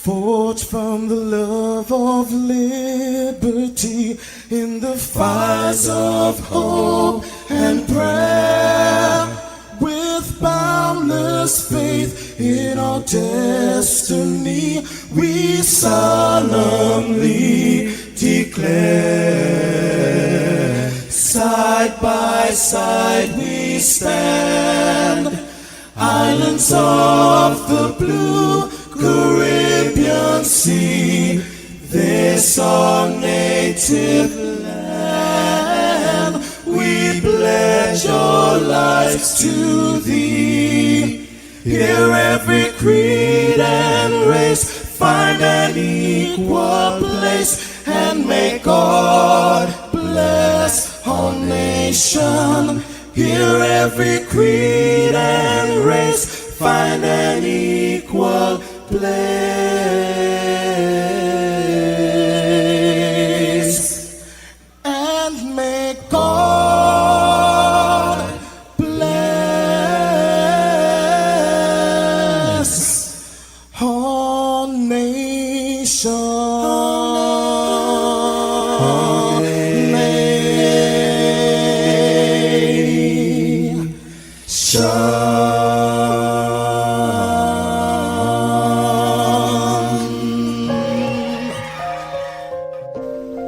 Forged from the love of liberty in the fires of hope and prayer, with boundless faith in our destiny, we solemnly declare. Side by side we stand, islands of the blue Caribbean Sea, this our native land. We pledge our lives to thee. Here every creed and race find an equal place, and may God bless our nation. Here every creed and race find an equal place, and may God bless our nation.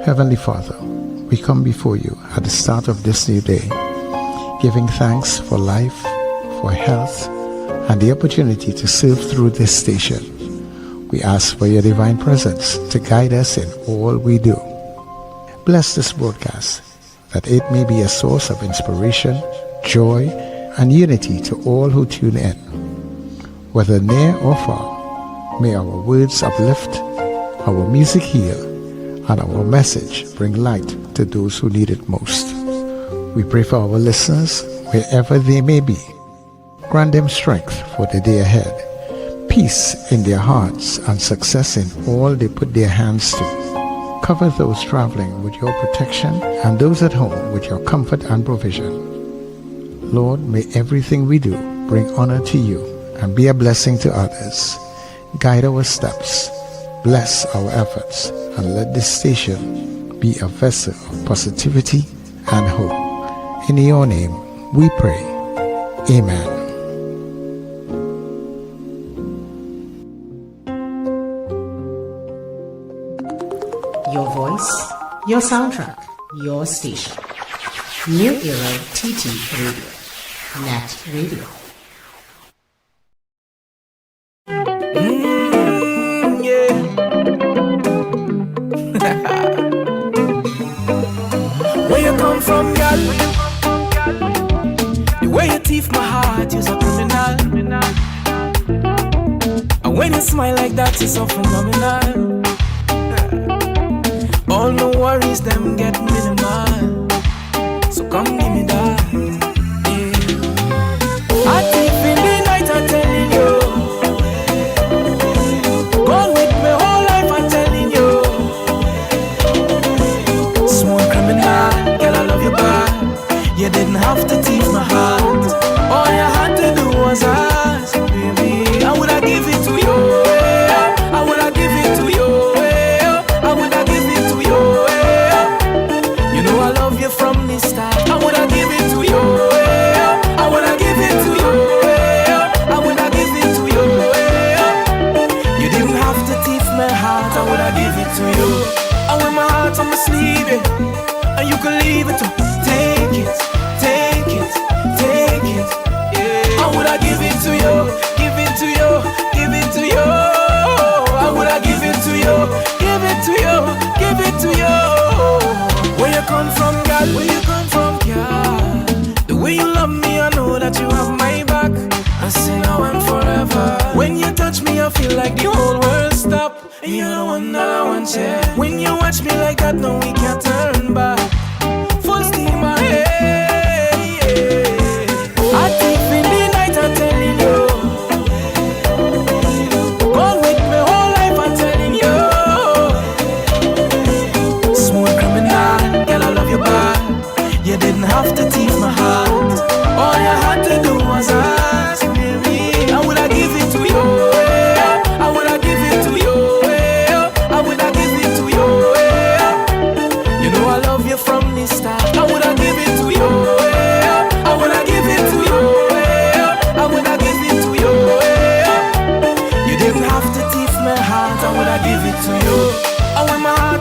Heavenly Father, we come before you at the start of this new day, giving thanks for life, for health, and the opportunity to serve through this station. We ask for your divine presence to guide us in all we do. Bless this broadcast, that it may be a source of inspiration, joy, and unity to all who tune in. Whether near or far, may our words uplift, our music heal, and our message bring light to those who need it most. We pray for our listeners wherever they may be. Grant them strength for the day ahead, peace in their hearts, and success in all they put their hands to. Cover those traveling with your protection and those at home with your comfort and provision. Lord, may everything we do bring honor to you and be a blessing to others. Guide our steps, bless our efforts, and let this station be a vessel of positivity and hope. In your name we pray. Amen. Your voice, your soundtrack, your station. New Era TT Radio. NETT Radio. Where you come from, girl? The way you thief my heart, you're so criminal. And when you smile like that, you're so phenomenal. All no worries, them get minimal. So come give me that. Yeah. I thief in the night, I'm telling you. Gone with my whole life, I'm telling you. Smooth criminal, girl, I love you bad. You didn't have to thief my heart. All you had to do was ask, baby. I woulda give it to you. I woulda give it to you. I woulda give it to you. You know I love you from the start. I woulda give it to you. I woulda give it to you. I woulda give it to you. You didn't have to thief my heart. I woulda give it to you. I wear my heart on my sleeve, yeah. And you can leave it to take it, take it, take it. Yeah. I woulda give it to you, give it to you, give it to you. I woulda give it to you, give it to you, give it to you. Where you come from, girl? Where you come from, girl? The way you love me, I know that you have my back. I say now and forever. When you touch me, I feel like the whole world stop. And you're the one that I want, yeah. When you watch me like that, no, we can't turn back. Full steam ahead, yeah. I thief in the night, I'm telling you. Gone with my whole life, I'm telling you. Smooth criminal, girl, I love you bad. You didn't have to thief my heart. All you had to do was ask, baby. I woulda give it to you. I woulda give it to you.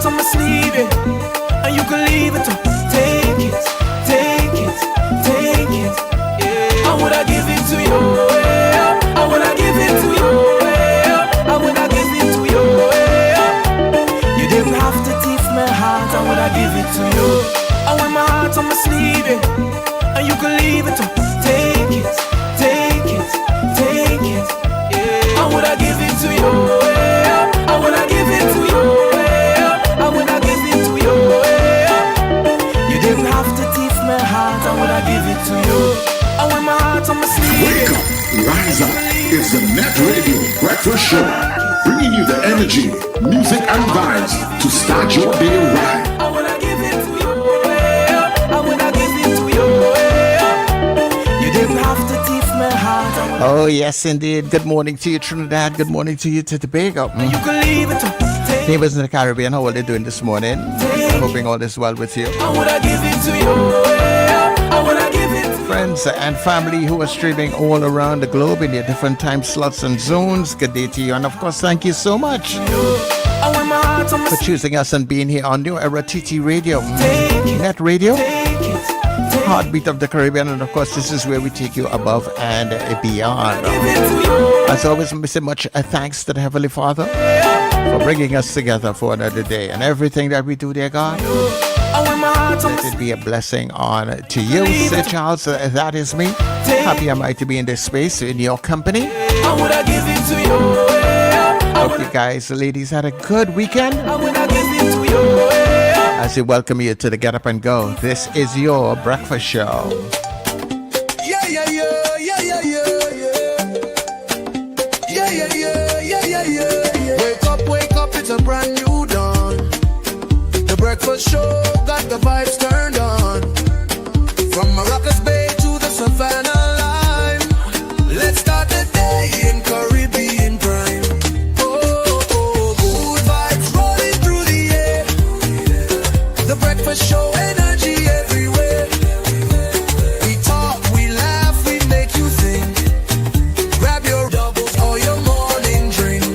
on my sleeve, yeah. And you can leave it. Take it, take it, take it. Yeah. I woulda give it to you. Yeah. I woulda give it to you. Yeah. I woulda give it to you. Yeah. You didn't have to thief my heart. I woulda give it to you. I wear my heart on my sleeve, yeah. And you can leave it. Take it, take it, take it. Yeah. I woulda give it to you. Yeah. I woulda give it to you. Yeah. I woulda give it to you. Yeah. You didn't have to thief my heart. I woulda give it to you. I wear my heart on my sleeve. Wake up, rise up. It's the NETT Radio Breakfast Show, bringing you the energy, music, and vibes to start your day right. I woulda give it to you. I woulda give it to you. You didn't have to thief my heart. Oh, yes, indeed. Good morning to you, Trinidad. Good morning to you, to Tobago. You can leave it. Neighbors in the Caribbean, how are they doing this morning? Hoping all is well with you. I woulda give it to you. I woulda give it to you. Friends and family who are streaming all around the globe in their different time slots and zones, good day to you. And of course, thank you so much for choosing us and being here on New Era TT Radio, NETT Radio, Heartbeat of the Caribbean. And of course, this is where we take you above and beyond. As always, we say much thanks to the Heavenly Father for bringing us together for another day. And everything that we do, dear God, let it be a blessing on to you, Sir Charles. That is me. Happy am I to be in this space in your company. I woulda give it to you. Hope you guys, ladies, had a good weekend. I woulda give it to you. As we welcome you to the Get Up and Go, this is your breakfast show. Yeah, yeah, yeah, yeah, yeah, yeah, yeah. Yeah, yeah, yeah, yeah, yeah, yeah. Wake up, it's a brand new dawn. The breakfast show got the vibes turned on. From Maracas Bay to the Savannah line. Let's start the day in Caribbean prime. Good vibes rolling through the air. The breakfast show, energy everywhere. We talk, we laugh, we make you think. Grab your doubles or your morning drink.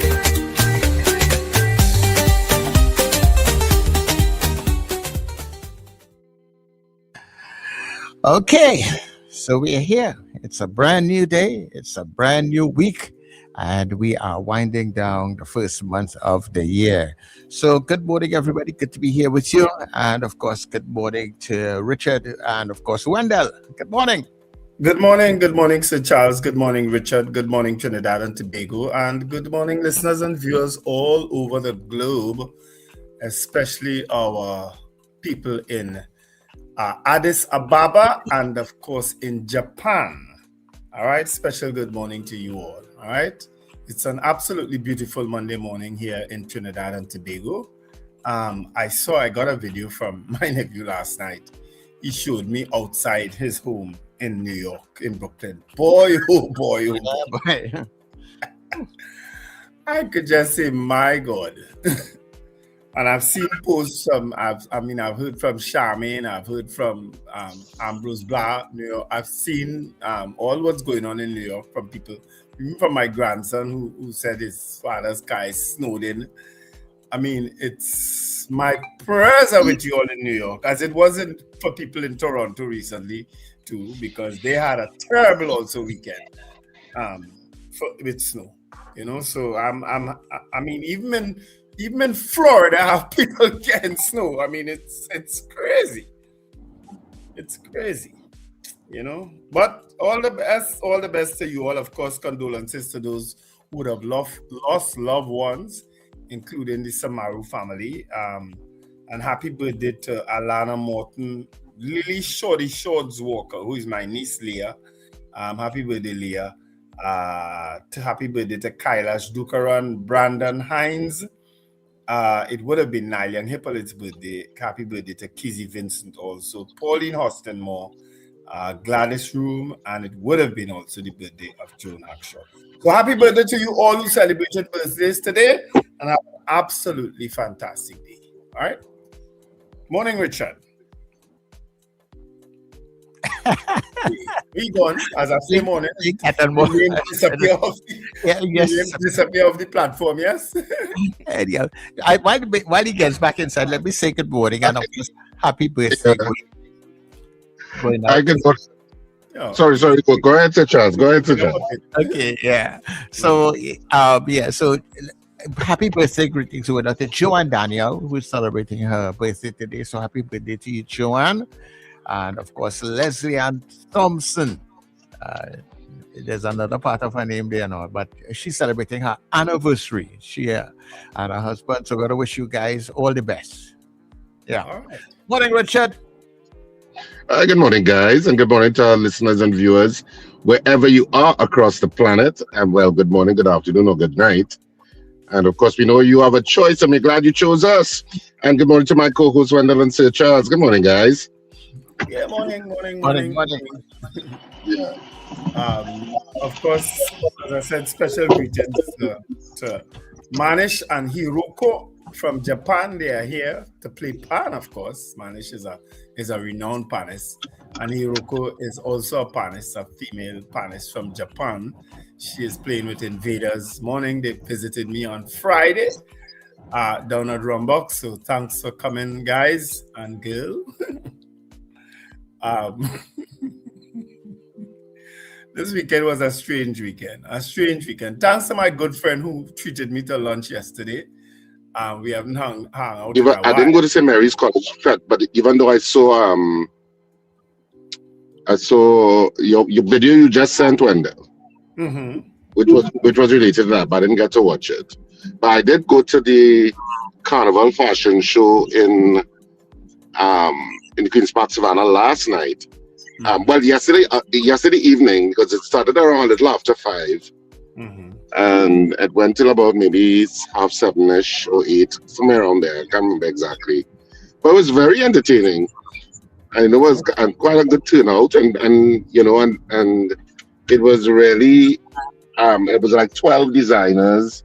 Okay, so we are here. It's a brand new day. It's a brand new week. And we are winding down the first month of the year. So good morning, everybody. Good to be here with you. And of course, good morning to Richard and of course, Wendell. Good morning. Good morning, Sir Charles. Good morning, Richard. Good morning, Trinidad and Tobago. And good morning, listeners and viewers all over the globe, especially our people in Addis Ababa and, of course, in Japan. All right. Special good morning to you all. All right. It's an absolutely beautiful Monday morning here in Trinidad and Tobago. I got a video from my nephew last night. He showed me outside his home in New York, in Brooklyn. Boy, oh boy, oh boy. I could just say, my God. And I've seen posts from, I've heard from Charmaine, I've heard from Ambrose Blah, New York. I've seen all what's going on in New York from people, even from my grandson who said his father's car is snowed in. I mean, it's my prayers are with you all in New York, as it wasn't for people in Toronto recently too, because they had a terrible also weekend with snow, you know. So I mean, even in Florida, have people getting snow. I mean, it's crazy. It's crazy, you know. But all the best to you all. Of course, condolences to those who would have lost loved ones, including the Samaru family. And happy birthday to Alana Morton, Lily Shorty Shorts Walker, who is my niece Leah. Happy birthday, Leah. Happy birthday to Kailash Dukaran, Brandon Hines. It would have been Nylian Hippolyte's birthday. Happy birthday to Kizzy Vincent also. Pauline Hostonmore, Gladys Room, and it would have been also the birthday of Joan Hackshaw. So happy birthday to you all who celebrated birthdays today, and have an absolutely fantastic day. All right? Morning, Richard. We gone, as I say morning. Disappear off disappear off the platform, yes? Anyhow, while he gets back inside, let me say good morning and of course, happy birthday. I can go. Yeah. Sorry. Go ahead, Sir Charles. Okay, yeah. So, so happy birthday greetings to Dr. Joanne Daniel, who is celebrating her birthday today. So happy birthday to you, Joanne. And of course, Leslie Ann Thompson. There's another part of her name there now, but she's celebrating her anniversary. She and her husband. So, gotta wish you guys all the best. Yeah. All right. Morning, Richard. Good morning, guys, and good morning to our listeners and viewers, wherever you are across the planet. And well, good morning, good afternoon, or good night. And of course, we know you have a choice, and we're glad you chose us. And good morning to my co-host, Wendell and Sir Charles. Good morning, guys. Yeah, morning. Yeah. Of course, as I said, special greetings to Manish and Hiroko from Japan. They are here to play pan, of course. Manish is a renowned panist, and Hiroko is also a panist, a female panist from Japan. She is playing with Invaders. Morning, they visited me on Friday down at Rumbox. So thanks for coming, guys and girl. This weekend was a strange weekend. Thanks to my good friend who treated me to lunch yesterday. We haven't hung out. I didn't go to St. Mary's College Fest, but even though I saw your video you just sent, Wendell, which was related to that, but I didn't get to watch it. But I did go to the Carnival fashion show in Queen's Park, Savannah last night. Well, yesterday evening, because it started around a little after 5. And it went till about maybe 7:30ish or 8, somewhere around there. I can't remember exactly. But it was very entertaining. And it was quite a good turnout. And it was really, it was like 12 designers.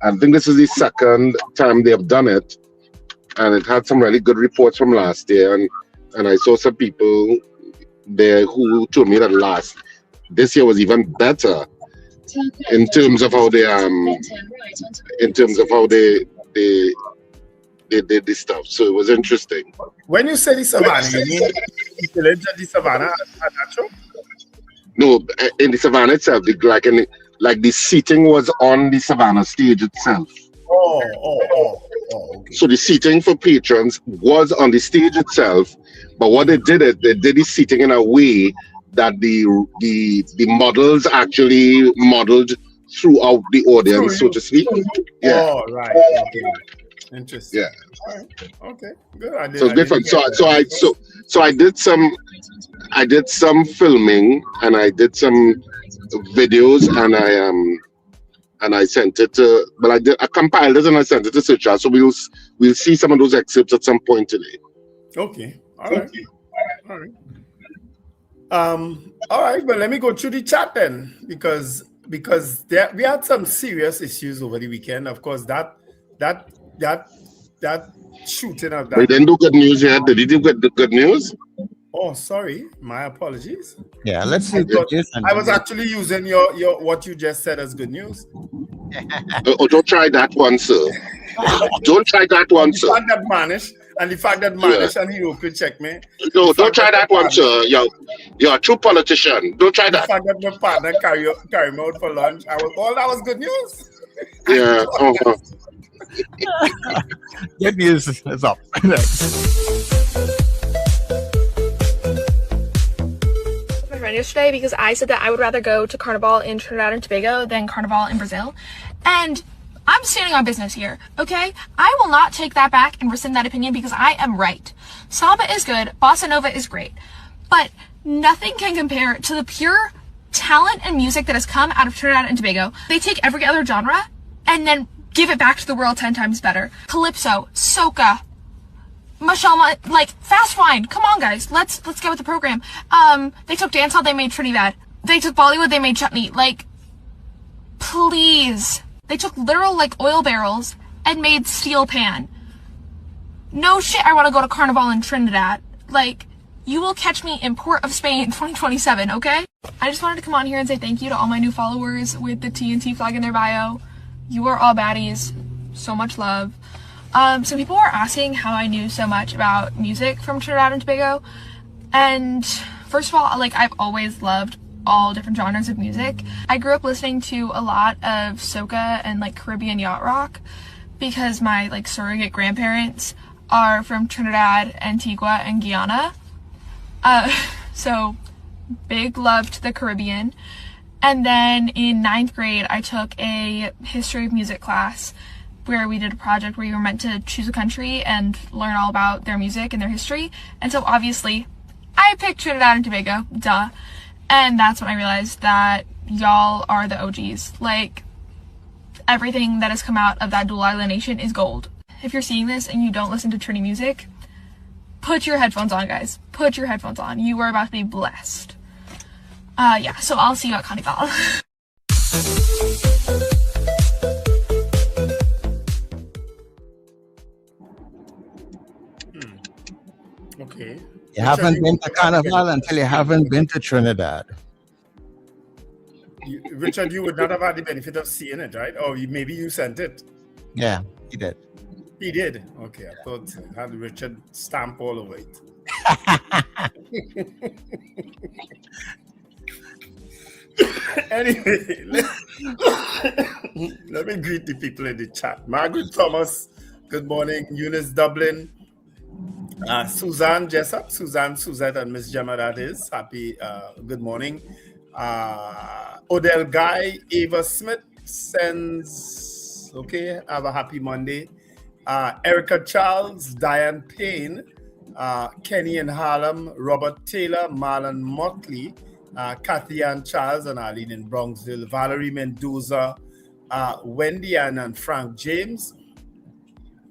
I think this is the second time they have done it. And it had some really good reports from last year. And I saw some people there who told me that this year was even better. In terms of how they did this stuff, so it was interesting. When you say the Savannah, you mean the village of the Savannah at that show? No, in the Savannah itself, the seating was on the Savannah stage itself. Okay. So the seating for patrons was on the stage itself, but what they did is they did the seating in a way that the models actually modeled throughout the audience, so to speak. Yeah. Oh, right. Okay. Interesting. Yeah. All right. Okay. Good. So it's different. So I did some filming and I did some videos and I sent it to. Well, I compiled it and I sent it to Sir Charles. So we'll see some of those excerpts at some point today. Okay. All right. All right, but let me go through the chat then, because we had some serious issues over the weekend. Of course, that shooting of that. We didn't do good news yet. Did you do the good news? Oh, sorry, my apologies. Yeah, let's see. I was actually using your what you just said as good news. Don't try that one, sir. Don't try that one, sir. The fact that Manish and Hero could check me. No, don't try that one, sir. You're a true politician. Don't try that. The fact that my partner carry me out for lunch, that was good news. Yeah. Good news is up. My friend yesterday, because I said that I would rather go to Carnival in Trinidad and Tobago than Carnival in Brazil, and I'm standing on business here, okay? I will not take that back and rescind that opinion because I am right. Samba is good, Bossa Nova is great, but nothing can compare to the pure talent and music that has come out of Trinidad and Tobago. They take every other genre and then give it back to the world 10 times better. Calypso, soca, mashallah, like fast wine. Come on, guys, let's get with the program. They took dancehall, they made Trinidad. They took Bollywood, they made chutney. Like, please. They took literal, like, oil barrels and made steel pan. No shit, I want to go to Carnival in Trinidad. Like, you will catch me in Port of Spain 2027, okay? I just wanted to come on here and say thank you to all my new followers with the TNT flag in their bio. You are all baddies. So much love. So people were asking how I knew so much about music from Trinidad and Tobago. And first of all, like, I've always loved all different genres of music. I grew up listening to a lot of soca and like Caribbean yacht rock because my like surrogate grandparents are from Trinidad, Antigua, and Guyana. So big love to the Caribbean. And then in 9th grade, I took a history of music class where we did a project where you were meant to choose a country and learn all about their music and their history. And so obviously I picked Trinidad and Tobago, duh. And that's when I realized that y'all are the OGs. Like, everything that has come out of that dual island nation is gold. If you're seeing this and you don't listen to Trini music, put your headphones on, guys. Put your headphones on. You are about to be blessed. Yeah, so I'll see you at Carnival. Okay. You haven't been to Carnival until you haven't been to Trinidad. Richard, you would not have had the benefit of seeing it, right? Or maybe you sent it. Yeah, he did. He did? Okay, I thought it had Richard stamp all over it. Anyway, let me greet the people in the chat. Margaret Thomas, good morning. Eunice Dublin. Suzanne Jessup, Suzette, and Miss Gemma, that is. Happy, good morning. Odell Guy, Ava Smith sends, okay, have a happy Monday. Erica Charles, Diane Payne, Kenny and Harlem, Robert Taylor, Marlon Motley, Kathy Ann Charles and Arlene in Bronxville, Valerie Mendoza, Wendy Ann and Frank James,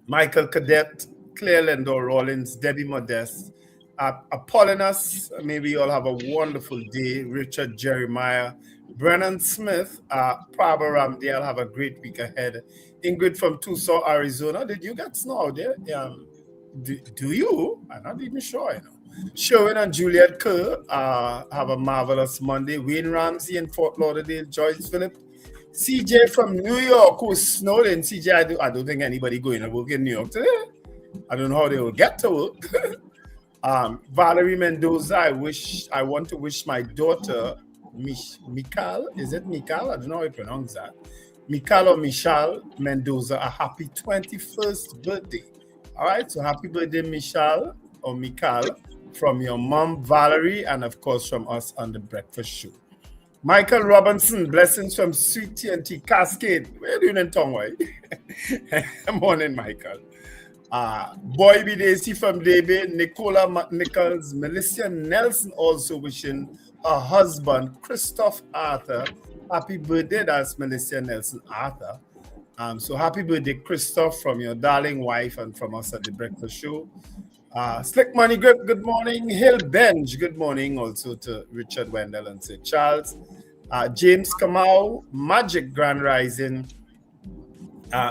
Michael Cadet, Claire Lendor Rollins, Debbie Modest, Apollonius, maybe you all have a wonderful day. Richard Jeremiah, Brennan Smith, Prabha Ramdale, have a great week ahead. Ingrid from Tucson, Arizona. Did you get snow out there? Do you? I'm not even sure, you know. Sherwin and Juliet Kerr have a marvelous Monday. Wayne Ramsey in Fort Lauderdale, Joyce Phillip. CJ from New York, who's snowed in. CJ, I don't think anybody going to work in New York today. I don't know how they will get to work. Valerie Mendoza, I want to wish my daughter, Mikal, is it Mikal? I don't know how you pronounce that. Mikal or Michelle Mendoza, a happy 21st birthday. All right, so happy birthday, Michelle or Mikal, from your mom, Valerie, and of course from us on the Breakfast Show. Michael Robinson, blessings from Sweet TNT Cascade. Where are you doing in Tongway? Morning, Michael. Boy B. Daisy from David, Nicola Nichols, Melissa Nelson also wishing her husband, Christoph Arthur, happy birthday. That's Melissa Nelson Arthur. So happy birthday, Christoph, from your darling wife and from us at the Breakfast Show. Slick Money Grip, good morning. Hill Benj, good morning also to Richard Wendell and Sir Charles. James Kamau, Magic Grand Rising.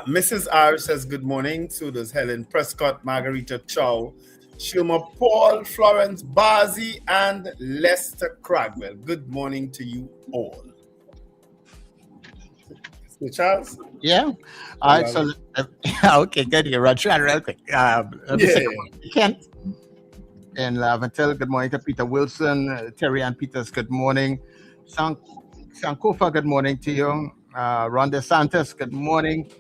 Mrs. R says good morning. So does Helen Prescott, Margarita Chow, Shuma Paul, Florence Bazi, and Lester Cragwell. Good morning to you all. Sir Charles? Yeah. All right. So, okay, good. You're right. Real quick. Kent in Laventil, good morning to Peter Wilson. Terry Ann Peters, good morning. Sankofa, good morning to you. Ron DeSantis, good morning.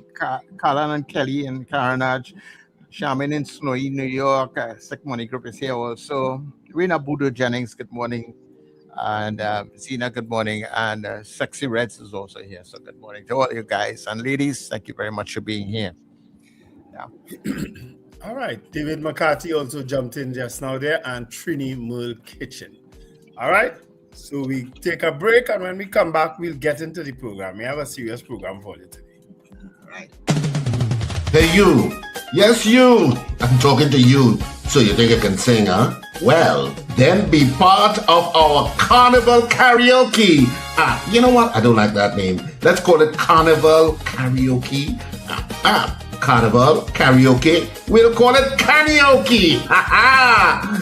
Colin and Kelly in Caranage. Charmaine in Snowy, New York. Sick Money Group is here also. Rena Boudou Jennings, good morning. And Zena, good morning. And Sexy Reds is also here. So good morning to all you guys and ladies. Thank you very much for being here. Yeah. All right. David McCarthy also jumped in just now there, and Trini Merle Kitchen. All right. So we take a break, and when we come back, we'll get into the program. We have a serious program for you today. All right. Hey, you. Yes, you. I'm talking to you. So you think you can sing, huh? Well, then be part of our Carnival Karaoke. You know what? I don't like that name. Let's call it Carnival Karaoke. Carnival Karaoke, we'll call it karaoke.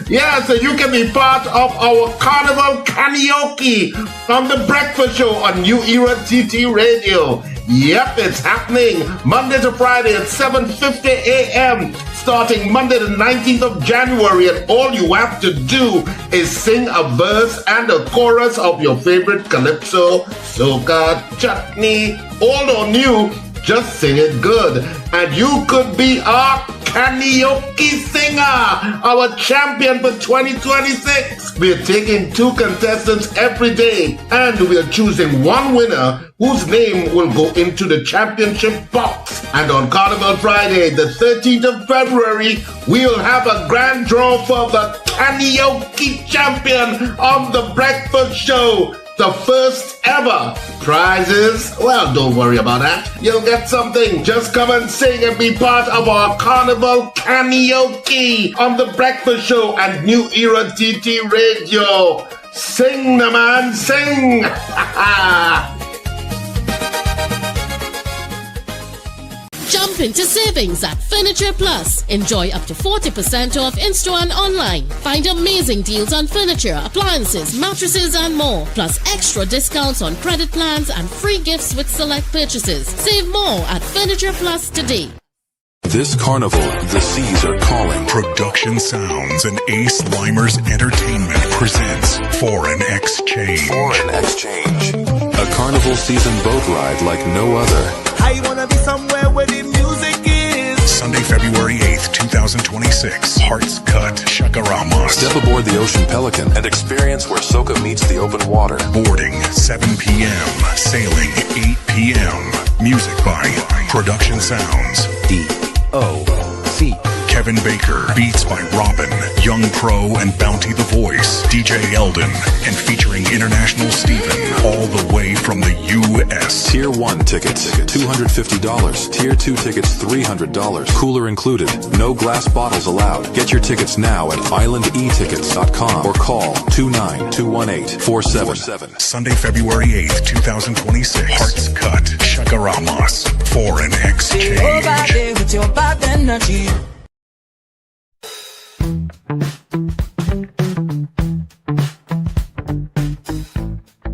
Yeah, so you can be part of our Carnival Karaoke on the Breakfast Show on New Era TT Radio. Yep, it's happening Monday to Friday at 7:50 a.m. starting Monday the 19th of January, and all you have to do is sing a verse and a chorus of your favorite calypso, soca, chutney, old or new. Just sing it good, and you could be our karaoke singer, our champion for 2026. We're taking 2 contestants every day, and we're choosing one winner whose name will go into the championship box. And on Carnival Friday, the 13th of February, we'll have a grand draw for the karaoke champion of the Breakfast Show. The first ever prizes. Well, don't worry about that. You'll get something. Just come and sing and be part of our Carnival Karaoke on the Breakfast Show and New Era TT Radio. Sing, the man, sing. Jump into savings at Furniture Plus. Enjoy up to 40% off in-store and online. Find amazing deals on furniture, appliances, mattresses, and more. Plus extra discounts on credit plans and free gifts with select purchases. Save more at Furniture Plus today. This carnival, the seas are calling. Production Sounds and Ace Limers Entertainment presents Foreign Exchange. Foreign Exchange. A carnival season boat ride like no other. I wanna be somewhere where the music is. Sunday, February 8th, 2026. Hearts Cut, Shakarama. Step aboard the Ocean Pelican and experience where soca meets the open water. Boarding 7 p.m. Sailing 8 p.m. Music by Production Sounds. D.O.C. Kevin Baker. Beats by Robin, Young Pro, and Bounty the Voice. DJ Eldon, and featuring International Steven, all the way from the U.S. Tier 1 tickets, $250. Tier 2 tickets, $300. Cooler included. No glass bottles allowed. Get your tickets now at islandetickets.com or call 29218-4747. Sunday, February 8th, 2026. Hearts Cut, Shakaramas. Foreign Exchange. With your bad energy.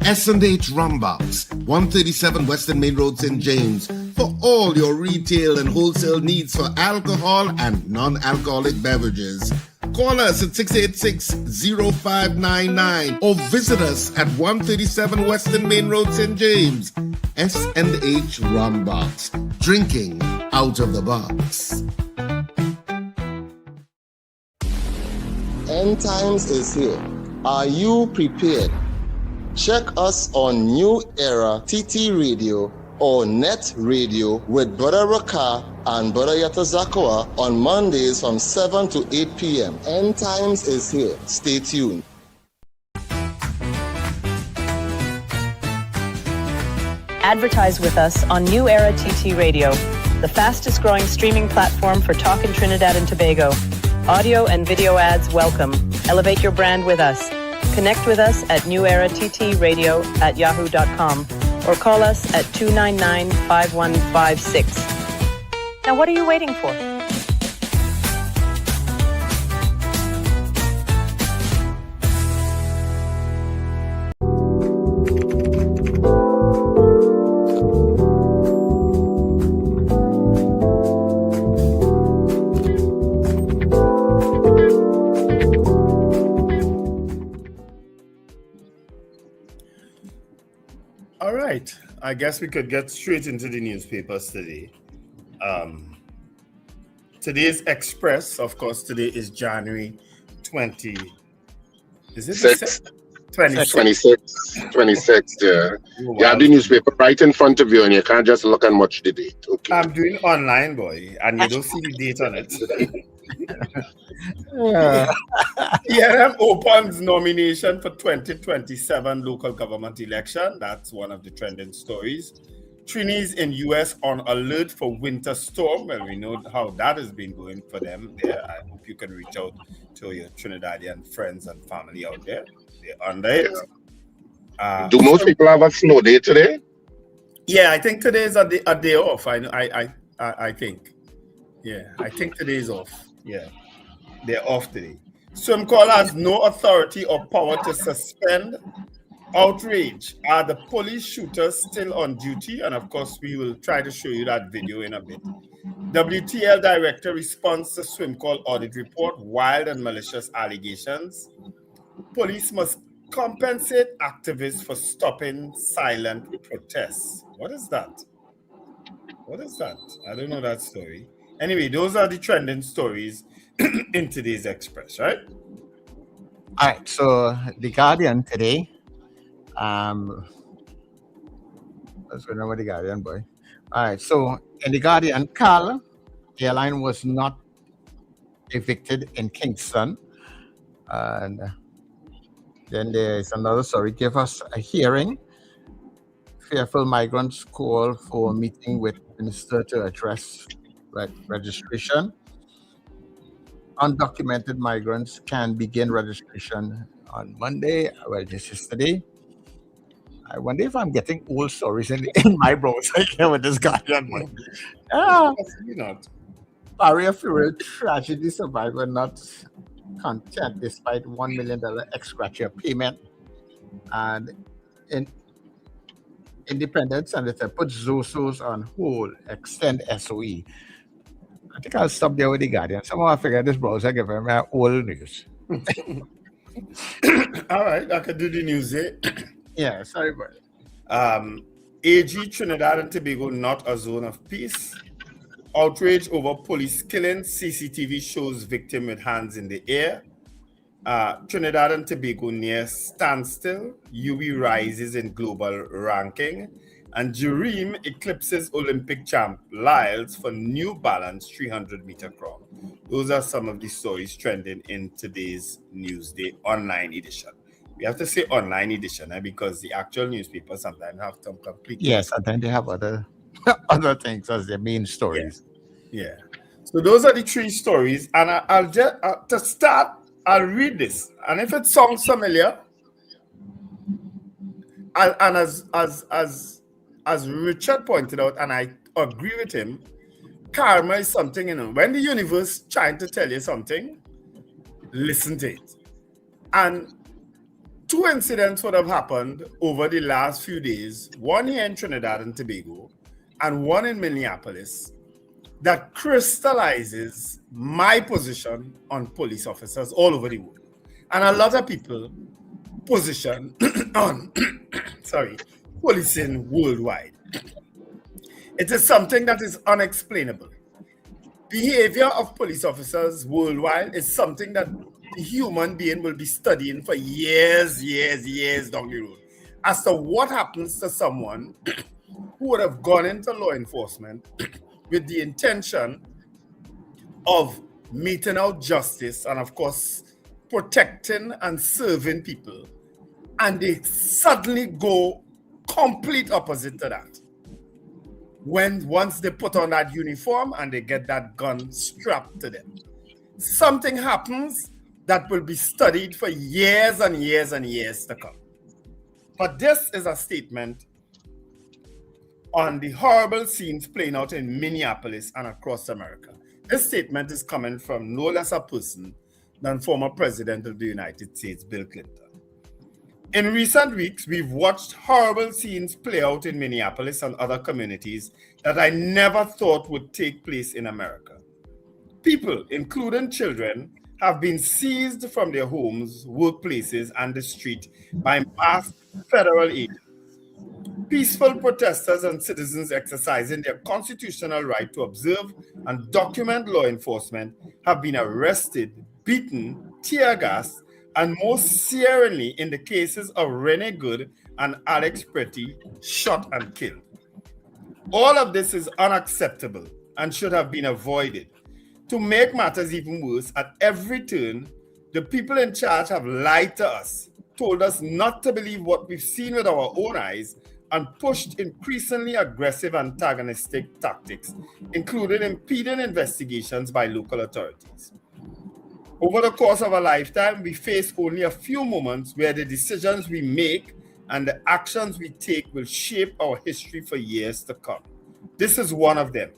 S&H Rumbox, 137 Western Main Road, St. James, for all your retail and wholesale needs for alcohol and non-alcoholic beverages. Call us at 686-0599 or visit us at 137 Western Main Road, St. James. S&H Rumbox, drinking out of the box. End times is here. Are you prepared? Check us on New Era TT Radio or NETT Radio with Brother Raka and Brother Yatazakawa on Mondays from 7 to 8 p.m. End times is here. Stay tuned. Advertise with us on New Era TT Radio, the fastest growing streaming platform for talk in Trinidad and Tobago. Audio and video ads welcome. Elevate your brand with us. Connect with us at newerattradio@yahoo.com or call us at 299-5156. Now what are you waiting for? I guess we could get straight into the newspapers today. Today's Express, of course, today is January 20. Is it 26, yeah. Wow. You have the newspaper right in front of you and you can't just look and watch the date. Okay. I'm doing online, boy, and you don't see the date on it. TNM opens nomination for 2027 local government election. That's one of the trending stories. Trinis in US on alert for winter storm. Well, we know how that has been going for them there. I hope you can reach out to your Trinidadian friends and family out there. They're under it. Do most people have a snow day today? Yeah, I think today is a day off. I think. Yeah, I think today's off. Yeah, they're off today. Swim Call has no authority or power to suspend. Outrage. Are the police shooters still on duty? And of course, we will try to show you that video in a bit. WTL director responds to Swim Call audit report, wild and malicious allegations. Police must compensate activists for stopping silent protests. What is that? What is that? I don't know that story. Anyway, those are the trending stories in today's Express, right? All right, so The Guardian today. Let's remember The Guardian, boy. All right, so in The Guardian, Carl Airline was not evicted in Kingston. And then there's another story. Give us a hearing. Fearful migrants call for meeting with minister to address registration. Undocumented migrants can begin registration on Monday. Well, this is today. I wonder if I'm getting old stories in my browser here with this Guardian one. Possibly not. Barrier fuel tragedy survivor not content despite $1 million ex-gratia payment. And Independent Senator put Zosos on hold, extend SOE. I think I'll stop there with The Guardian. Somehow I figure this browser give me old news. All right, I could do the news there. Yeah, sorry about it. AG Trinidad and Tobago not a zone of peace. Outrage over police killing. CCTV shows victim with hands in the air. Trinidad and Tobago near standstill. UV rises in global ranking. And Jereem eclipses Olympic champ Lyles for New Balance 300-meter crawl. Those are some of the stories trending in today's Newsday online edition. We have to say online edition because the actual newspaper sometimes have some complete. Yes, and then they have other things as their main stories. Yeah. So those are the three stories, and I'll just to start, I'll read this, and if it sounds familiar, and as Richard pointed out, and I agree with him, karma is something, when the universe trying to tell you something, listen to it. And two incidents would have happened over the last few days, one here in Trinidad and Tobago, and one in Minneapolis, that crystallizes my position on police officers all over the world. And a lot of people position on, policing worldwide. It is something that is unexplainable. Behavior of police officers worldwide is something that the human being will be studying for years down the road as to what happens to someone who would have gone into law enforcement with the intention of meting out justice and, of course, protecting and serving people, and they suddenly go complete opposite to that. Once they put on that uniform and they get that gun strapped to them, something happens that will be studied for years and years and years to come. But this is a statement on the horrible scenes playing out in Minneapolis and across America. This statement is coming from no less a person than former President of the United States, Bill Clinton. In recent weeks, we've watched horrible scenes play out in Minneapolis and other communities that I never thought would take place in America. People, including children, have been seized from their homes, workplaces, and the street by masked federal agents. Peaceful protesters and citizens exercising their constitutional right to observe and document law enforcement have been arrested, beaten, tear gassed, and most searingly in the cases of Rene Good and Alex Pretty shot and killed. All of this is unacceptable and should have been avoided. To make matters even worse, at every turn, the people in charge have lied to us, told us not to believe what we've seen with our own eyes, and pushed increasingly aggressive antagonistic tactics, including impeding investigations by local authorities. Over the course of a lifetime, we face only a few moments where the decisions we make and the actions we take will shape our history for years to come. This is one of them.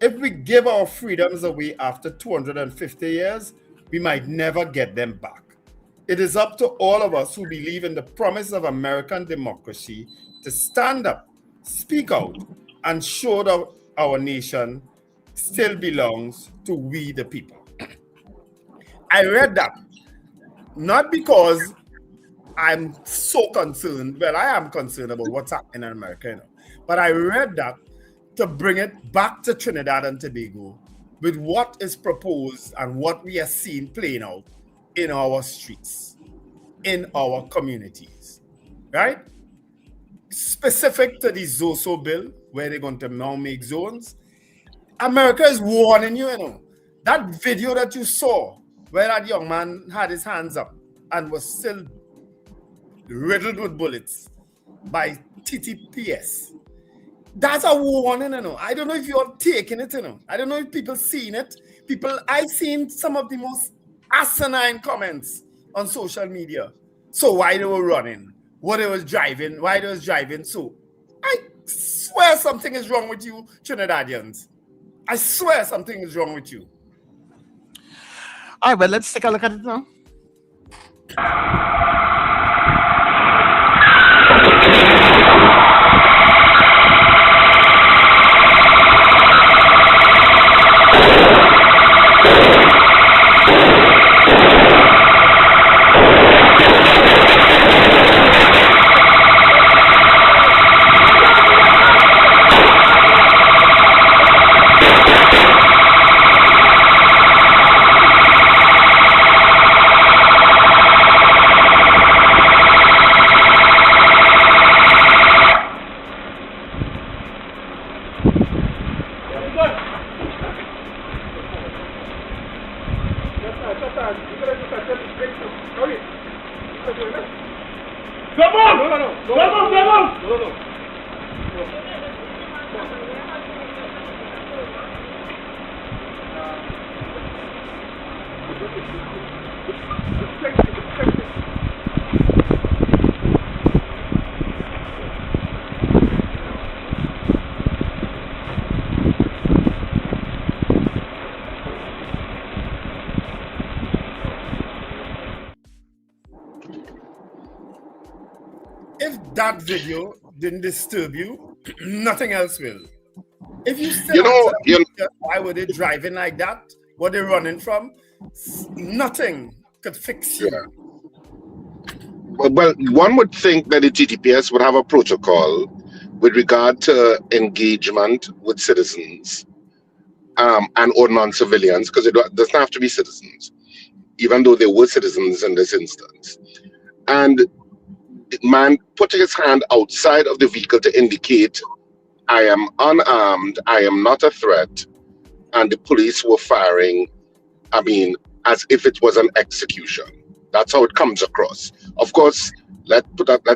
if we give our freedoms away after 250 years, we might never get them back. It is up to all of us who believe in the promise of American democracy to stand up, speak out, and show that our nation still belongs to we the people. I read that not because I'm so concerned, well, I am concerned about what's happening in America, but I read that to bring it back to Trinidad and Tobago with what is proposed and what we are seeing playing out in our streets, in our communities, right? Specific to the ZOSO bill, where they're going to now make zones, America is warning you, That video that you saw, where that young man had his hands up and was still riddled with bullets by TTPS, that's a warning, I don't know if you're taking it, I don't know if people seen it. I've seen some of the most asinine comments on social media. So why they were running, what they was driving, why they was driving. So I swear something is wrong with you, Trinidadians. I swear something is wrong with you. All right, well, let's take a look at it now. That video didn't disturb you, nothing else will. If you still why were they driving like that? What they running from? Nothing could fix you. Well, one would think that the TTPS would have a protocol with regard to engagement with citizens and or non-civilians, because it doesn't have to be citizens, even though they were citizens in this instance. And man putting his hand outside of the vehicle to indicate, I am unarmed, I am not a threat, and the police were firing, as if it was an execution. That's how it comes across. Of course, let's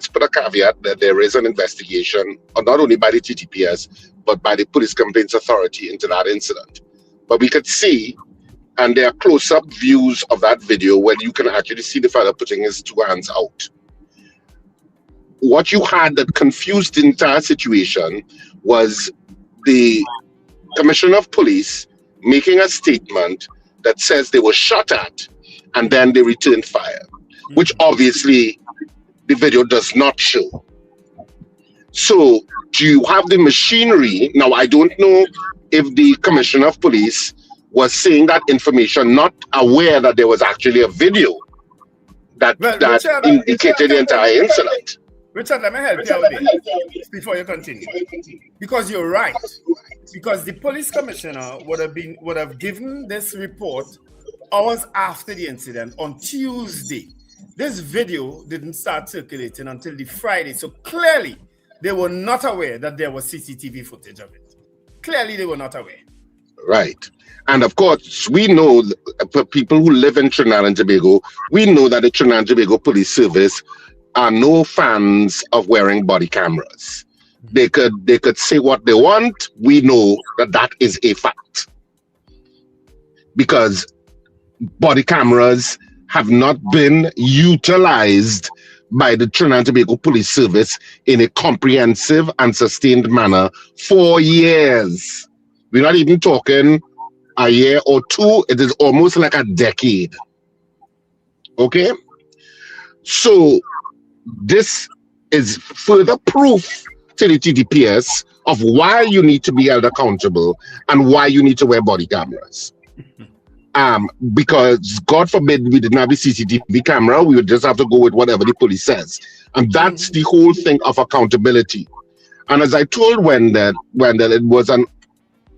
put a caveat that there is an investigation, not only by the TTPS, but by the Police Complaints Authority into that incident. But we could see, and there are close-up views of that video where you can actually see the fellow putting his two hands out. What you had that confused the entire situation was the Commissioner of Police making a statement that says they were shot at and then they returned fire, which obviously the video does not show. So do you have the machinery? Now, I don't know if the Commissioner of Police was saying that information, not aware that there was actually a video that indicated the entire incident. Richard, let me help you out there before you continue. Because you're right. Because the police commissioner would have given this report hours after the incident on Tuesday. This video didn't start circulating until the Friday. So clearly, they were not aware that there was CCTV footage of it. Clearly, they were not aware. Right. And of course, we know, for people who live in Trinidad and Tobago, we know that the Trinidad and Tobago Police Service are no fans of wearing body cameras. They could say what they want. We know that is a fact. Because body cameras have not been utilized by the Trinidad and Tobago Police Service in a comprehensive and sustained manner for years. We're not even talking a year or two. It is almost like a decade. Okay? So this is further proof to the TTPS of why you need to be held accountable and why you need to wear body cameras. Because God forbid we didn't have the CCTV camera, we would just have to go with whatever the police says. And that's the whole thing of accountability. And as I told Wendell, it was an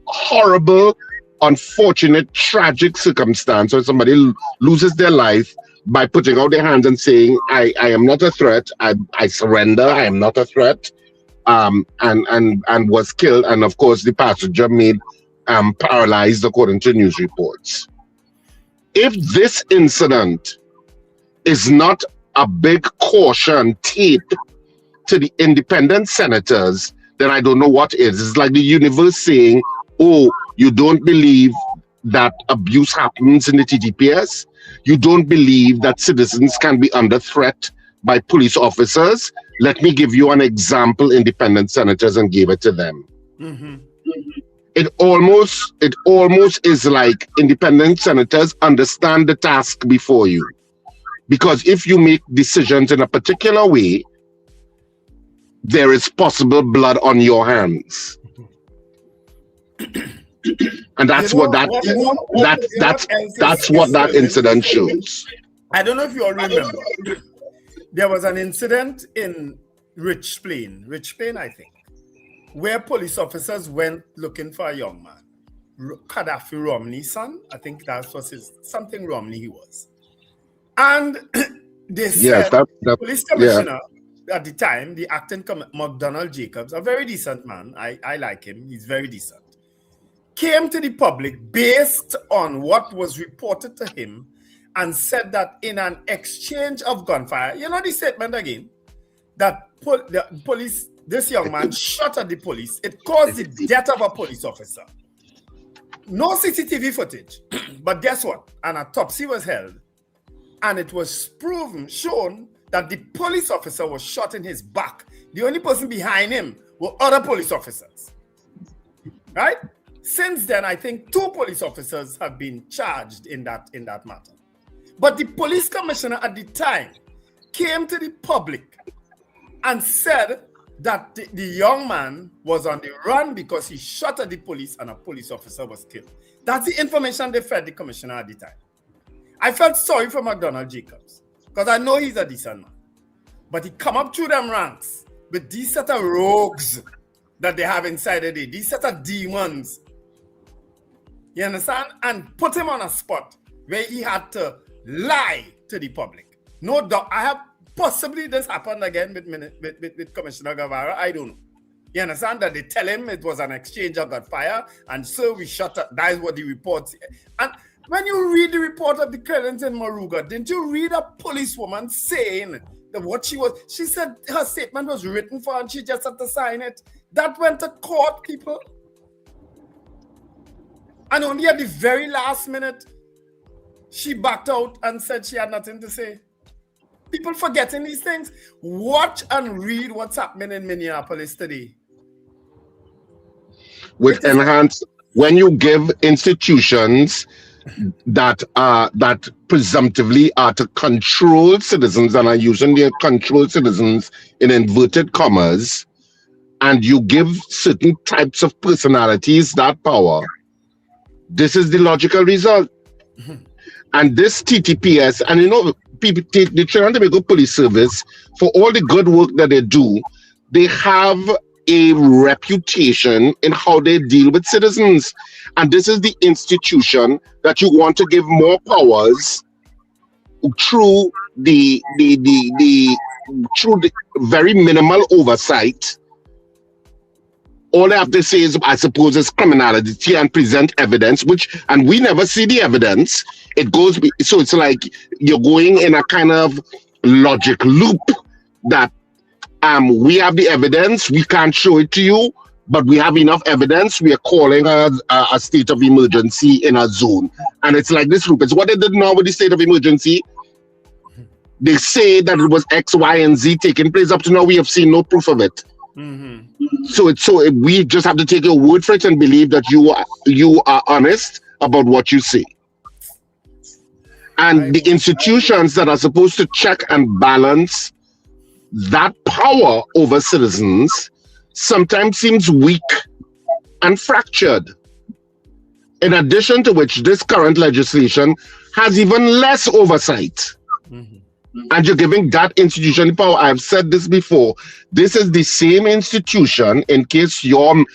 horrible, unfortunate, tragic circumstance when somebody loses their life by putting out their hands and saying, I am not a threat, I surrender, I am not a threat, and was killed. And of course, the passenger made paralyzed according to news reports. If this incident is not a big caution tape to the independent senators, then I don't know what is. It's like the universe saying, oh, you don't believe that abuse happens in the TTPS? You don't believe that citizens can be under threat by police officers? Let me give you an example, independent senators, and give it to them. Mm-hmm. It almost is like independent senators understand the task before you. Because if you make decisions in a particular way, there is possible blood on your hands. And that's what that incident shows. I don't know if you all remember. There was an incident in Rich Plain, I think, where police officers went looking for a young man, Gaddafi Romney's son. I think that was something Romney he was. And they said the police commissioner at the time, the acting McDonald Jacobs, a very decent man, I like him, he's very decent, came to the public based on what was reported to him and said that in an exchange of gunfire, you know the statement again, that the police, this young man shot at the police. It caused the death of a police officer. No CCTV footage, but guess what? An autopsy was held and it was shown that the police officer was shot in his back. The only person behind him were other police officers, right? Since then, I think 2 police officers have been charged in that matter. But the police commissioner at the time came to the public and said that the young man was on the run because he shot at the police and a police officer was killed. That's the information they fed the commissioner at the time. I felt sorry for McDonald Jacobs because I know he's a decent man. But he come up through them ranks with these set of rogues that they have inside of it, these set of demons. You understand? And put him on a spot where he had to lie to the public. No doubt. I have possibly this happened again with Commissioner Guevara. I don't know. You understand that they tell him it was an exchange of gunfire and so we shot up. That is what the reports. And when you read the report of the killings in Moruga, didn't you read a policewoman saying that what she said her statement was written for and she just had to sign it? That went to court, people. And only at the very last minute, she backed out and said she had nothing to say. People forgetting these things. Watch and read what's happening in Minneapolis today. With enhanced, when you give institutions that presumptively are to control citizens and are using their control citizens in inverted commas, and you give certain types of personalities that power, this is the logical result. Mm-hmm. And this TTPS, and you know, people take the Trinidad and Tobago Police Service, for all the good work that they do, they have a reputation in how they deal with citizens. And this is the institution that you want to give more powers through the very minimal oversight. All they have to say is, I suppose, is criminality and present evidence, and we never see the evidence. It goes, so it's like you're going in a kind of logic loop that we have the evidence, we can't show it to you, but we have enough evidence, we are calling a state of emergency in a zone. And it's like this loop. It's what they did now with the state of emergency. They say that it was X, Y, and Z taking place. Up to now, we have seen no proof of it. So we just have to take your word for it and believe that you are honest about what you say. And the institutions that are supposed to check and balance that power over citizens sometimes seems weak and fractured. In addition to which, this current legislation has even less oversight. And you're giving that institution power. I've said this before. This is the same institution, in case the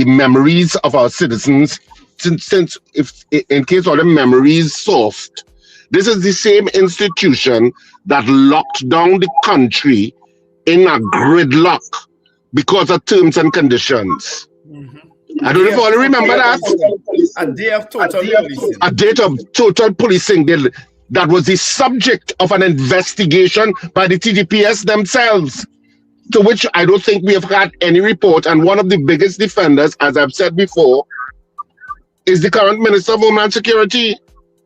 memories of our citizens, in case all the memories soft, this is the same institution that locked down the country in a gridlock because of terms and conditions. I don't know if you all remember that. A day of total policing. A day of total policing. That was the subject of an investigation by the TTPS themselves, to which I don't think we have had any report. And one of the biggest defenders, as I've said before, is the current Minister of Homeland Security,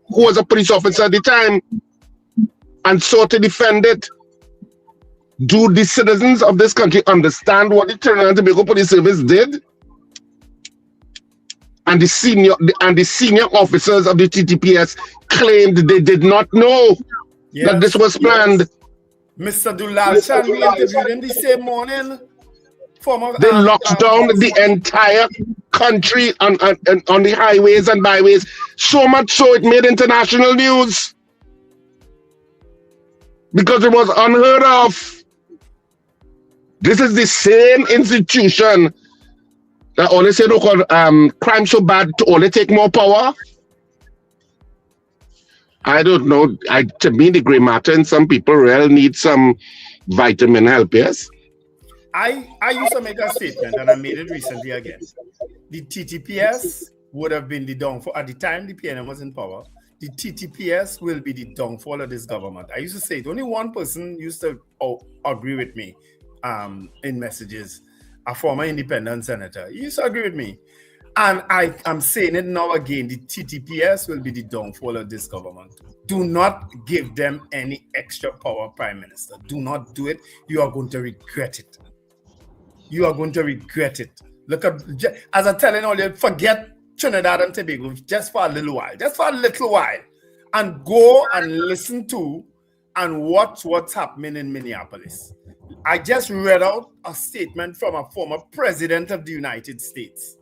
who was a police officer at the time and sought to defend it. Do the citizens of this country understand what the Trinidad and Tobago Police Service did? And the senior officers of the TTPS claimed they did not know that this was planned. Mr. Dulal Chan, we interviewed him the same morning. They locked down the entire country on the highways and byways, so much so it made international news because it was unheard of. This is the same institution that only say crime so bad to only take more power. I don't know. To me, the grey matter, and some people really need some vitamin help, yes? I used to make a statement, and I made it recently again. The TTPS would have been the downfall. At the time the PNM was in power, the TTPS will be the downfall of this government. I used to say it. Only one person used to agree with me in messages, a former independent senator. He used to agree with me. And I'm saying it now again, the TTPS will be the downfall of this government. Do not give them any extra power, Prime Minister. Do not do it. You are going to regret it. You are going to regret it. Look at, as I'm telling all you, forget Trinidad and Tobago just for a little while, and go and listen to and watch what's happening in Minneapolis. I just read out a statement from a former president of the United States.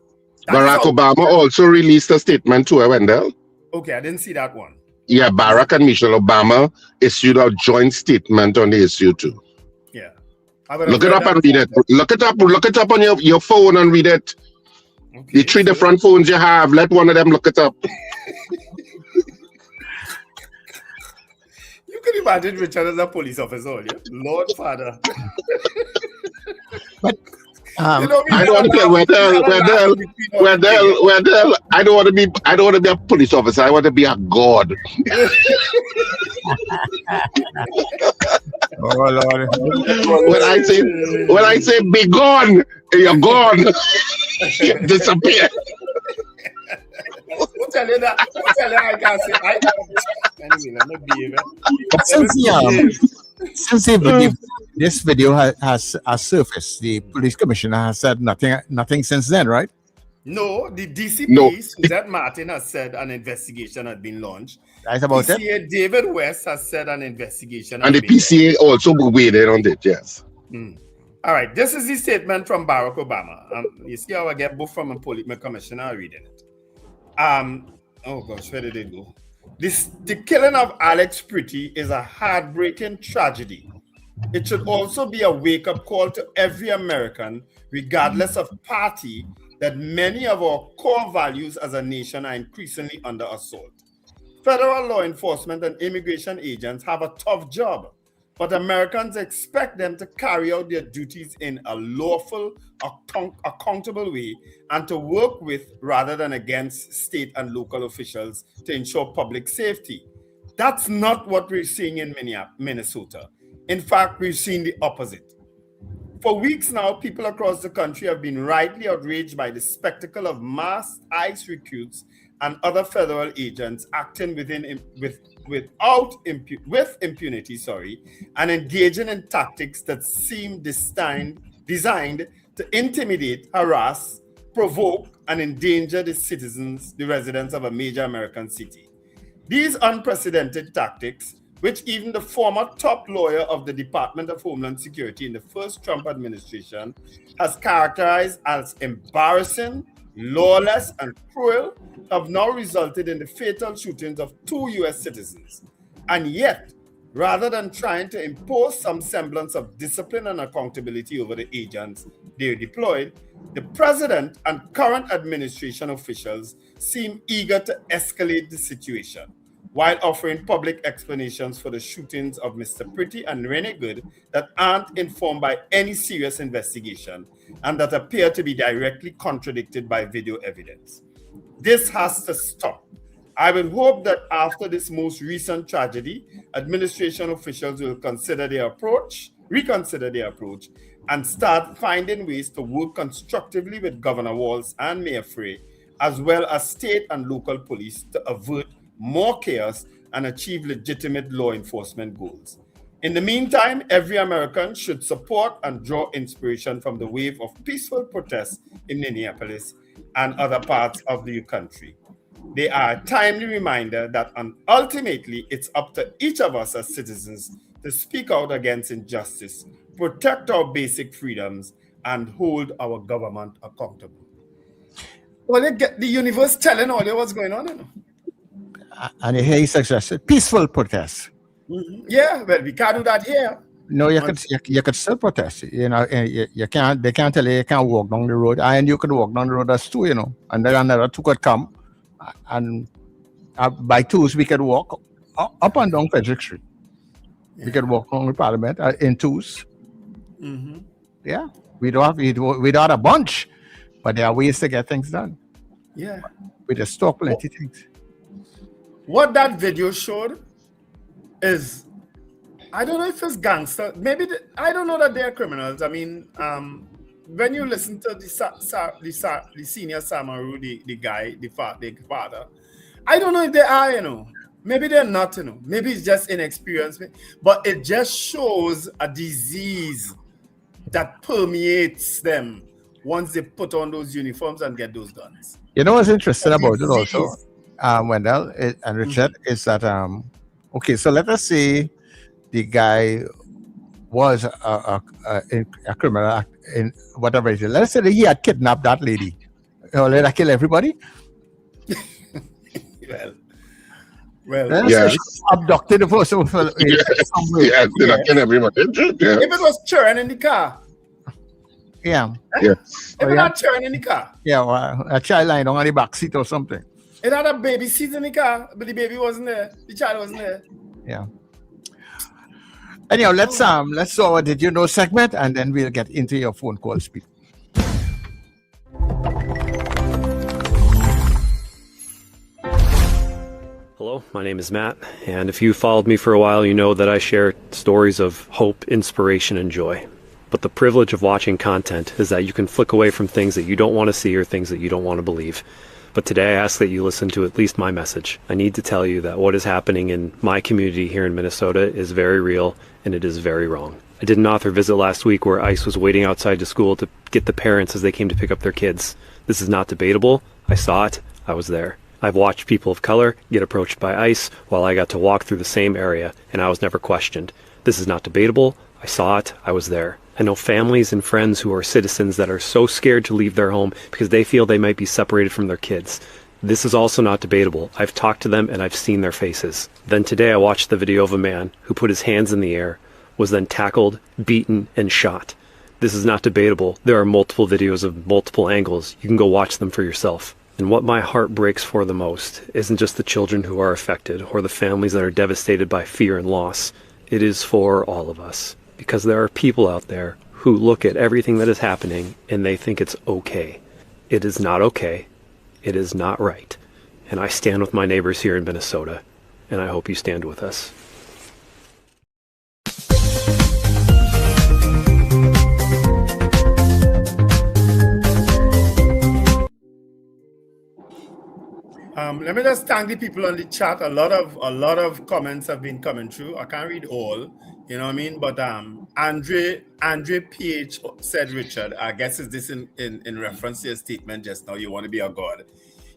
Barack Obama also released a statement too, Wendell. Okay, I didn't see that one. Yeah, Barack and Michelle Obama issued a joint statement on the issue too. Yeah. Look it up and read it. Look it up on your phone and read it. Okay, the three different phones you have, let one of them look it up. You can imagine Richard as a police officer, yeah? Lord Father. But I don't want to play Wendell. I don't want to be a police officer. I want to be a god. Oh Lord! When I say be gone, you're gone. You disappear. Who tell you that? Who tell you I can't say? Anyway, let me behave. But since this video has surfaced, the police commissioner has said nothing since then, right? No, the DCP, Suzette Martin, has said an investigation had been launched. That's about it. PCA David West has said an investigation. And the PCA also weighed in on it, yes. All right, this is the statement from Barack Obama. You see how I get both from a police commissioner reading it. Oh gosh, where did it go? The killing of Alex Pretty is a heartbreaking tragedy. It should also be a wake-up call to every American, regardless of party, that many of our core values as a nation are increasingly under assault. Federal law enforcement and immigration agents have a tough job, but Americans expect them to carry out their duties in a lawful, accountable way and to work with rather than against state and local officials to ensure public safety. That's not what we're seeing in Minnesota. In fact, we've seen the opposite. For weeks now, people across the country have been rightly outraged by the spectacle of mass ICE recruits and other federal agents acting with impunity, and engaging in tactics that seem destined designed to intimidate, harass, provoke, and endanger the citizens, the residents of a major American city. These unprecedented tactics, which even the former top lawyer of the Department of Homeland Security in the first Trump administration has characterized as embarrassing, lawless, and cruel, have now resulted in the fatal shootings of 2 U.S. citizens. And yet, rather than trying to impose some semblance of discipline and accountability over the agents they deployed, the president and current administration officials seem eager to escalate the situation, while offering public explanations for the shootings of Mr. Pretty and Rene Good that aren't informed by any serious investigation and that appear to be directly contradicted by video evidence. This has to stop. I will hope that after this most recent tragedy, administration officials will reconsider their approach, and start finding ways to work constructively with Governor Walz and Mayor Frey, as well as state and local police, to avert more chaos and achieve legitimate law enforcement goals. In the meantime, every American should support and draw inspiration from the wave of peaceful protests in Minneapolis and other parts of the country. They are a timely reminder that ultimately it's up to each of us as citizens to speak out against injustice, protect our basic freedoms, and hold our government accountable. Well, they get the universe telling all you what's going on, you know? And he suggested peaceful protest. Mm-hmm. Yeah, well, we can't do that here. No, you could still protest. You know, you can't. They can't tell you can't walk down the road, and you could walk down the road as two. You know, and then another two could come, and by twos we could walk up and down Frederick Street. Yeah. We could walk down the Parliament in twos. Mm-hmm. Yeah, we don't have a bunch, but there are ways to get things done. Yeah, we just talk plenty things. What that video showed is, I don't know if it's gangster. Maybe I don't know that they're criminals. I mean, when you listen to the senior Samaru, the guy, the father, I don't know if they are, you know. Maybe they're not, you know. Maybe it's just inexperience. But it just shows a disease that permeates them once they put on those uniforms and get those guns. You know what's interesting about it also, Wendell and Richard, is that, okay, so let us say the guy was a criminal in whatever it is. Let's say that he had kidnapped that lady. Let her kill everybody. Well, yes. Abducted the person. Yes, kill everybody. Yeah. If it was churn in the car. Yeah. Yes. If it had churn in the car. Yeah, well, a child lying on the back seat or something. It had a baby seat in the car, but the baby wasn't there. The child wasn't there. Yeah. Anyhow, let's do our Did You Know segment, and then we'll get into your phone call speed. Hello, my name is Matt, and if you followed me for a while, you know that I share stories of hope, inspiration, and joy. But the privilege of watching content is that you can flick away from things that you don't want to see or things that you don't want to believe. But today I ask that you listen to at least my message. I need to tell you that what is happening in my community here in Minnesota is very real, and it is very wrong. I did an author visit last week where ICE was waiting outside the school to get the parents as they came to pick up their kids. This is not debatable. I saw it. I was there. I've watched people of color get approached by ICE while I got to walk through the same area, and I was never questioned. This is not debatable. I saw it. I was there. I know families and friends who are citizens that are so scared to leave their home because they feel they might be separated from their kids. This is also not debatable. I've talked to them and I've seen their faces. Then today I watched the video of a man who put his hands in the air, was then tackled, beaten, and shot. This is not debatable. There are multiple videos of multiple angles. You can go watch them for yourself. And what my heart breaks for the most isn't just the children who are affected or the families that are devastated by fear and loss. It is for all of us. Because there are people out there who look at everything that is happening and they think it's okay. It is not okay. It is not right. And I stand with my neighbors here in Minnesota, and I hope you stand with us. Let me just thank the people on the chat. A lot of comments have been coming through. I can't read all, you know what I mean? But Andre PH said, Richard, I guess is this in reference to your statement just now, you want to be a God.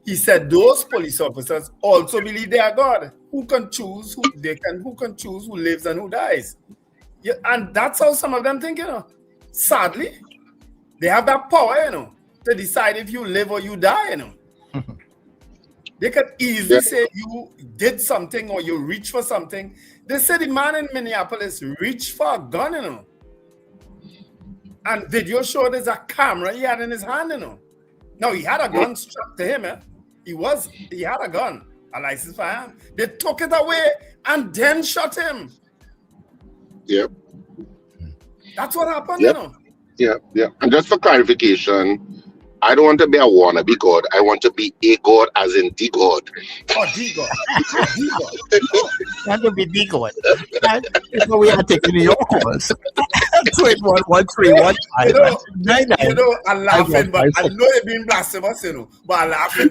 He said those police officers also believe they are God. Who can choose who lives and who dies? Yeah, and that's how some of them think, you know. Sadly, they have that power, you know, to decide if you live or you die, you know. They could easily say you did something or you reached for something. They said the man in Minneapolis reached for a gun, you know. And video showed there's a camera he had in his hand, you know. No, he had a gun strapped to him, eh? He had a gun, a license firearm. They took it away and then shot him. Yep. That's what happened, you know. Yeah. And just for clarification, I don't want to be a wannabe God. I want to be a God as in the God. Oh, the God. Want to be the God. That's what we are taking your calls. 281-1315. You know, I'm laughing, but I know they've been blasphemous, you know, but I'm laughing.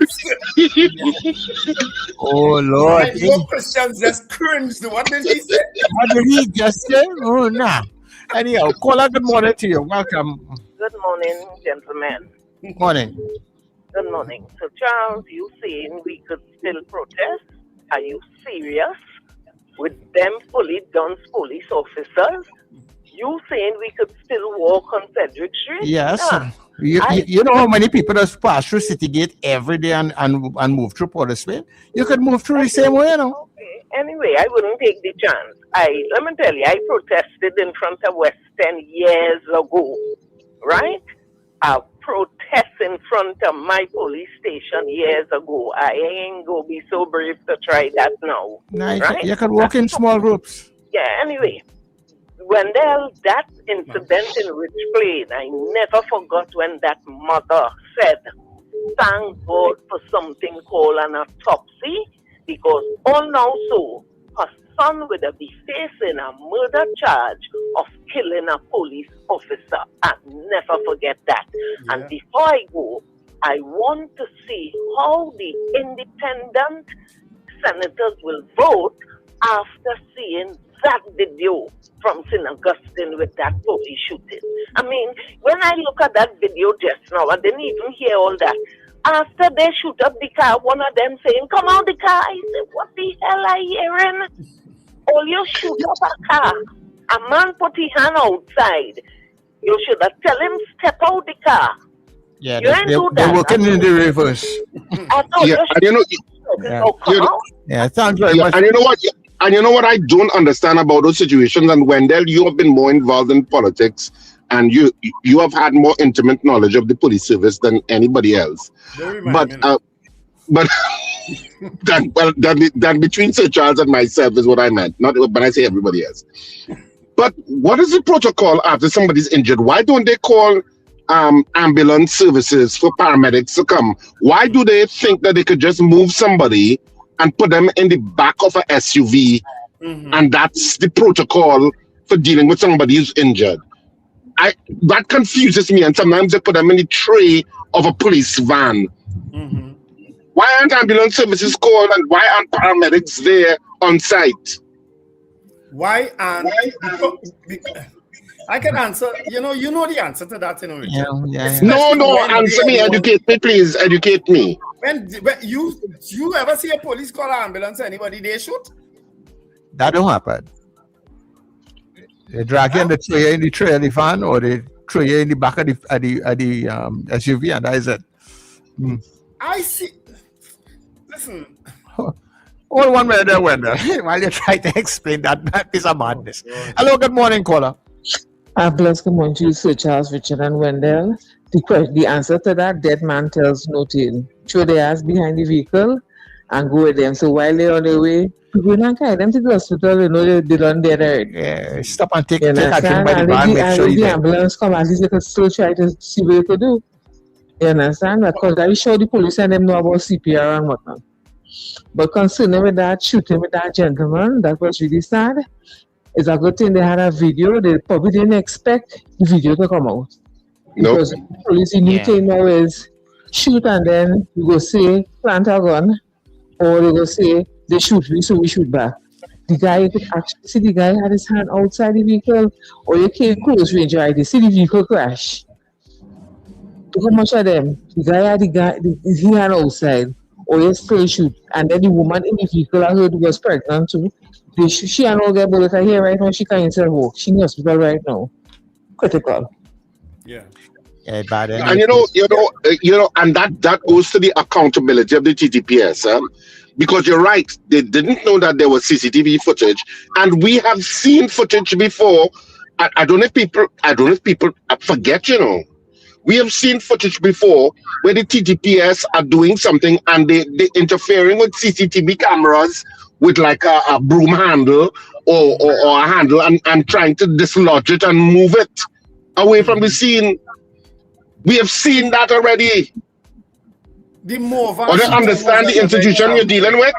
Oh, Lord. Like, no Christians just cringed. What did he say? What did he just say? Oh, nah. Anyhow, caller, good morning to you. Welcome. Good morning, gentlemen. Good morning. Good morning. So, Charles, you saying we could still protest? Are you serious? With them fully done police officers? You saying we could still walk on Frederick Street? Yes. You know how many people just pass through City Gate every day and move through Portisville? You could move through the same way, you know. Okay. Anyway, I wouldn't take the chance. Let me tell you, I protested in front of West End years ago, right? I protest in front of my police station years ago. I ain't gonna be so brave to try that now. Nice. Right? You can walk in small groups. Yeah, anyway. Wendell, that incident in Rich Plain, I never forgot when that mother said, thank God for something called an autopsy, because all now so, her son would be facing a murder charge of killing a police officer. I never forget that. Yeah. And before I go, I want to see how the independent senators will vote after seeing that video from St. Augustine with that police shooting. I mean, when I look at that video just now, I didn't even hear all that. After they shoot up the car, one of them saying, come out the car. I said, what the hell are you hearing? All you shoot up a car. A man put his hand outside. You should have tell him step out the car. Yeah, they're working in the reverse. Thanks very much. And you know what? And you know what I don't understand about those situations, and Wendell, you have been more involved in politics, and you have had more intimate knowledge of the police service than anybody else. But that between Sir Charles and myself is what I meant, not when I say everybody else. But what is the protocol after somebody's injured? Why don't they call ambulance services for paramedics to come? Why do they think that they could just move somebody and put them in the back of an SUV, and that's the protocol for dealing with somebody who's injured? That confuses me, and sometimes they put them in the tray of a police van. Why aren't ambulance services called, and why aren't paramedics there on site? Why aren't? I can answer. You know the answer to that, you know. No, answer me. Educate me, please. Educate me. When you ever see a police call an ambulance, anybody they shoot? That don't happen. They drag in the tray of the van, or they throw you in the back of the SUV, and that is it. I see. Listen. All one way there, Wendell, while you try to explain that piece of madness. Hello, good morning, caller. Bless, good morning to you, Sir Charles, Richard, and Wendell. The answer to that, dead man tells no tale. Throw their ass behind the vehicle and go with them. So while they're on their way, people don't carry them to the hospital, you know, they don't dead already. Yeah, stop and take action by the van, make sure the ambulance come, at least they could still try to see what they could do. You understand? Because I'm sure the police and them know about CPR and whatnot. But concerning with that shooting with that gentleman, that was really sad. It's a good thing they had a video. They probably didn't expect the video to come out. Because the police, the new thing now is shoot and then you go say, plant a gun or they will say they shoot me, so we shoot back. The guy, you could actually see the guy had his hand outside the vehicle, or you came close range, right? You see the vehicle crash. Look how much of them. The guy had his hand outside, or you still shoot. And then the woman in the vehicle I heard was pregnant too. She and all get bullet here right now. She can't even walk. She in the hospital right now. Critical. Yeah. Yeah, bad. And and that goes to the accountability of the TTPS, because you're right, they didn't know that there was CCTV footage, and we have seen footage before. I don't know if people forget, we have seen footage before where the TTPS are doing something and they interfering with CCTV cameras with like a broom handle or a handle and trying to dislodge it and move it away from the scene. We have seen that already. The Mova. Or they understand the institution you're dealing with?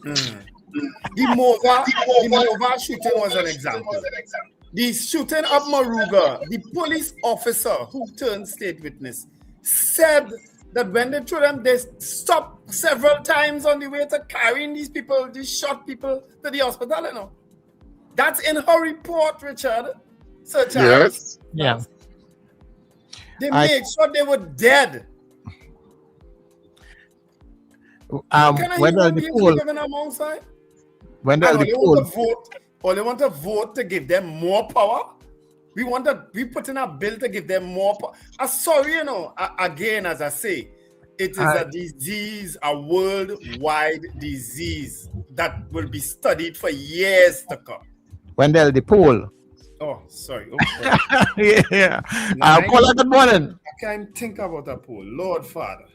The Mova shooting was an example. The shooting of Maruga, the police officer who turned state witness, said that when they threw them, they stopped several times on the way to carrying these people, these shot people to the hospital. That's in her report, Richard. Sir Charles. Yes. Yeah. They made sure they were dead. When does the poll? When does the poll? Or they want to vote to give them more power. We put in a bill to give them more power. I'm sorry, again, as I say, it is a disease, a worldwide disease that will be studied for years to come. Wendell, the poll. Oh, sorry. Yeah. Caller, good morning. I can't think about a poll. Lord Father.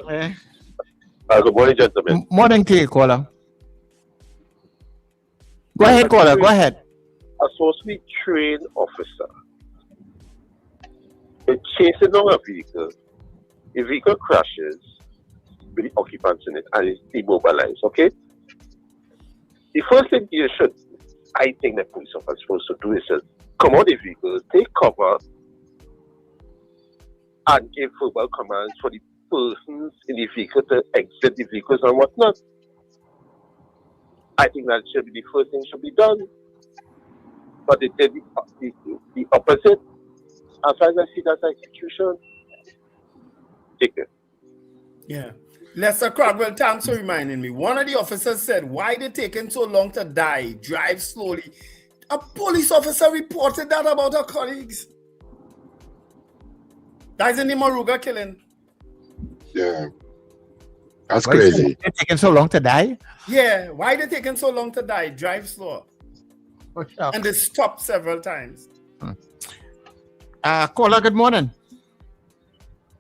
Good morning, gentlemen. Morning to you, caller. Go ahead, caller. Go ahead. A supposed to be trained officer. It's chasing down a vehicle. The vehicle crashes with the occupants in it and it's immobilized, okay? The first thing I think the police officer is supposed to do is come out the vehicle, take cover, and give verbal commands for the persons in the vehicle to exit the vehicles and whatnot. I think that should be the first thing should be done. But they did the opposite. As far as I see that execution, take it. Yeah. Lester Crockwell, thanks for reminding me. One of the officers said, why they taking so long to die? Drive slowly. A police officer reported that about our colleagues. That's in the Maruga killing. Yeah. That's crazy. They're taking so long to die? Yeah. Why they taking so long to die? Drive slow. And they stopped several times. Caller, good morning.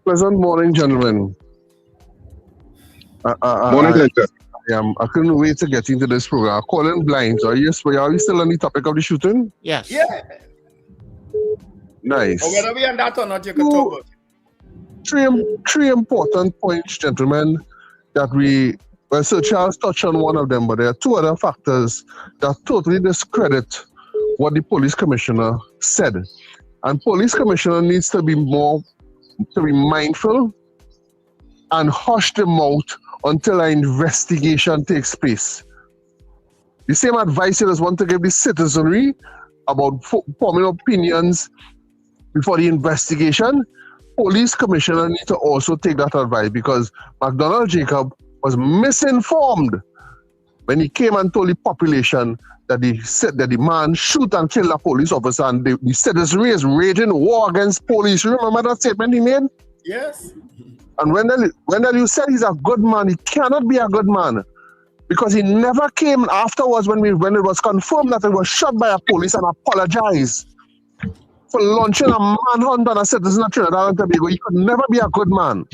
Pleasant morning, gentlemen. Morning, I couldn't wait to get into this program. Calling blinds. Are you still on the topic of the shooting? Yes. Yeah. Nice. Or whether we on that or not, you can talk about it. Three important points, gentlemen, that Sir Charles touched on one of them, but there are two other factors that totally discredit what the police commissioner said. And police commissioner needs to be mindful and hush the mouth until an investigation takes place. The same advice he does want to give the citizenry about forming opinions before the investigation. Police commissioner need to also take that advice, because McDonald Jacob was misinformed when he came and told the population that the man shoot and kill a police officer, and the citizenry is raging war against police. You remember that statement he made? Yes. And Wendell, you said he's a good man. He cannot be a good man, because he never came afterwards when it was confirmed that he was shot by a police and apologized for launching a manhunt on a citizen of Trinidad and Tobago. He could never be a good man.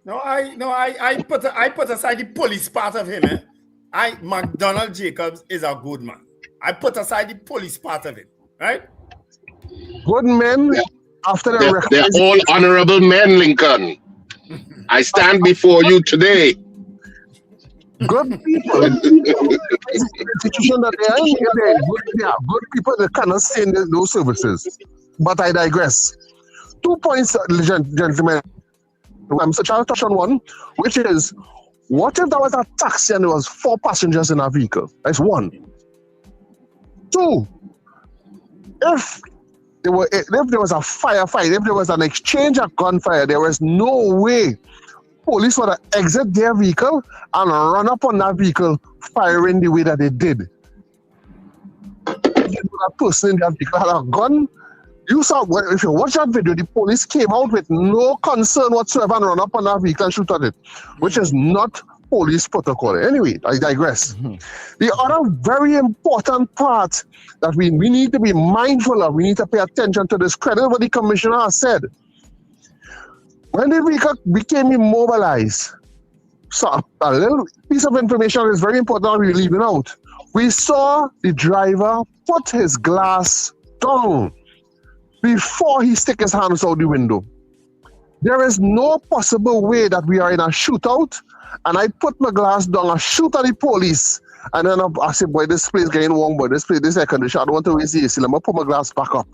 I put aside the police part of him. McDonald Jacobs is a good man. I put aside the police part of it, right? Good men after they're all honorable men, Lincoln. I stand before you today. Good people. Institution that they are good people that cannot stay in those services. But I digress. 2 points, gentlemen. Mr. Charles touched on one, which is, What if that was a taxi and there was 4 passengers in a vehicle? That's 1. 2, if there was a firefight, if there was an exchange of gunfire, there was no way police would have exit their vehicle and run up on that vehicle firing the way that they did. That person in that vehicle had a gun. You saw, if you watch that video, the police came out with no concern whatsoever and run up on that vehicle and shoot at it, which is not police protocol. Anyway, I digress. The other very important part that we need to be mindful of, we need to pay attention to this, credit what the commissioner has said. When the vehicle became immobilized, so a little piece of information is very important we're leaving out. We saw the driver put his glass down before he stick his hands out the window. There is no possible way that we are in a shootout and I put my glass down, I shoot at the police, and then I say, boy, this place getting warm, boy, this air conditioner, I don't want to waste the AC, let me put my glass back up.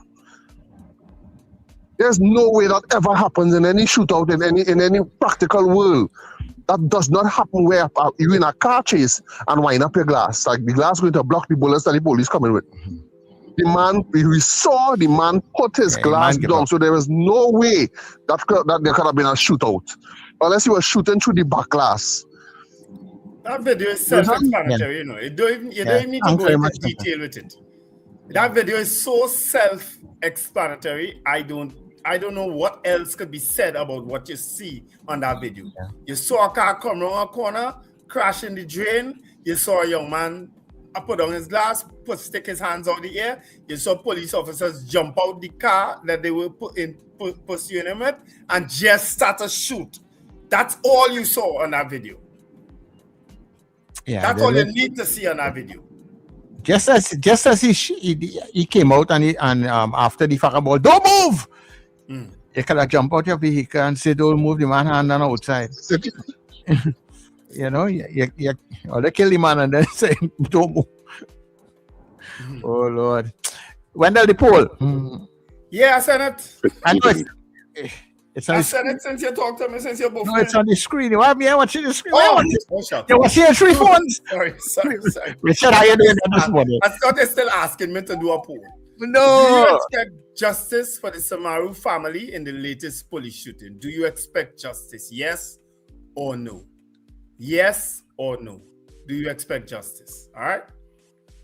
There's no way that ever happens in any shootout in any practical world. That does not happen where you're in a car chase and wind up your glass. Like the glass going to block the bullets that the police coming with. The man, we saw the man put his glass down, so there was no way that there could have been a shootout. Unless you were shooting through the back glass. That video is self-explanatory, you know. You don't even need to go into detail with it. That video is so self-explanatory. I don't know what else could be said about what you see on that video. Yeah. You saw a car come around a corner, crash in the drain. You saw a young man put down his glass, stick his hands out the air. You saw police officers jump out the car that they were pursuing him with and just start to shoot. That's all you saw on that video. Yeah, that's all you need to see on that video. Just as he came out and after the fucking ball, don't move. You could have jumped out your vehicle and say, don't move, the man hand on outside. You know, or they kill the man and then say, don't move. Oh, Lord. When did the poll? Yeah, I sent it. I know I sent it since you talked to me, since you're both. No, it's on the screen. Why am I watching the screen? You were seeing 3 phones. Sorry. Richard, how you doing this morning? I thought they're still asking me to do a poll. No. Do you expect justice for the Samaru family in the latest police shooting? Do you expect justice? Yes or no? Yes or no? Do you expect justice? All right?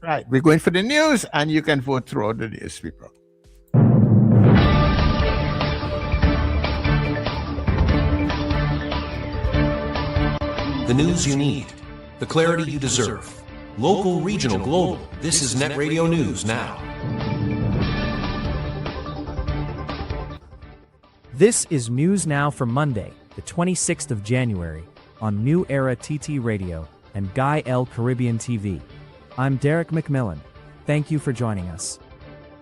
Right. We're going for the news, and you can vote throughout the news, people. The news you need, the clarity you deserve. Local, regional, global. This is NETT Radio News now. This is News Now for Monday, the 26th of January, on New Era TT Radio and Guy L Caribbean TV. I'm Derek McMillan. Thank you for joining us.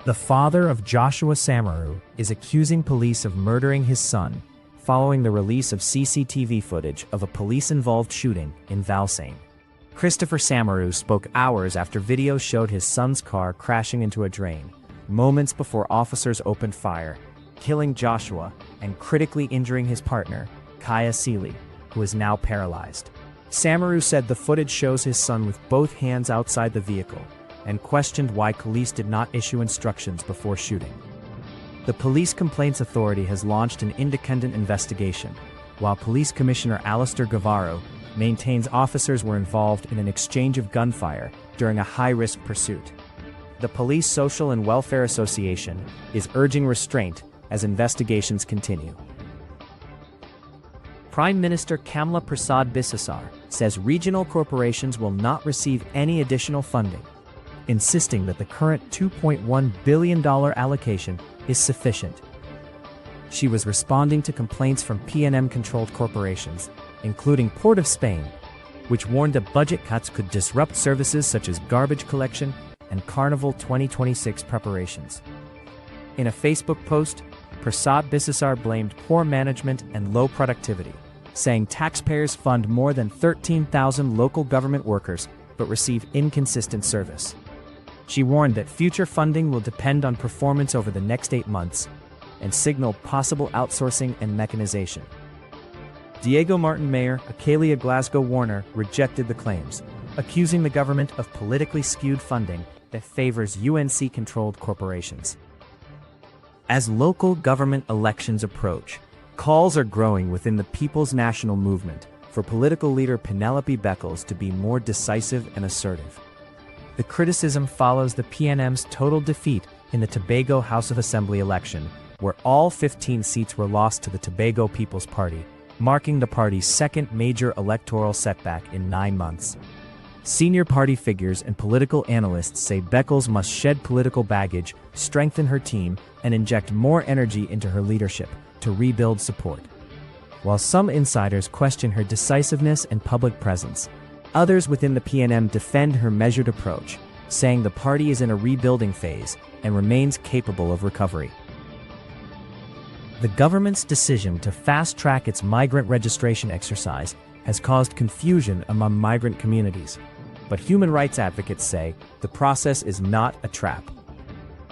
The father of Joshua Samaru is accusing police of murdering his son following the release of CCTV footage of a police-involved shooting in Valsayn. Christopher Samaru spoke hours after video showed his son's car crashing into a drain, moments before officers opened fire, killing Joshua and critically injuring his partner, Kaya Seeley, who is now paralyzed. Samaru said the footage shows his son with both hands outside the vehicle and questioned why police did not issue instructions before shooting. The Police Complaints Authority has launched an independent investigation, while Police Commissioner Alistair Gavaro maintains officers were involved in an exchange of gunfire during a high-risk pursuit. The Police Social and Welfare Association is urging restraint as investigations continue. Prime Minister Kamla Prasad Bisesar says regional corporations will not receive any additional funding, insisting that the current $2.1 billion allocation is sufficient. She was responding to complaints from PNM-controlled corporations, including Port of Spain, which warned that budget cuts could disrupt services such as garbage collection and Carnival 2026 preparations. In a Facebook post, Prasad Bisesar blamed poor management and low productivity, saying taxpayers fund more than 13,000 local government workers but receive inconsistent service. She warned that future funding will depend on performance over the next 8 months and signaled possible outsourcing and mechanization. Diego Martin Mayor Acalia Glasgow Warner rejected the claims, accusing the government of politically skewed funding that favors UNC-controlled corporations. As local government elections approach, calls are growing within the People's National Movement for political leader Penelope Beckles to be more decisive and assertive. The criticism follows the PNM's total defeat in the Tobago House of Assembly election, where all 15 seats were lost to the Tobago People's Party, marking the party's second major electoral setback in 9 months. Senior party figures and political analysts say Beckles must shed political baggage, strengthen her team, and inject more energy into her leadership to rebuild support. While some insiders question her decisiveness and public presence, others within the PNM defend her measured approach, saying the party is in a rebuilding phase and remains capable of recovery. The government's decision to fast-track its migrant registration exercise has caused confusion among migrant communities, but human rights advocates say the process is not a trap.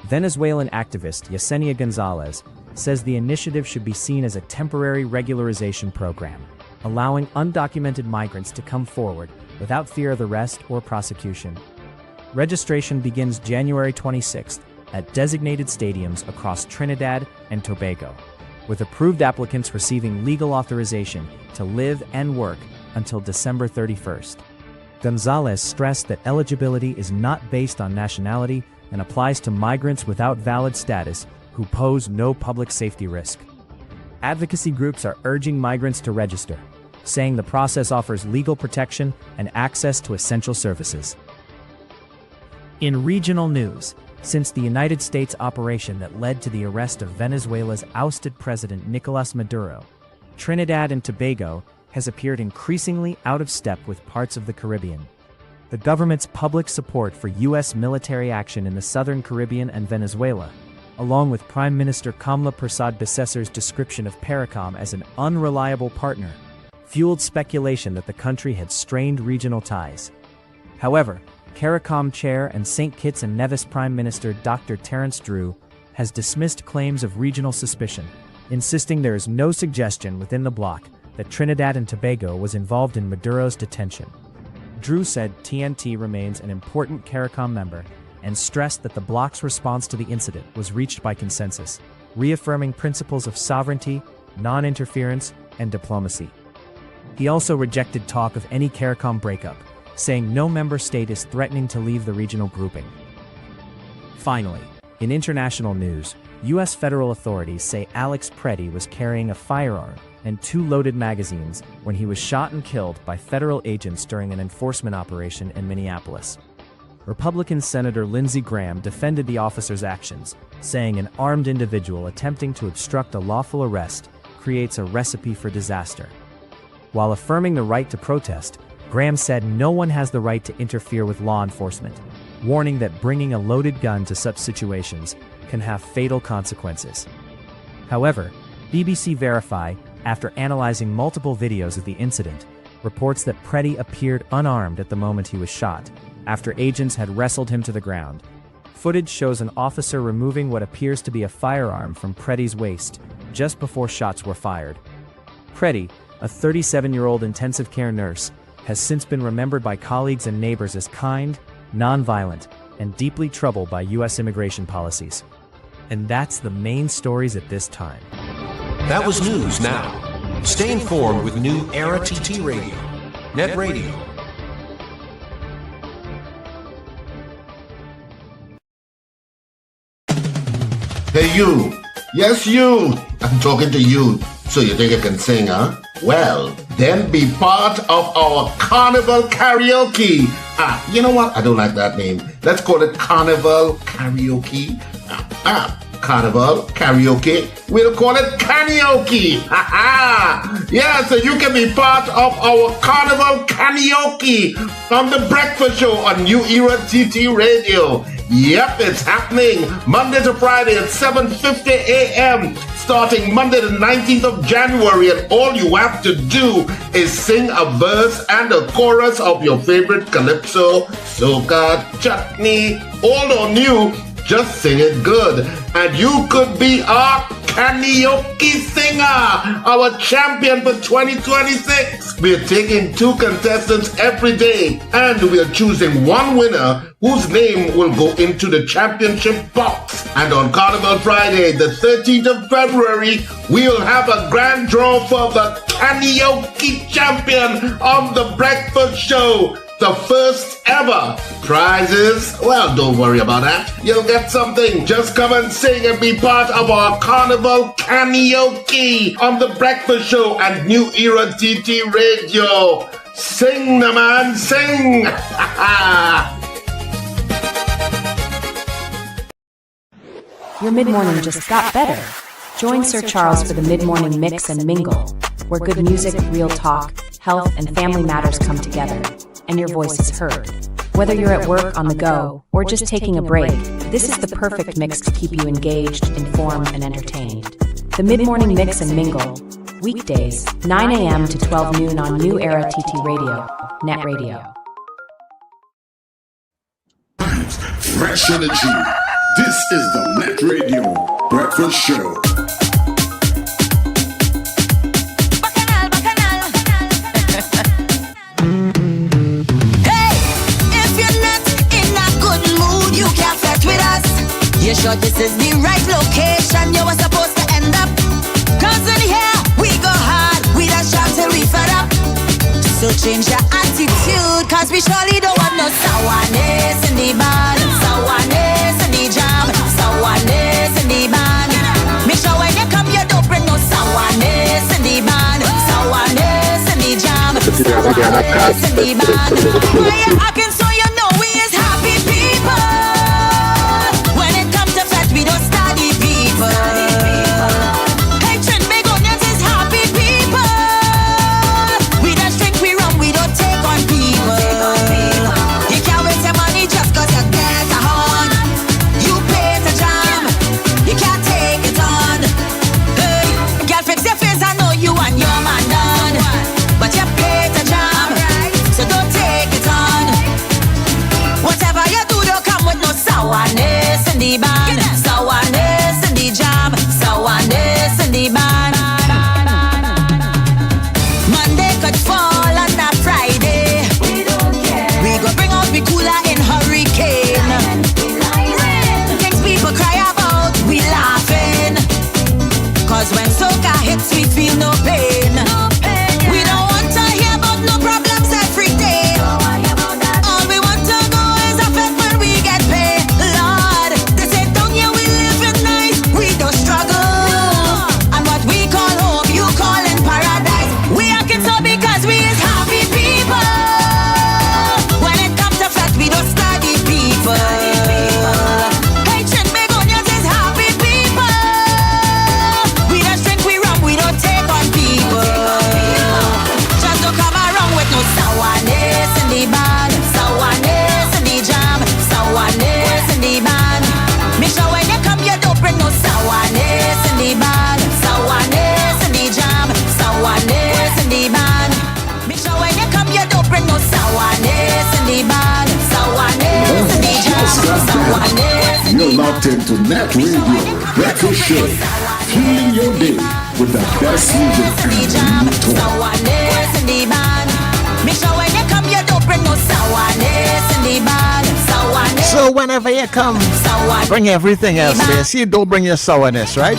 Venezuelan activist Yesenia Gonzalez says the initiative should be seen as a temporary regularization program, allowing undocumented migrants to come forward without fear of arrest or prosecution. Registration begins January 26th at designated stadiums across Trinidad and Tobago, with approved applicants receiving legal authorization to live and work until December 31st. Gonzalez stressed that eligibility is not based on nationality and applies to migrants without valid status who pose no public safety risk. Advocacy groups are urging migrants to register, saying the process offers legal protection and access to essential services. In regional news, since the United States operation that led to the arrest of Venezuela's ousted president Nicolas Maduro, Trinidad and Tobago has appeared increasingly out of step with parts of the Caribbean. The government's public support for U.S. military action in the southern Caribbean and Venezuela, along with Prime Minister Kamla Persad-Bissessor's description of CARICOM as an unreliable partner, fueled speculation that the country had strained regional ties. However, CARICOM chair and St. Kitts and Nevis Prime Minister Dr. Terence Drew has dismissed claims of regional suspicion, insisting there is no suggestion within the bloc that Trinidad and Tobago was involved in Maduro's detention. Drew said TNT remains an important CARICOM member and stressed that the bloc's response to the incident was reached by consensus, reaffirming principles of sovereignty, non-interference, and diplomacy. He also rejected talk of any CARICOM breakup, saying no member state is threatening to leave the regional grouping. Finally, in international news, U.S. federal authorities say Alex Preddy was carrying a firearm and 2 loaded magazines when he was shot and killed by federal agents during an enforcement operation in Minneapolis. Republican Senator Lindsey Graham defended the officer's actions, saying an armed individual attempting to obstruct a lawful arrest creates a recipe for disaster. While affirming the right to protest, Graham said no one has the right to interfere with law enforcement, warning that bringing a loaded gun to such situations can have fatal consequences. However, BBC Verify, after analyzing multiple videos of the incident, reports that Preddy appeared unarmed at the moment he was shot, after agents had wrestled him to the ground. Footage shows an officer removing what appears to be a firearm from Preddy's waist just before shots were fired. Preddy, a 37-year-old intensive care nurse, has since been remembered by colleagues and neighbors as kind, non-violent, and deeply troubled by U.S. immigration policies. And that's the main stories at this time. That was news now. Stay informed with New Era TT Radio, NETT Radio. Hey you, yes you, I'm talking to you, so you think I can sing, huh? Well, then be part of our Carnival Karaoke. You know what? I don't like that name. Let's call it Carnival Karaoke. Carnival Karaoke. We'll call it Karaoke. Yeah, so you can be part of our Carnival Karaoke on the Breakfast Show on New Era TT Radio. Yep, it's happening Monday to Friday at 7:50 a.m. starting Monday the 19th of January, and all you have to do is sing a verse and a chorus of your favorite calypso, soca, chutney, old or new. Just sing it good, and you could be our karaoke singer, our champion for 2026. We are taking 2 contestants every day, and we are choosing one winner whose name will go into the championship box. And on Carnival Friday, the 13th of February, we'll have a grand draw for the karaoke champion on the breakfast show. The first ever prizes. Well, don't worry about that. You'll get something. Just come and sing and be part of our Carnival karaoke on the breakfast show and New Era TT Radio. Sing, the man, sing. Your mid-morning just got better. Join Sir Charles for the mid-morning mix and mingle, where good music, real talk, health, and family matters come together, and your voice is heard. Whether you're at work, on the go, or just taking a break, this is the perfect mix to keep you engaged, informed, and entertained. The mid-morning mix and mingle, weekdays, 9 a.m. to 12 noon on New Era TT Radio, NETT Radio. Fresh energy. This is the NETT Radio Breakfast Show. Hey, if you're not in a good mood, you can't flirt with us. You sure this is the right location you were supposed to end up? 'Cause in here, we go hard, we don't shout till we fed up. So change your attitude, 'cause we surely don't want no sourness in the band, sourness in the jam, sourness in the band. Make sure when you come, you don't bring no sourness in the band, sourness in the jam, sourness in the band. Why you acting so you know we is happy people? When it comes to fat, we don't study people. Hey, Trinidad is happy people. We don't drink, we rum, we don't take on people. You can't waste your money just 'cause you get a horn. You pay the jam, you can't take it on. Hey, girl, fix your face, I know you and your man done. But you pay the jam, so don't take it on. Whatever you do, don't come with no sourness in the band, sourness in the jam, sourness in the band. Monday could fall on a Friday. We don't care. We go bring out we cooler in hurricane. Things people cry about, we laughing. 'Cause when soca hits, we feel no pain. We don't want to hear about no problems every day. All we want to go is a fest when we get paid. Lord, they say down here we living nice, we don't struggle. And what we call home, you call in paradise. We acting so because we is happy people. When it comes to fest, we don't study people. Hey, Trinidad is happy people. We don't drink, we rum, we don't take on people. Just don't come around with no sourness in the band, sourness in the jam, sourness in the band. Make sure when you come, you don't bring no sourness in the band, sourness in the jam, sourness in the band. Make sure when you come, you don't bring no sourness in the band, sourness in the jam, sourness in the You're locked into NETT Radio Breakfast Show. Fueling your day with the best music and new talk. sourness in the band. Make sure when you come, you don't bring no sourness in the band, sourness. So whenever you come, bring everything else there. See, don't bring your sourness, right?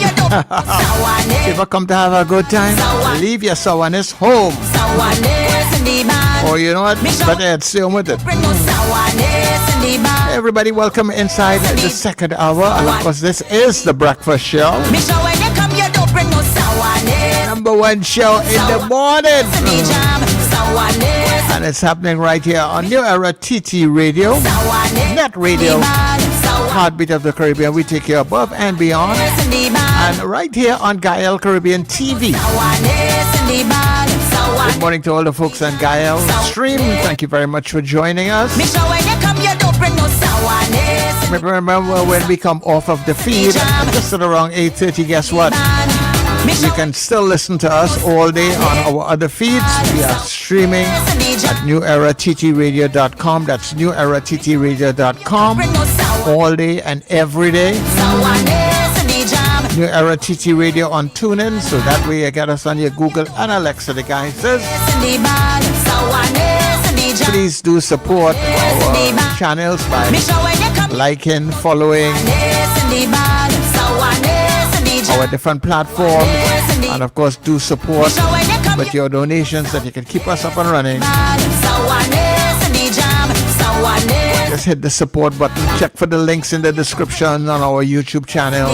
If you come to have a good time, leave your sourness home. Sourness in the band. Or you know what? Better stay home with it. Bring no sourness in the band. Everybody, welcome inside the second hour. And of course, this is the breakfast show. Make sure when you come, you don't bring no sourness. Number one show in the morning. Sourness. And it's happening right here on New Era TT Radio, NETT Radio, Heartbeat of the Caribbean. We take you above and beyond. And right here on Gael Caribbean TV. Good morning to all the folks on Gael Stream. Thank you very much for joining us. Make sure when you come, you don't bring no sourness. Remember when we come off of the feed, just at around 8:30, guess what? You can still listen to us all day on our other feeds. We are streaming at newerattradio.com. That's newerattradio.com all day and every day. New Era TT Radio on TuneIn, so that way you get us on your Google and Alexa devices. Please do support our channels by liking, following our different platforms, and of course do support with your donations that you can keep us up and running. Just hit the support button, check for the links in the description on our YouTube channel,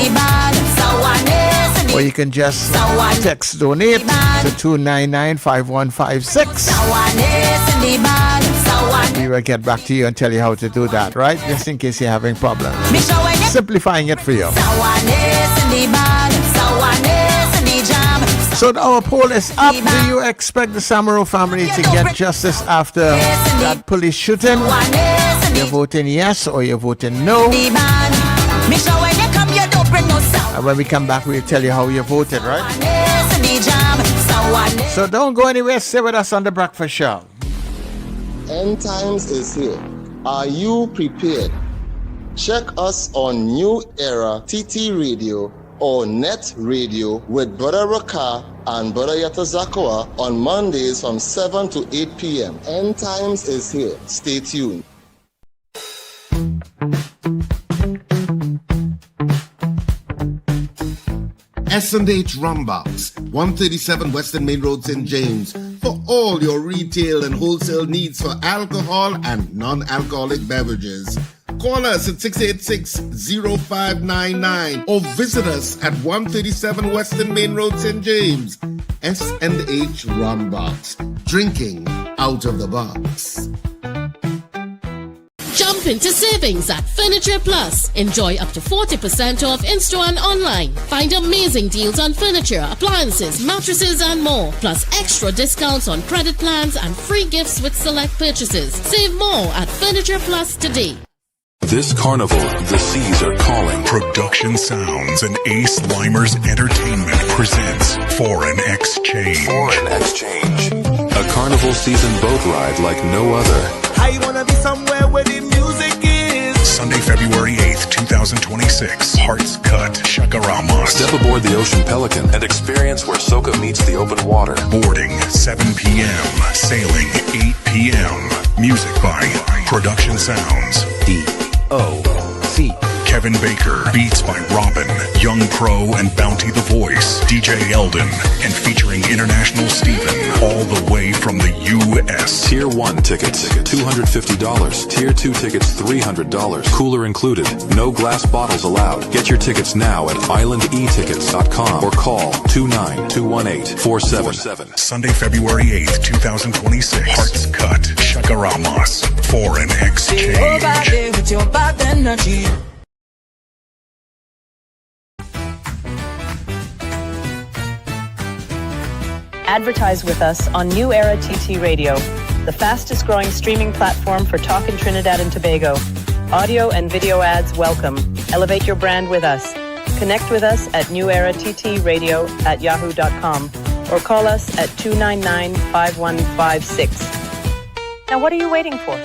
or you can just text donate to 299-5156. We will get back to you and tell you how to do that, right? Just in case you're having problems. Simplifying it for you. So our poll is up. Do you expect the Samaru family to get justice after that police shooting? You're voting yes or you're voting no. And when we come back, we'll tell you how you voted, right? So don't go anywhere. Stay with us on The Breakfast Show. End times is here. Are you prepared? Check us on New Era TT Radio or NETT Radio with Brother Raka and Brother Yatazakawa on Mondays from 7 to 8 p.m. End times is here. Stay tuned. S&H Rumbox, 137 Western Main Road, St. James, for all your retail and wholesale needs for alcohol and non-alcoholic beverages. Call us at 686-0599 or visit us at 137 Western Main Road, St. James. S&H Rumbox, drinking out of the box. Jump into savings at Furniture Plus. Enjoy up to 40% off in-store and online. Find amazing deals on furniture, appliances, mattresses, and more. Plus extra discounts on credit plans and free gifts with select purchases. Save more at Furniture Plus today. This carnival, the seas are calling. Production Sounds and Ace Limers Entertainment presents Foreign Exchange. Foreign Exchange. A carnival season boat ride like no other. I wanna be somewhere where the music is. Sunday, February 8th, 2026. Hearts Cut, Shakarama. Step aboard the Ocean Pelican and experience where soca meets the open water. Boarding 7 p.m. Sailing 8 p.m. Music by Production Sounds. D.O.C. Kevin Baker. Beats by Robin, Young Pro, and Bounty the Voice. DJ Eldon. And featuring International Steven. All the way from the U.S. Tier 1 tickets, $250. Tier 2 tickets, $300. Cooler included. No glass bottles allowed. Get your tickets now at islandetickets.com or call 29218-4777. Sunday, February 8th, 2026. Hearts Cut, Shakaramas. Foreign Exchange. With your bad energy. Advertise with us on New Era TT Radio, the fastest growing streaming platform for talk in Trinidad and Tobago. Audio and video ads welcome. Elevate your brand with us. Connect with us at newerattradio@yahoo.com or call us at 299-5156. Now what are you waiting for?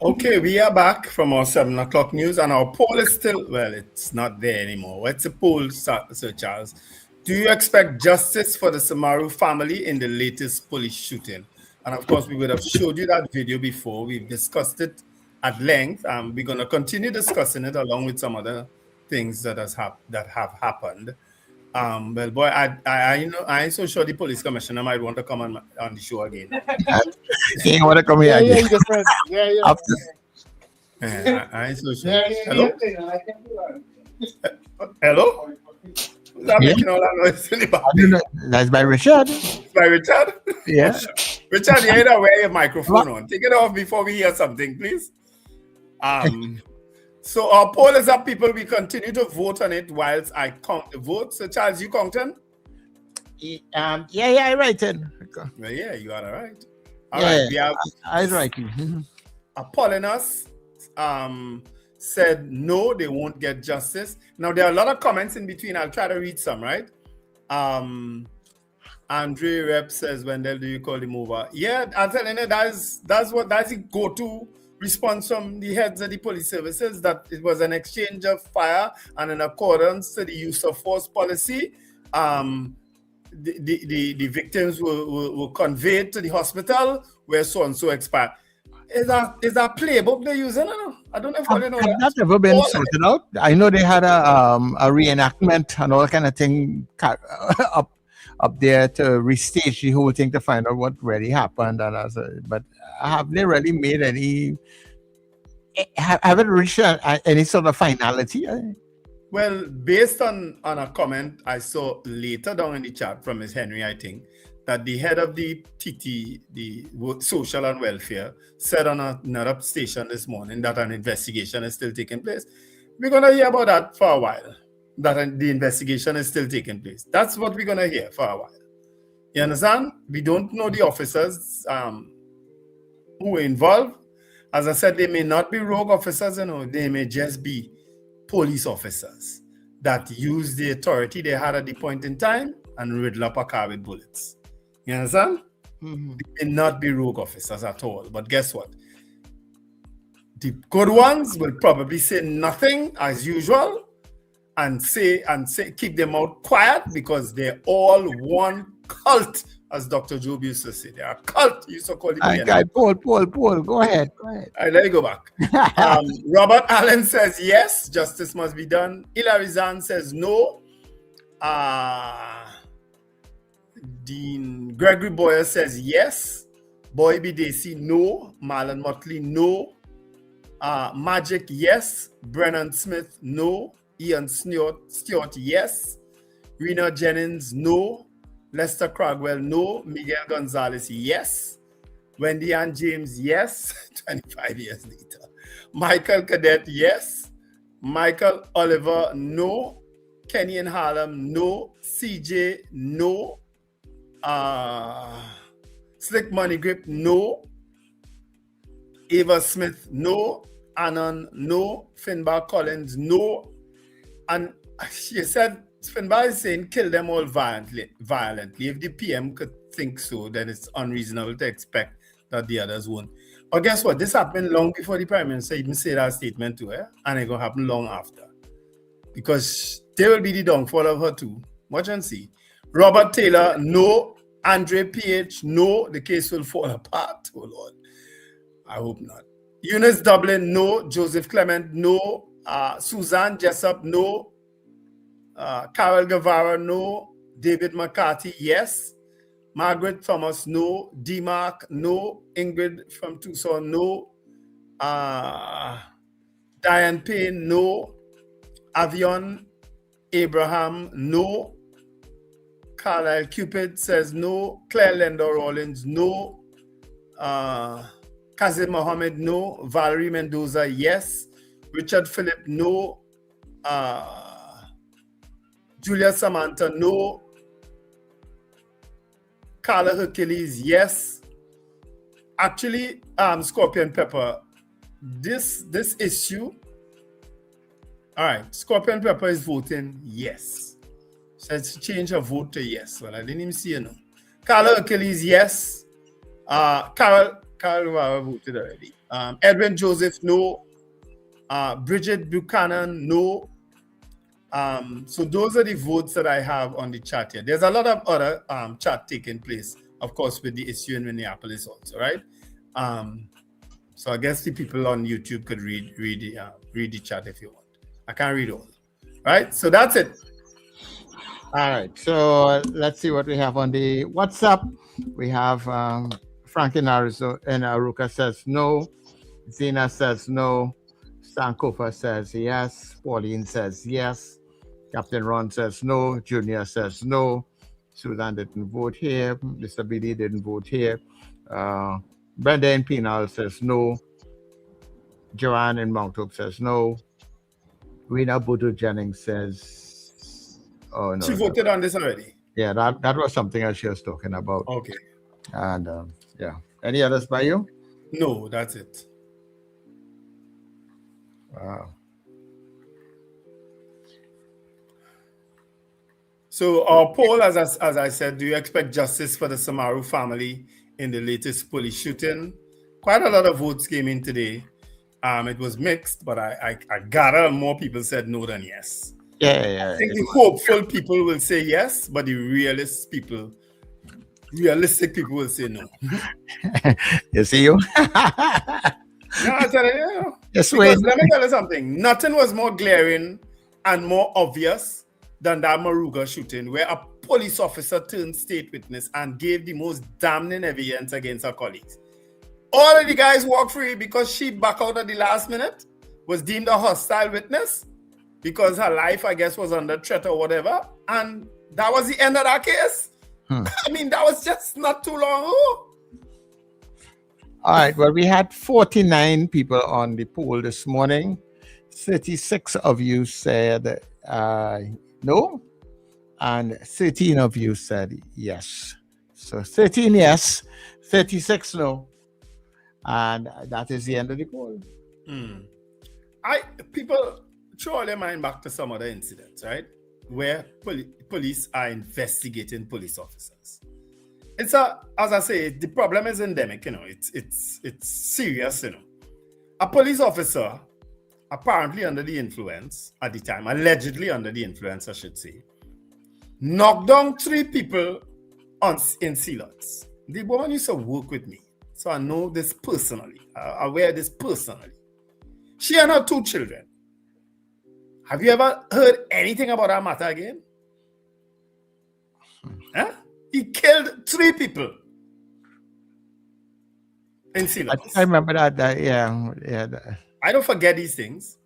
Okay, we are back from our 7 o'clock news, and our poll is still, well, it's not there anymore. What's the poll, Sir Charles? Do you expect justice for the Samaru family in the latest police shooting? And of course, we would have showed you that video before. We've discussed it at length. We're going to continue discussing it along with some other things that have happened. Well, boy, I ain't so sure the police commissioner might want to come on the show again. He want to come here again. I ain't so sure. Hello? Hello? Who's that making all that noise in the background? That's by Richard. By Richard? Yeah. Richard, you ain't wear your microphone on. Take it off before we hear something, please. So our poll is up, people. We continue to vote on it whilst I count the votes. So Charles, you counting? Yeah, I write it. Well, yeah, you are all right. All right, we have I right. Apollonius said no, they won't get justice. Now there are a lot of comments in between. I'll try to read some, right? Andre Rep says, Wendell, do you call him over? Yeah, I'm telling you, that's the go-to response from the heads of the police services, that it was an exchange of fire and in accordance to the use of force policy. The victims were conveyed to the hospital where so-and-so expired. Is that playbook they're using? I don't know if you know that. That's ever been sorted out. I know they had a reenactment and all kind of thing up there to restage the whole thing to find out what really happened. But have they really made any? Haven't reached any sort of finality? Well, based on a comment I saw later down in the chat from Ms. Henry, I think, that the head of the TT, the Social and Welfare, said on another station this morning that an investigation is still taking place. We're going to hear about that for a while, that the investigation is still taking place. That's what we're going to hear for a while. You understand? We don't know the officers who were involved. As I said, they may not be rogue officers, they may just be police officers that use the authority they had at the point in time and riddle up a car with bullets. You understand? Mm-hmm. They may not be rogue officers at all. But guess what? The good ones will probably say nothing as usual and say keep their mouth quiet because they're all one cult, as Dr. Job used to say. They're a cult. He used to call it. Paul, go ahead. All right, let me go back. Robert Allen says yes, justice must be done. Hilary Zahn says no. Dean Gregory Boyer says yes. Boy B. Dacey, no. Marlon Motley, no. Magic, yes. Brennan Smith, no. Ian Stewart, yes. Rena Jennings, no. Lester Cragwell, no. Miguel Gonzalez, yes. Wendy Ann James, yes. 25 years later. Michael Cadet, yes. Michael Oliver, no. Kenny and Harlem, no. CJ, no. Slick Money Grip, no. Ava Smith, no. Anon, no. Finbar Collins, no. And she said, Finbar is saying kill them all violently. If the PM could think so, then it's unreasonable to expect that the others won't. But guess what? This happened long before the Prime Minister even said that statement to her, and it's going to happen long after. Because they will be the downfall of her too. Watch and see. Robert Taylor, no. Andre PH, no. The case will fall apart. Oh, Lord. I hope not. Eunice Dublin, no. Joseph Clement, no. Suzanne Jessup, no. Carol Guevara, no. David McCarthy, yes. Margaret Thomas, no. D-Mark, no. Ingrid from Tucson, no. Diane Payne, no. Avion Abraham, no. Carlisle Cupid says no. Claire Lendor Rollins, no. Kazim Mohammed, no. Valerie Mendoza, yes. Richard Phillip, no. Julia Samantha, no. Carla Hercules, yes. Actually, Scorpion Pepper, this issue, all right, Scorpion Pepper is voting yes. So let's change her vote to yes. Well, I didn't even see her no. Carla Hercules, yes. Carol voted already. Edwin Joseph, no. Bridget Buchanan, no. So those are the votes that I have on the chat here. There's a lot of other chat taking place, of course, with the issue in Minneapolis also, right? So I guess the people on YouTube could read the chat if you want. I can't read all, right? So that's it. All right. So let's see what we have on the WhatsApp. We have Frank in Aruka says no. Zena says no. Sankofa says yes. Pauline says yes. Captain Ron says no. Junior says no. Susan didn't vote here. Mr. Billy didn't vote here. Brenda in Penal says no. Joanne in Mount Hope says no. Rena Budu Jennings says, oh no. She voted on this already? Yeah, that was something else she was talking about. Okay. And yeah. Any others by you? No, that's it. Wow. So our poll, as I said, do you expect justice for the Samaru family in the latest police shooting? Quite a lot of votes came in today. It was mixed, but I gather more people said no than yes. Yeah. I think the hopeful people will say yes, but the realistic people will say no. You see you? No, I tell you, Yes, because let me tell you something. Nothing was more glaring and more obvious than that Maruga shooting, where a police officer turned state witness and gave the most damning evidence against her colleagues. All of the guys walked free because she backed out at the last minute, was deemed a hostile witness because her life, I guess, was under threat or whatever. And that was the end of that case. I mean, that was just not too long ago. All right. Well, we had 49 people on the poll this morning. 36 of you said no, and 13 of you said yes. So 13 yes, 36 no, and that is the end of the poll. People throw their mind back to some other incidents, right, where police are investigating police officers. As I say, the problem is endemic. It's serious. A police officer, apparently under the influence at the time, allegedly under the influence, I should say, knocked down 3 people in Sealots. The woman used to work with me, so I know this personally. I aware this personally. She and her 2 children. Have you ever heard anything about that matter again? Huh? He killed 3 people in Sealots. I remember that. Yeah. I don't forget these things.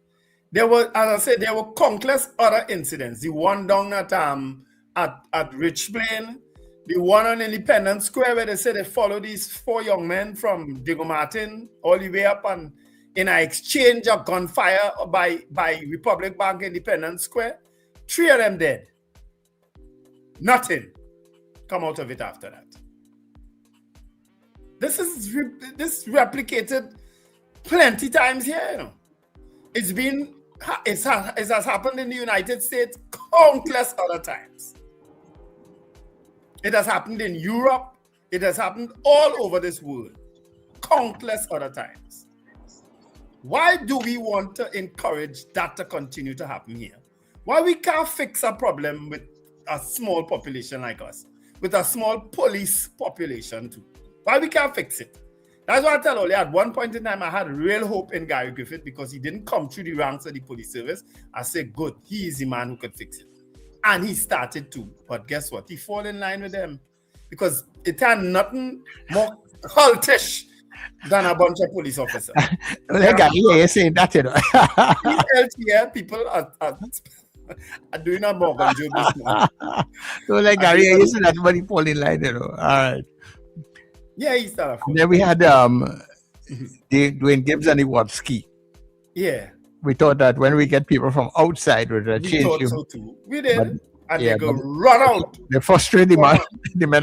There were, as I said, there were countless other incidents. The one down at Rich Plain, the one on Independence Square where they said they followed these 4 young men from Diego Martin all the way up and in an exchange of gunfire by Republic Bank Independence Square. 3 of them dead. Nothing come out of it after that. This replicated plenty times here. It has happened in the United States countless other times. It has happened in Europe. It has happened all over this world countless other times. Why do we want to encourage that to continue to happen here? Why we can't fix a problem with a small population like us, with a small police population too? Why we can't fix it? That's why I tell Oli, at one point in time, I had real hope in Gary Griffith because he didn't come through the ranks of the police service. I said, good, he is the man who could fix it. And he started to. But guess what? He fall in line with them because it had nothing more cultish than a bunch of police officers. You're saying that, These LTL people are doing a Morgan job this morning. So like Gary, you said that money fall in line, All right. Yeah, he started. Then we had Dwayne Gibbs and Iwatsky. Yeah. We thought that when we get people from outside, we'd change. We thought so too. We did. And they go run out. They frustrate the men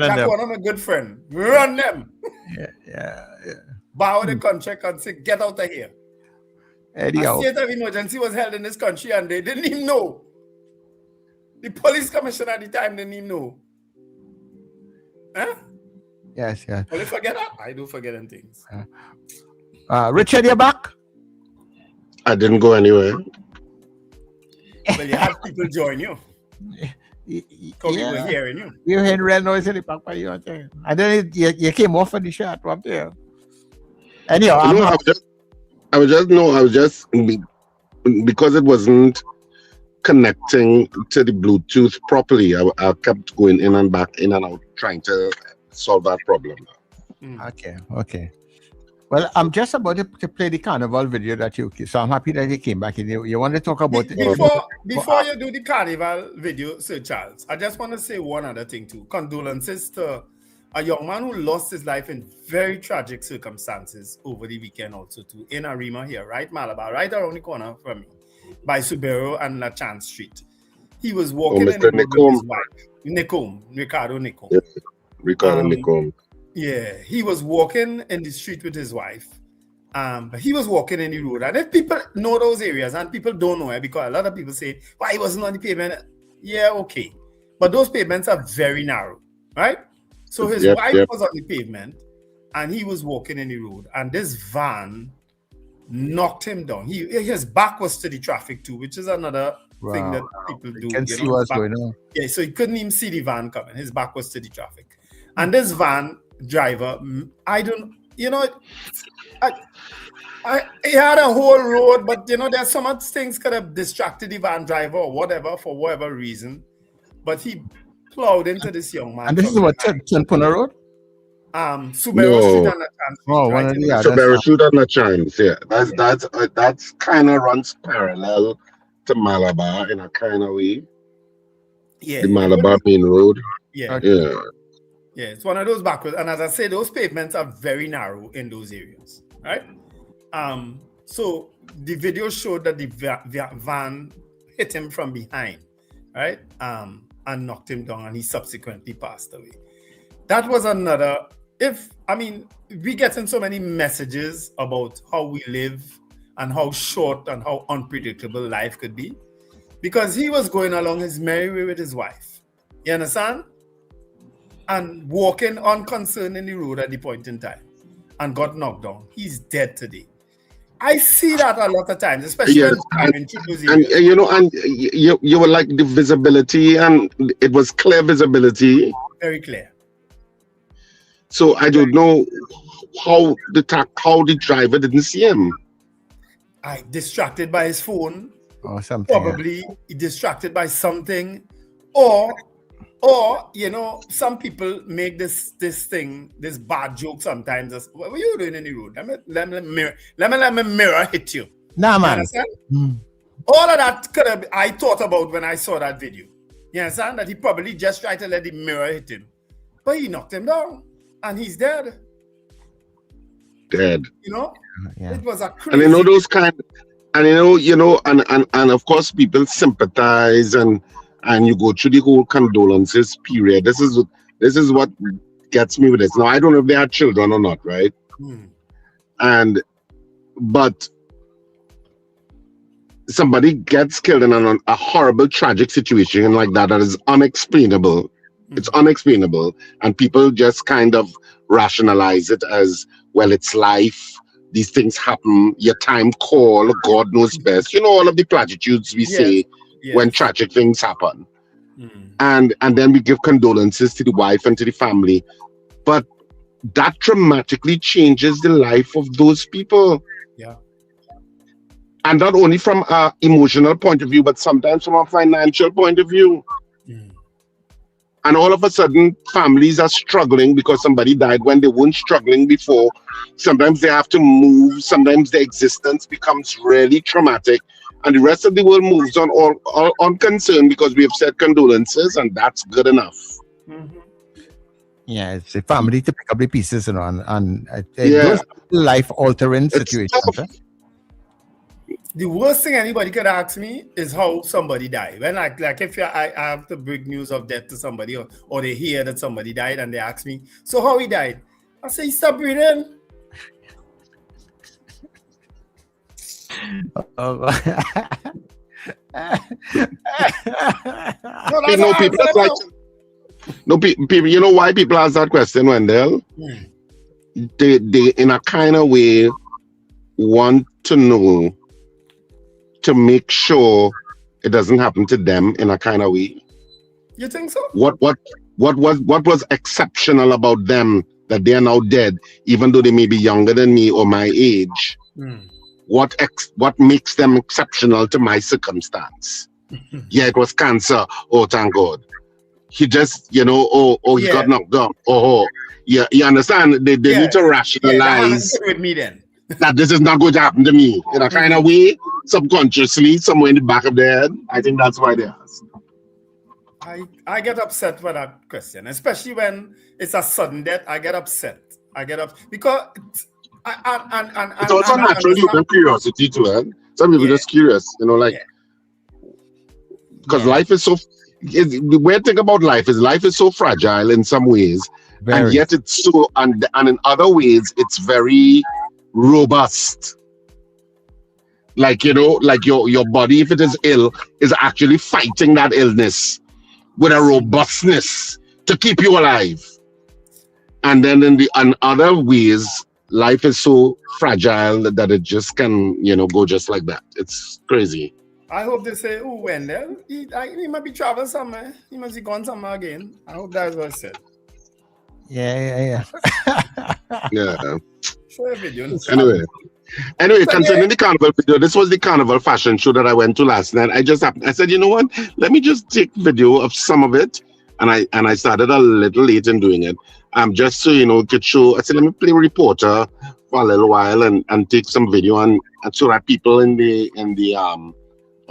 and them. One of my good friend. Run them. Yeah. Bow the contract and say, get out of here. A state of emergency was held in this country and they didn't even know. The police commissioner at the time didn't even know. Huh? Yes. Will you forget that? I do forget them things. Richard, you're back? I didn't go anywhere. Well, you had people join you. Because we were hearing you. You heard real noise in the back by you. And then you came off of the shot up there. Anyhow, I was just because it wasn't connecting to the Bluetooth properly. I kept going in and back, in and out, trying to solve that problem. Okay. Well, I'm just about to play the carnival video that so I'm happy that you came back. You want to talk about it? Before you do the carnival video, Sir Charles, I just want to say one other thing too. Condolences to a young man who lost his life in very tragic circumstances over the weekend also too, in Arima here, right, Malabar, right around the corner from me, by Subaru and La Chance Street. He was walking in the road with his wife, Ricardo Nicom. Yes, Ricardo Nicom. Yeah, he was walking in the street with his wife. But he was walking in the road. And if people know those areas, and people don't know it, because a lot of people say, why he wasn't on the pavement? Yeah, okay. But those pavements are very narrow, right? So his wife was on the pavement, and he was walking in the road. And this van knocked him down. His back was to the traffic too, which is another thing that people do. You can see what's going on. Yeah, so he couldn't even see the van coming. His back was to the traffic. And this van driver, he had a whole road, but there's so much things could have distracted the van driver or whatever, for whatever reason. But he plowed into this young man. And this is what, Chenpuna Road? Subaru Street and the Chance. Oh, one of the others. Subaru Street and the Chance, yeah. That's kind of runs parallel to Malabar in a kind of way. Yeah. The Malabar main road. Yeah. Yeah. Yeah, it's one of those backwards. And as I say, those pavements are very narrow in those areas, right? So the video showed that the van hit him from behind, right? And knocked him down, and he subsequently passed away. That was another, we get in so many messages about how we live and how short and how unpredictable life could be, because he was going along his merry way with his wife. You understand? And walking unconcerned in the road at the point in time and got knocked down. He's dead today. I see that a lot of times, especially when you were like the visibility, and it was clear visibility. Very clear. So I don't know how the driver didn't see him. Distracted by his phone. Or something. Probably distracted by something, or some people make this bad joke sometimes. What were you doing in the road? Let me mirror hit you. Nah, man. All of that could have I thought about when I saw that video. You understand? That he probably just tried to let the mirror hit him. But he knocked him down. And he's dead. Dead. It was a crazy. And those kind, and of course people sympathize and you go through the whole condolences period. This is what gets me with this. Now I don't know if they had children or not, right? But somebody gets killed in a horrible, tragic situation like that is unexplainable. It's unexplainable, and people just kind of rationalize it as, well, it's life. These things happen. Your time call. God knows best. All of the platitudes we say when tragic things happen. And then we give condolences to the wife and to the family. But that dramatically changes the life of those people. Yeah. And not only from an emotional point of view, but sometimes from a financial point of view. And all of a sudden, families are struggling because somebody died when they weren't struggling before. Sometimes they have to move. Sometimes their existence becomes really traumatic. And the rest of the world moves on all unconcerned because we have said condolences, and that's good enough. Yeah, it's a family to pick up the pieces, and those life-altering situations. The worst thing anybody could ask me is how somebody died. When like if I have to break news of death to somebody, or they hear that somebody died and they ask me, so how he died? I say, he stopped breathing. People, you know why people ask that question, Wendell? They in a kind of way want to know, to make sure it doesn't happen to them in a kind of way. You think so? What was exceptional about them that they are now dead, even though they may be younger than me or my age? What makes them exceptional to my circumstance? Yeah, it was cancer. Oh, thank God. He just, he got knocked down. Yeah, you understand? They need to rationalize that with me then. That this is not going to happen to me in a kind of way, subconsciously, somewhere in the back of their head. I think that's why they ask. I get upset with that question, especially when it's a sudden death. I get upset. Because it's also natural human curiosity too, eh? Some people just curious, because life is so. The weird thing about life is so fragile in some ways And yet it's so, and in other ways, it's very robust. Like, you know, like your body, if it is ill, is actually fighting that illness with a robustness to keep you alive. And then in other ways, life is so fragile that it just can, you know, go just like that. It's crazy. I hope they say, oh, Wendell, he might be traveling somewhere. He must be gone somewhere again. I hope that's what I said. Yeah. Show a video. Anyway, concerning the carnival video, this was the carnival fashion show that I went to last night. I said, you know what? Let me just take video of some of it. And I started a little late in doing it. Just so, you know, could show. I said, let me play reporter for a little while and take some video and so that people on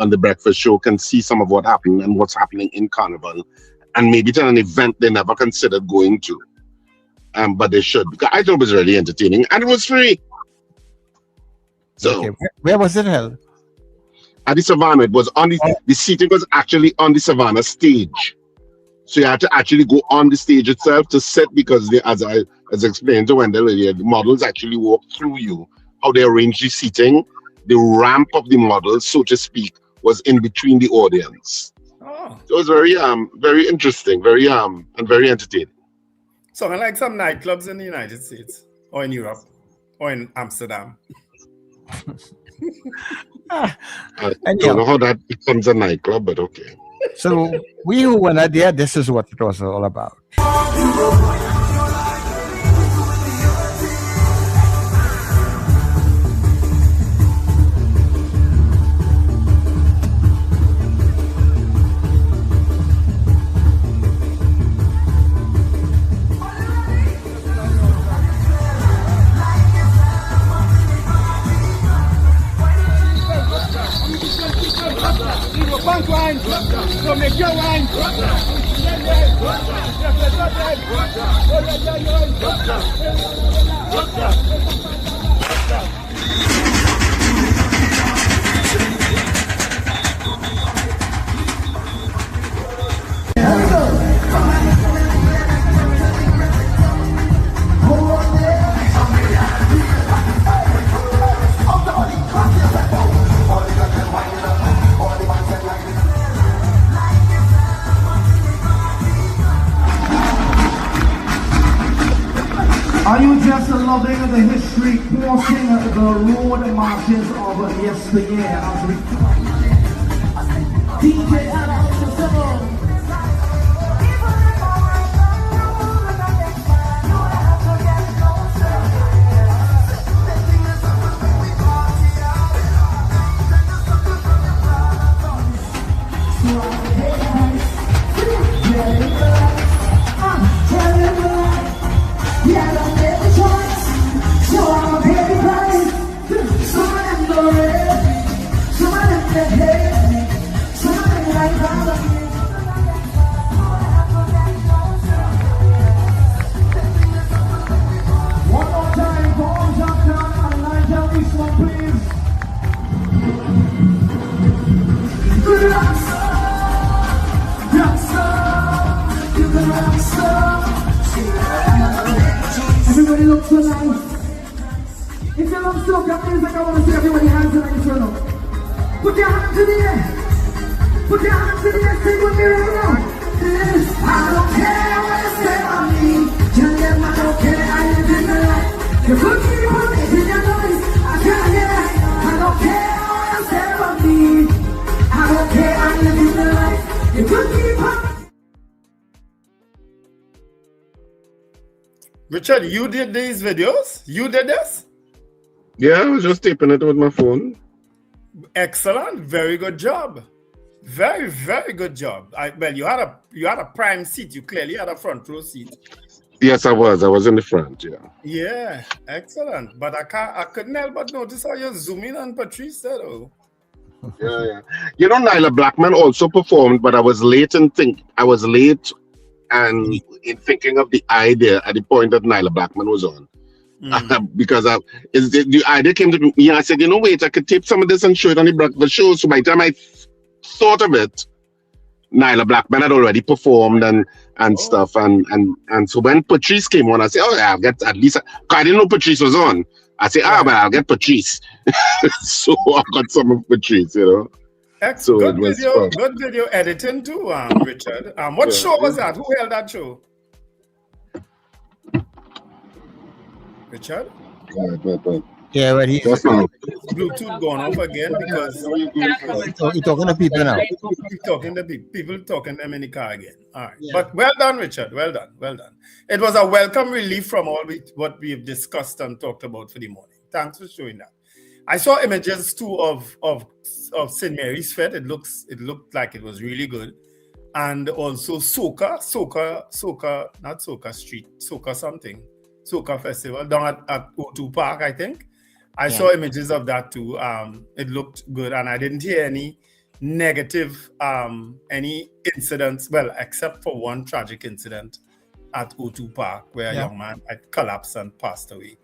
the breakfast show can see some of what happened and what's happening in carnival, and maybe to an event they never considered going to. But they should, because I thought it was really entertaining and it was free. So where was it held? At the Savannah. It was on the seating was actually on the Savannah stage. So you had to actually go on the stage itself to sit, because as I explained to Wendell earlier, the models actually walk through you. How they arrange the seating, the ramp of the models, so to speak, was in between the audience. Oh. So it was very interesting, and very entertaining. Something like some nightclubs in the United States or in Europe or in Amsterdam. I don't know how that becomes a nightclub, but okay. So we who were not there, this is what it was all about. Are you just loving the history crossing the road marches of yesteryear as we DJ Everybody looks so nice. If you love soca music, I want to see everybody hands in the air. Put your hands in the air. Put your hands in the air. Sing with me right now. I don't care what you say about me. Tell them I don't care. I live in the life. You put me on making your noise. I can't hear it. I don't care what you say about me. I don't care. I live in the life. You put me on. Richard, you did these videos? You did this? Yeah, I was just taping it with my phone. Excellent. Very good job. Very, very good job. Well, you had a prime seat. You clearly had a front row seat. Yes, I was. I was in the front, yeah. Yeah, excellent. But I couldn't help but notice how you're zooming on Patrice said, oh. Yeah. You know, Nyla Blackman also performed, but I was late in thinking of the idea at the point that Nyla Blackman was on. Because the idea came to me, I said, you know, wait, I could tape some of this and show it on the breakfast show. So by the time I thought of it, Nyla Blackman had already performed and stuff, and so when Patrice came on, I said, oh yeah, I'll get at least. I didn't know Patrice was on. I said, but I'll get Patrice. So I got some of Patrice, So good video editing too, Richard. What show was that? Who held that show? Richard? Yeah, but he's Bluetooth going off again because he's talking to people now. He's talking to people talking to them in the car again. All right. Yeah. But well done, Richard. Well done. It was a welcome relief from all what we've discussed and talked about for the morning. Thanks for showing that. I saw images too of St. Mary's Fete. It looked like it was really good. And also Soca Festival down at O2 Park, I think. I saw images of that too. It looked good, and I didn't hear any negative, any incidents, well, except for one tragic incident at O2 Park where a young man had collapsed and passed away.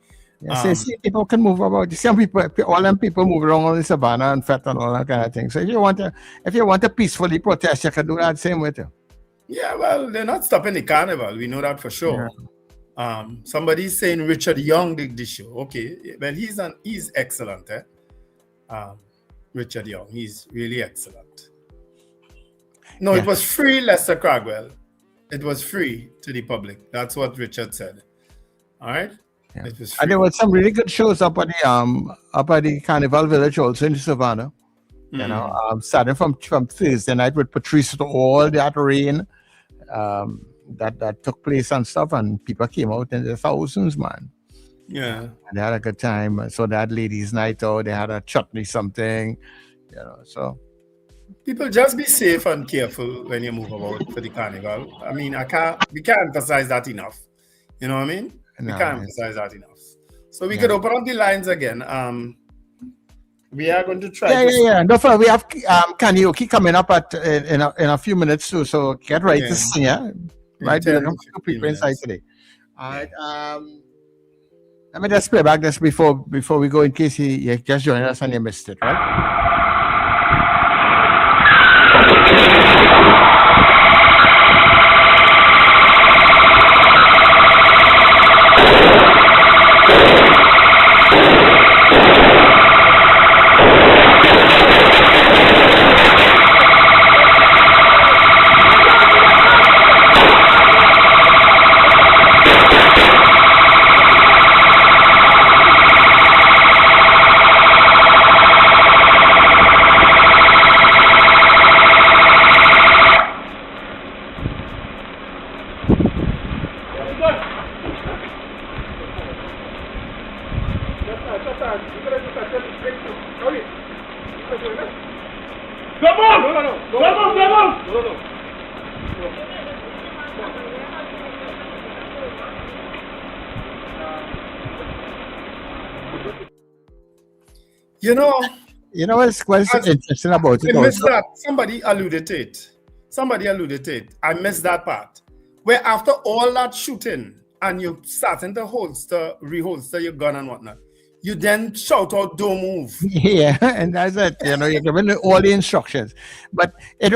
See, people can move about. Some people, all them people move around on the savannah and fete and all that kind of thing. So if you want to peacefully protest, you can do that same way too. Yeah, well, they're not stopping the carnival. We know that for sure. Yeah. Somebody's saying Richard Young did the show. Okay, well, he's excellent. Richard Young, he's really excellent. No, it was free, Lester Cragwell. It was free to the public. That's what Richard said. All right. Yeah. And there were some really good shows up at the Carnival Village also in Savannah. You know, starting from Thursday night with Patrice to all that rain that took place and stuff, and people came out in the thousands, man. Yeah. And they had a good time. So they had ladies' night out, they had a chutney something, so. People just be safe and careful when you move about for the carnival. I mean, we can't emphasize that enough. You know what I mean? We can't emphasize that enough. So we could open up the lines again. We are going to try. Yeah. No, we have karaoke coming up in a few minutes too. So get ready to sing. Yeah, right. We're going to put people inside today. All right. Let me just play back this before we go in case you just joined us and you missed it. Right. You know what's interesting about it? I missed that. Somebody alluded to it. I missed that part. Where after all that shooting and you're starting to reholster your gun and whatnot, you then shout out, "Don't move." Yeah, and that's it. You're given all the instructions. But it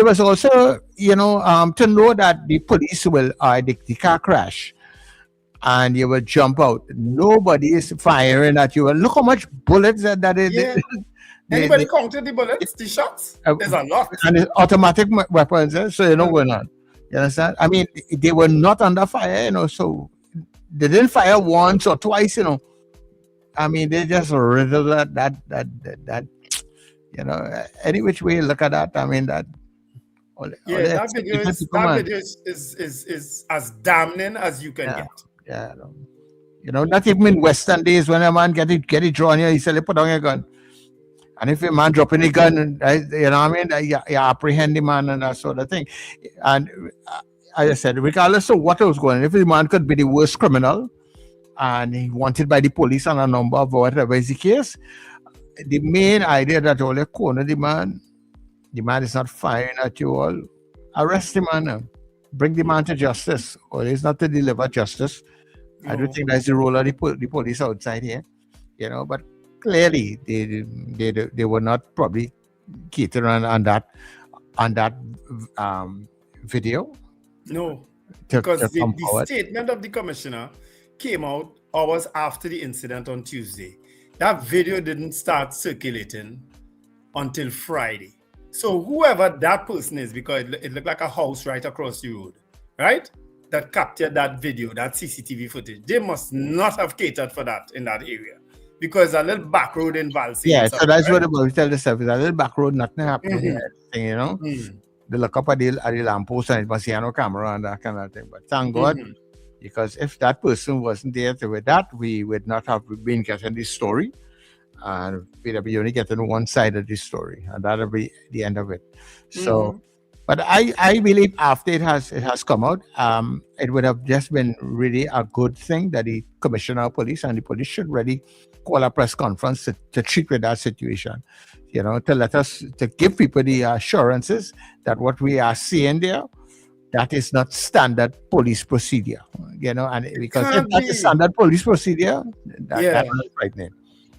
was also, to know that the police will, the car crash, and you will jump out. Nobody is firing at you. Look how much bullets that is. Yeah. Anybody counted the bullets, the shots? There's a lot. And it's automatic weapons, so you know what's going on. You understand? I mean, they were not under fire, so they didn't fire once or twice, I mean, they just riddled that, any which way you look at that, I mean, that. That video is as damning as you can get. Yeah. Not even in Western days when a man get it drawn here, he said, "Put down your gun." And if a man dropping a gun, you apprehend the man and that sort of thing. And as I said, regardless of what was going on, if the man could be the worst criminal and he wanted by the police on a number of whatever is the case, the main idea that all you corner the man is not firing at you all, arrest the man, bring the man to justice, or it's not to deliver justice. No. I don't think that's the role of the police outside here, but clearly they were not probably catering on that. on that video? No, because the statement of the commissioner came out hours after the incident on Tuesday. That video didn't start circulating until Friday. So whoever that person is, because it looked like a house right across the road, right? That captured that video, that CCTV footage, they must not have catered for that in that area. Because a little back road in Valsay. Yeah, so that's what we tell the service. A little back road, nothing happening, you know? They look up at the lamppost and it must see no camera and that kind of thing. But thank God, because if that person wasn't there with that, we would not have been getting this story. And we'd be only getting one side of this story. And that'll be the end of it. So, but I believe after it has come out, it would have just been really a good thing that the commissioner of police and the police should really call a press conference to treat with that situation, you know, to give people the assurances that what we are seeing there, that is not standard police procedure, you know, and because if that is standard police procedure, that's frightening.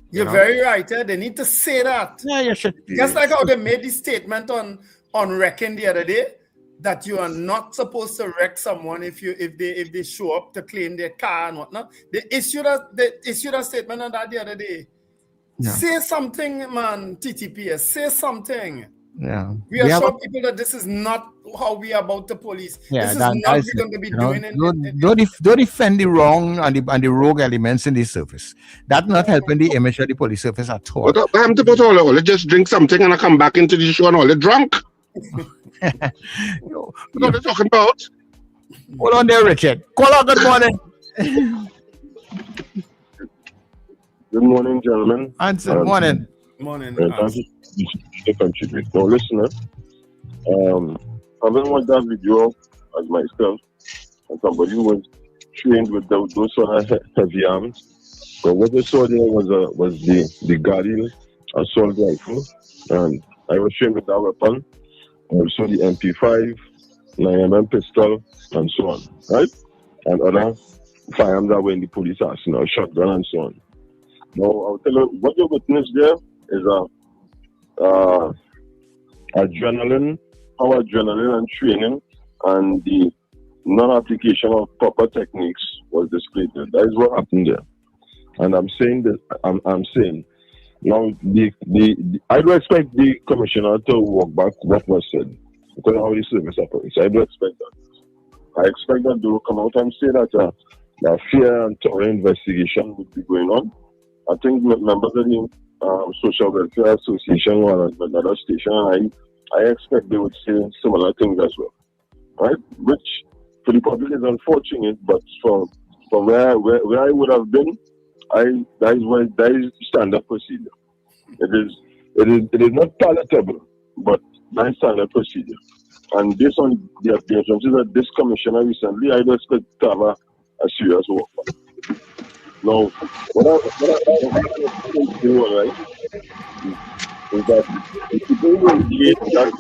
You're very right. They need to say that. Yeah, you should. Just like how they made the statement on wrecking the other day, that you are not supposed to wreck someone if they show up to claim their car and whatnot. They issued a statement on that the other day. Yeah. Say something, man, TTPS. Say something. Yeah. We assure people that this is not how we are about the police. Yeah, this is not what we're going to be doing. Don't defend the wrong and the rogue elements in the service. That's not helping the image of the police service at all. But I'm to put all just drink something and I come back into the show and all the drunk. What are they talking about? Hold on there, Richard. Call out, good morning. Good morning, gentlemen. Answer, morning. Morning. Thank you to contribute. Now, listener, having watched that video as myself, and somebody who was trained with those sort of heavy arms, but what I saw there was the Guardian assault rifle, and I was trained with that weapon. Also the MP5, 9mm pistol, and so on, right? And other firearms that were in the police arsenal, shotgun and so on. Now, I'll tell you, what you witnessed there is our adrenaline and training and the non-application of proper techniques was displayed there. That is what happened there. And I'm saying that, I'm saying, now, I do expect the commissioner to walk back what was said because of how the service operates. I do expect that. I expect that they will come out and say that a fair and thorough investigation would be going on. I think members of the Social Welfare Association or another station, and I expect they would say similar things as well, right? Which for the public is unfortunate, but from where I would have been, that is standard procedure. It is not palatable, but that is standard procedure. And based on the appearances that this commissioner recently, I do expect to have a serious work. Now, what I do, right, is that if people will engage that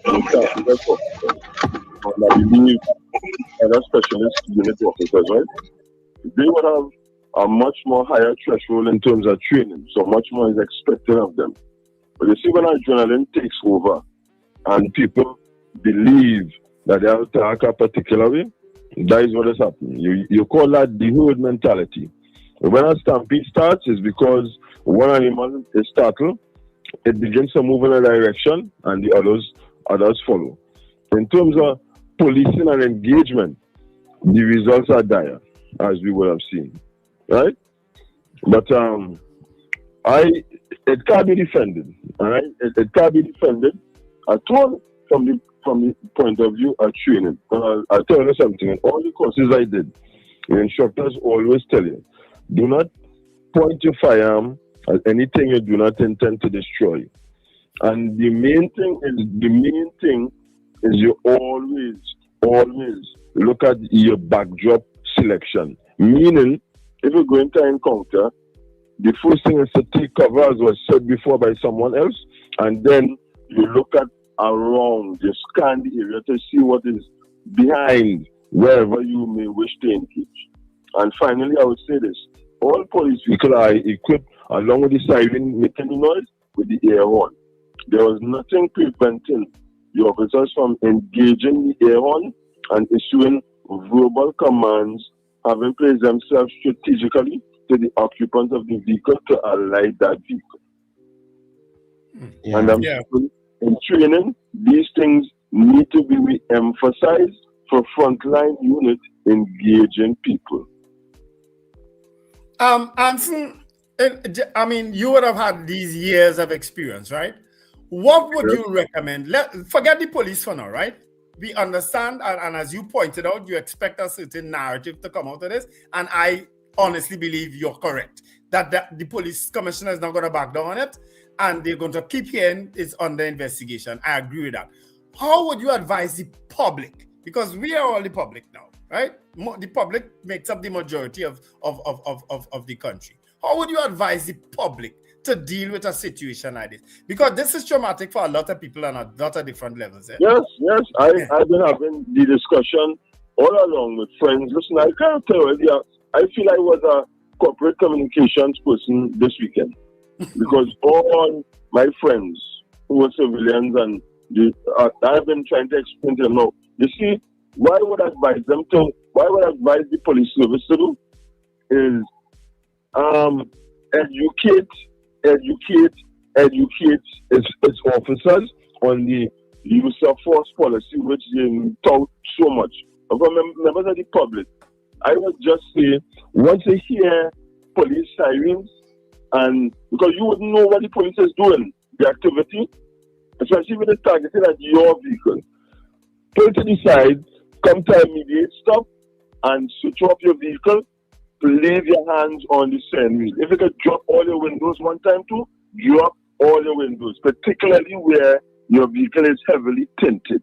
and I believe other specialist unit officers, right, they would have a much more higher threshold in terms of training, so much more is expected of them. But you see, when adrenaline takes over and people believe that they have to act a particular way, that is what is happening. You call that the herd mentality. When a stampede starts, it's because one animal is startled, it begins to move in a direction, and the others follow. In terms of policing and engagement, the results are dire, as we would have seen. Right? But it can't be defended. All right? It can't be defended at all from the point of view of training. I'll tell you something. In all the courses I did, the instructors always tell you, do not point your firearm at anything you do not intend to destroy. And the main thing is you always look at your backdrop selection. Meaning, if you're going to encounter, the first thing is to take cover, as was said before by someone else, and then you look at around, you scan the area to see what is behind wherever you may wish to engage. And finally, I would say this, all police vehicles are equipped, along with the siren making the noise, with the air horn. there was nothing preventing the officers from engaging the air horn and issuing verbal commands, having placed themselves strategically to the occupants of the vehicle to alight that vehicle. And in training, these things need to be re-emphasized for frontline unit engaging people. Anson, I mean, you would have had these years of experience, right? What would you recommend? Forget the police for now, right? We understand, and as you pointed out, you expect a certain narrative to come out of this, and I honestly believe you're correct, that the police commissioner is not going to back down on it, and they're going to keep hearing it's under investigation. I agree with that. How would you advise the public? Because we are all the public now, right? The public makes up the majority of the country. How would you advise the public to deal with a situation like this? Because this is traumatic for a lot of people on a lot of different levels. Eh? Yes. I've been having the discussion all along with friends. Listen, I can't tell you, I feel I was a corporate communications person this weekend because all my friends who were civilians and I've been trying to explain to them now. You see, what I would advise the police service to do is educate its officers on the use of force policy, which they tout so much. For members of the public, I would just say, once they hear police sirens, and because you wouldn't know what the police is doing, the activity, especially when it's targeted at your vehicle, pull to the side, come to immediate stop, and switch off your vehicle. Leave your hands on the steering wheel. If you could drop all your windows one time too, drop all your windows, particularly where your vehicle is heavily tinted.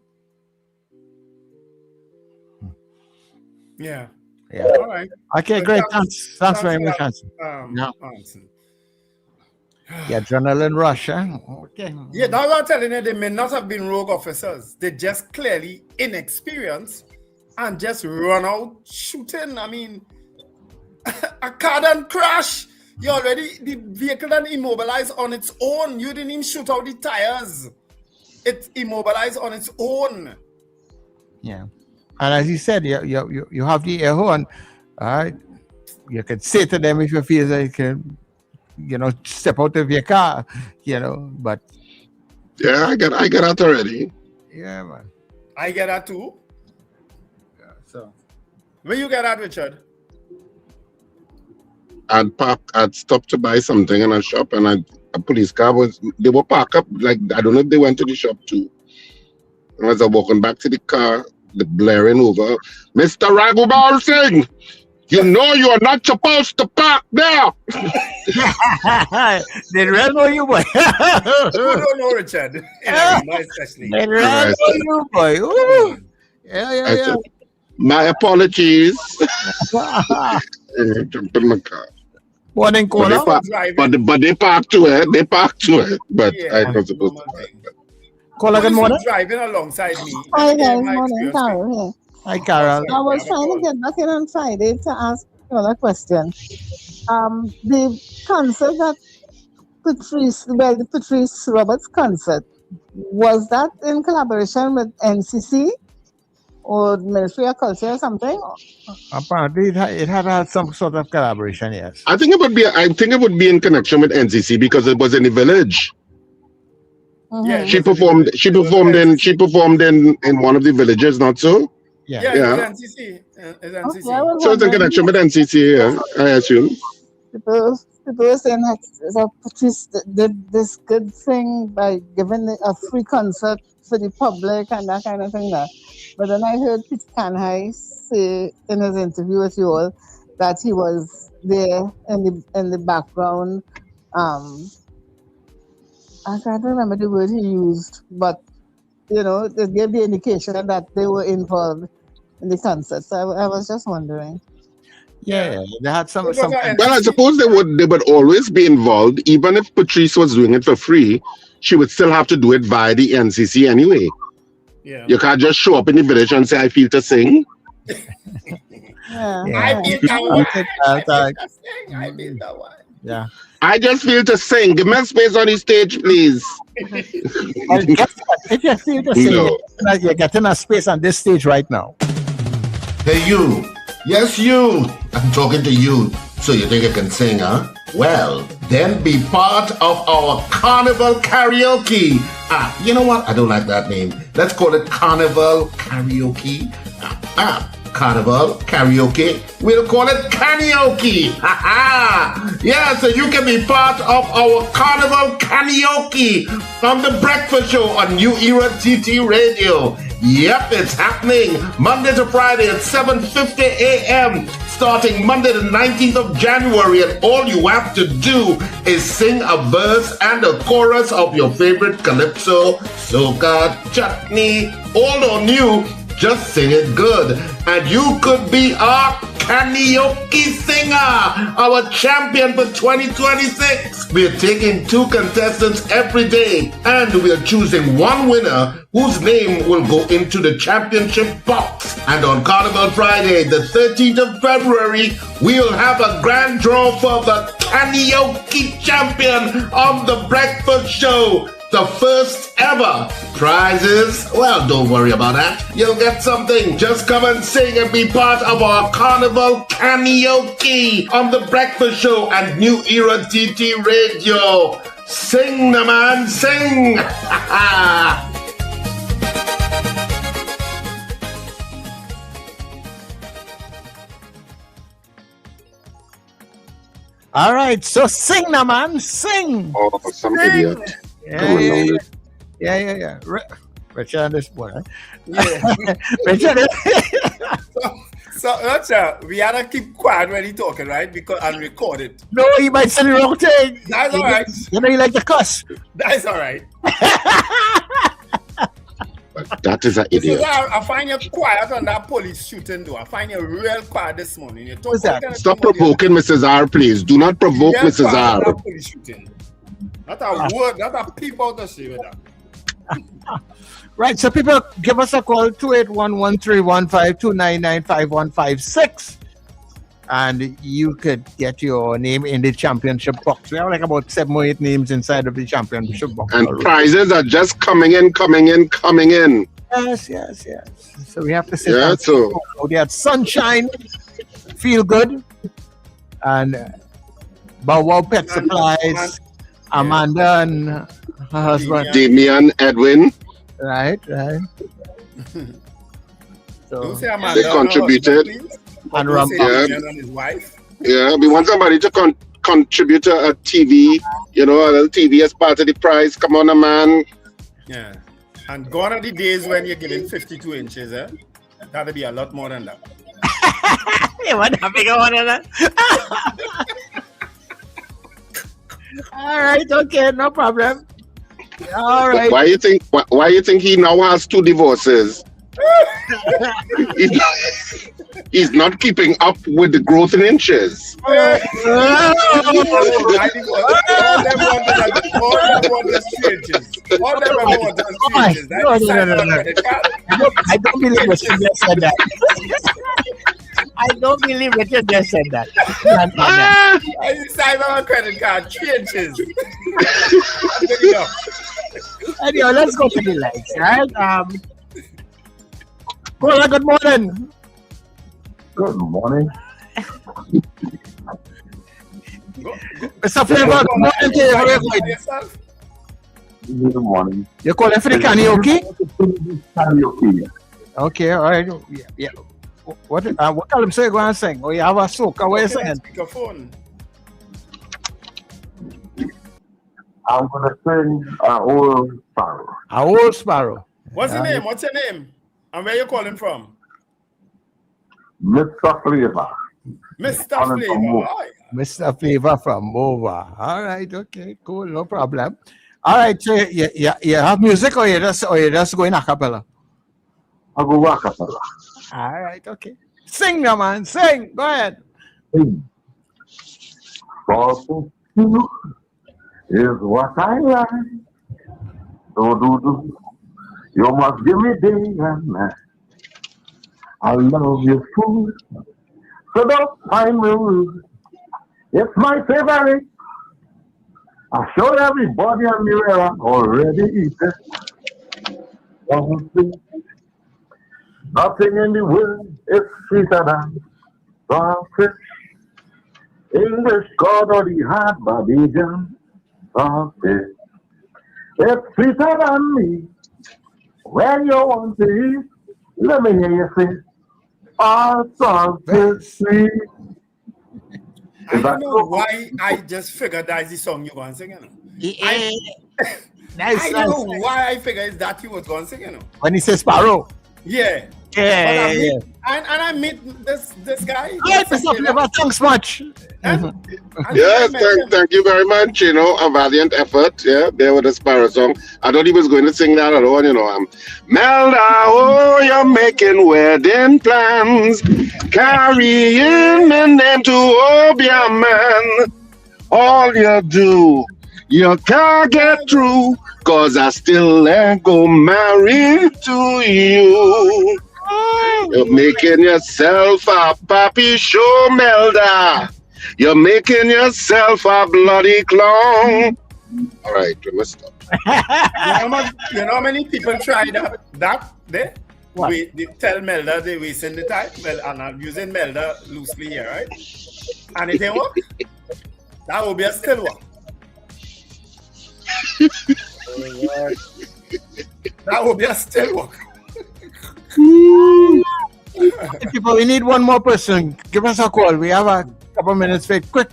Yeah. All right. Okay, great. Thanks very much, Anson. Yeah, adrenaline rush, huh? Okay. Yeah, that's what I'm telling you. They may not have been rogue officers. They're just clearly inexperienced and just run out shooting. I mean, a car done crash. The vehicle done immobilized on its own. You didn't even shoot out the tires. It immobilized on its own. Yeah. And as you said, you have the air horn. All right. You can say to them if you feel like you can, step out of your car, but. Yeah, I get that already. Yeah, man. I get that too. Yeah, so. Where you get that, Richard? I'd stopped to buy something in a shop, and a police car they were parked up, like, I don't know if they went to the shop too. And as I was walking back to the car, the blaring over, Mr. Raghubar Singh, you know you are not supposed to park there. They ran on you, boy. Who don't know, Richard? Especially. They ran on you, boy. Ooh. Yeah. My apologies. Jumped in my car. Morning, caller. But they parked to it. But I was supposed to park. Caller, good morning. Driving alongside me. Hi, guys. Morning, Carol here. Hi, Carol. I was trying to get back in on Friday to ask another question. The concert that the Patrice Roberts concert, was that in collaboration with NCC or Ministry of Culture or something? Apparently, it had some sort of collaboration. Yes. I think it would be in connection with NCC because it was in the village. Mm-hmm. Yeah, She performed in one of the villages, not so? Yeah. It's NCC. Okay, So it's in connection with NCC, yeah, I assume. People were saying that Patrice did this good thing by giving a free concert for the public and that kind of thing. But then I heard Pete Canhai say in his interview with you all that he was there in the background. I can't remember the word he used, but it gave the indication that they were involved in the concert. So I was just wondering. Yeah, they had some. Well, I suppose they would always be involved, even if Patrice was doing it for free. She would still have to do it via the NCC anyway. Yeah. You can't just show up in the village and say, "I feel to sing." Yeah. I feel that one. I Yeah. I just feel to sing. Give me space on the stage, please. Well, guess what? If you feel to sing, you're getting a space on this stage right now. Hey, you. Yes, you. I'm talking to you. So you think you can sing, huh? Well, then be part of our Carnival Karaoke. You know what? I don't like that name. Let's call it Carnival Karaoke. Carnival Karaoke. We'll call it Karaoke. Yeah, so you can be part of our Carnival Karaoke on the Breakfast Show on New Era TT Radio. Yep, it's happening Monday to Friday at 7:50 a.m. starting Monday the 19th of January, and all you have to do is sing a verse and a chorus of your favorite calypso, soca, chutney, old or new. Just sing it good, and you could be our karaoke singer, our champion for 2026. We're taking 2 contestants every day, and we're choosing one winner whose name will go into the championship box. And on Carnival Friday, the 13th of February, we'll have a grand draw for the karaoke champion on the Breakfast Show. The first ever prizes. Well, don't worry about that. You'll get something. Just come and sing and be part of our Carnival Karaoke on the Breakfast Show and New Era TT Radio. Sing, the man, sing. All right, so sing, the man, sing. Oh, some idiot. Yeah. Richard on this one, right? Yeah. Richard. So, we had to keep quiet when he talking, right? Because and record it. No, he might say the wrong thing. That's all right. You know, you like to cuss. That's all right. That is an idiot. I find you quiet on that police shooting, though. I find you real quiet this morning. You talk Stop provoking Mrs. R, please. Do not provoke Mrs. R. That police shooting. Not a word, not a peep out of shit with that. Right, so people give us a call, 281-1315-299-5156, and you could get your name in the championship box. We have like about 7 or 8 names inside of the championship box. And prizes are just coming in. Yes. So we have to sit down. So we had Sunshine, Feel Good, and Bow Wow Pet Supplies, Amanda and her husband Damian Edwin. Right. So they contributed. And his wife. Yeah, we want somebody to contribute to a TV, a little TV as part of the prize. Come on, man. Yeah. And gone are the days when you're giving 52 inches, eh? That'll be a lot more than that. You want a bigger one than that? All right, okay, no problem. All right. Why you think he now has 2 divorces? He's not keeping up with the growth in inches. All them want is 3 inches. All them want is 3 inches. No. I don't believe what you just said that. I don't believe what you just said that. I signed on a credit card, 3 inches. Anyway, let's go to the lights, right? Caller, good morning. Good morning. Mr. Flavor, good morning to you. How are you doing? Good morning. You're calling for the karaoke? Karaoke. Okay, all right. Yeah. What calypso you going to sing? Oh, you have a soca. What are you saying? Speakerphone. I'm going to sing Old Sparrow. Old Sparrow. What's your name? What's your name? And where you calling from? Mr. Flavor. Mr. Flavor. Mr. Flavor from Mova. All right, okay, cool, no problem. All right, so you have music or you just going a cappella? I'll go a cappella. All right, okay. Sing, now, man, sing. Go ahead. Sing. For you is what I like. So you must give me day and night. I love your food, so don't find me rude. It's my favorite. I showed everybody on New Era already eat it. Nothing in the world is sweeter than sausage. English God or the hard Barbadian sausage. It's sweeter than me. When you want to eat, let me hear you say, "Our sausage sweet." I don't know why I just figured that's the song you want to sing, I don't know why I figured it's that you was going to sing, When he says Sparrow. Yeah. Yeah. And I meet this guy. Yes, thanks much. Yes, thank you very much. A valiant effort. Yeah, there with the Sparrow song. I thought he was going to sing that alone. Melda, oh, you're making wedding plans, carrying the name to Obia man. All you do, you can't get through, 'cause I still ain't go married to you. You're making yourself a papi show, Melda. You're making yourself a bloody clown. All right, we must stop. You know how many people try that there? They tell Melda they wasting the time. Well, and I'm using Melda loosely here, right? And it ain't work. That will be a still work. That will be a still work. People, we need one more person. Give us a call. We have a couple minutes. Quick.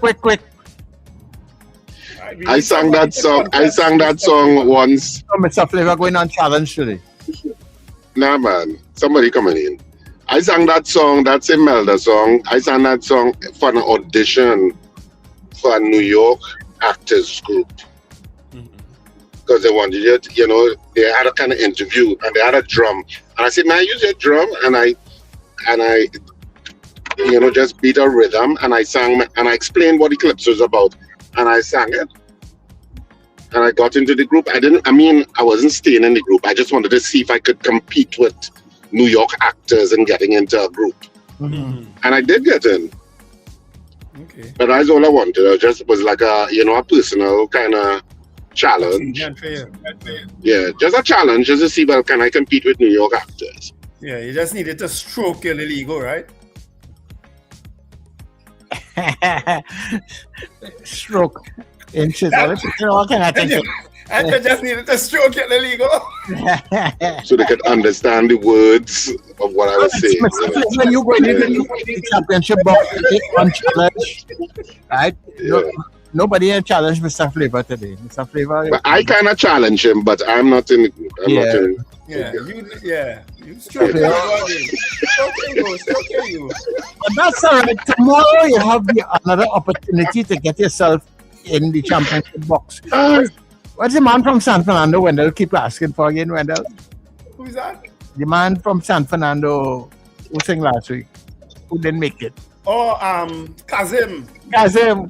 I sang that song once. Oh, Mr. Flavor going on challenge today. Nah, man. Somebody coming in. I sang that song. That's a Melda song. I sang that song for an audition for a New York actors group. Because they wanted it, they had a kind of interview and they had a drum. And I said, man, use your drum. And I just beat a rhythm and I sang and I explained what Eclipse was about. And I sang it. And I got into the group. I wasn't staying in the group. I just wanted to see if I could compete with New York actors and getting into a group. And I did get in. Okay. But that's all I wanted. It was like a personal kind of challenge. Yeah, just a challenge, just to see, well, can I compete with New York actors? Yeah, you just needed to stroke your little ego, right? Stroke. Inches. What can I think? And you just needed to stroke your little ego. So they could understand the words of what I was saying. When you go into the championship box, unchallenged, right? Yeah. Nobody can challenge Mr. Flavor today. Mr. Flavor. But I kind of challenge him, but I'm not in the group. You stroke you. But that's all right. Tomorrow you have another opportunity to get yourself in the championship box. What's the man from San Fernando, Wendell? Keep asking for again, Wendell. Who's that? The man from San Fernando who sang last week, who didn't make it. Oh, Kazim. Kazim. Oh,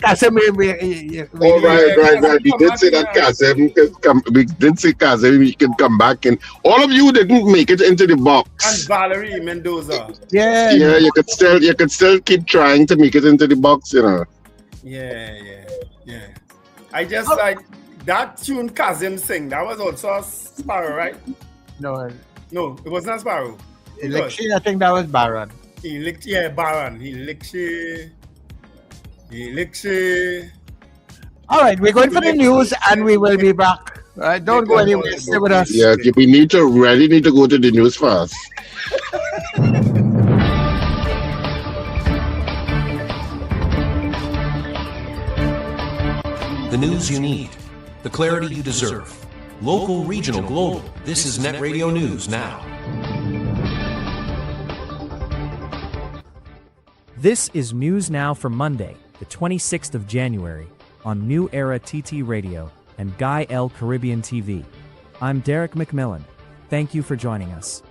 right. We did say that Kazim could come. We did say Kazim, he can come back, and all of you didn't make it into the box. And Valerie Mendoza. Yeah, you could still keep trying to make it into the box, Yeah. I just like that tune Kazim sing. That was also a Sparrow, right? No, it was not Sparrow. Elixir, I think that was Baron. Baron. Elixir. All right, we're going for the news and we will be back. All right, don't go anywhere. Stay with us. Yeah, we need to go to the news first. The news you need, the clarity you deserve. Local, regional, global. This is Net Radio News Now. This is News Now for Monday, the 26th of January, on New Era TT Radio and Guy L Caribbean TV. I'm Derek McMillan. Thank you for joining us.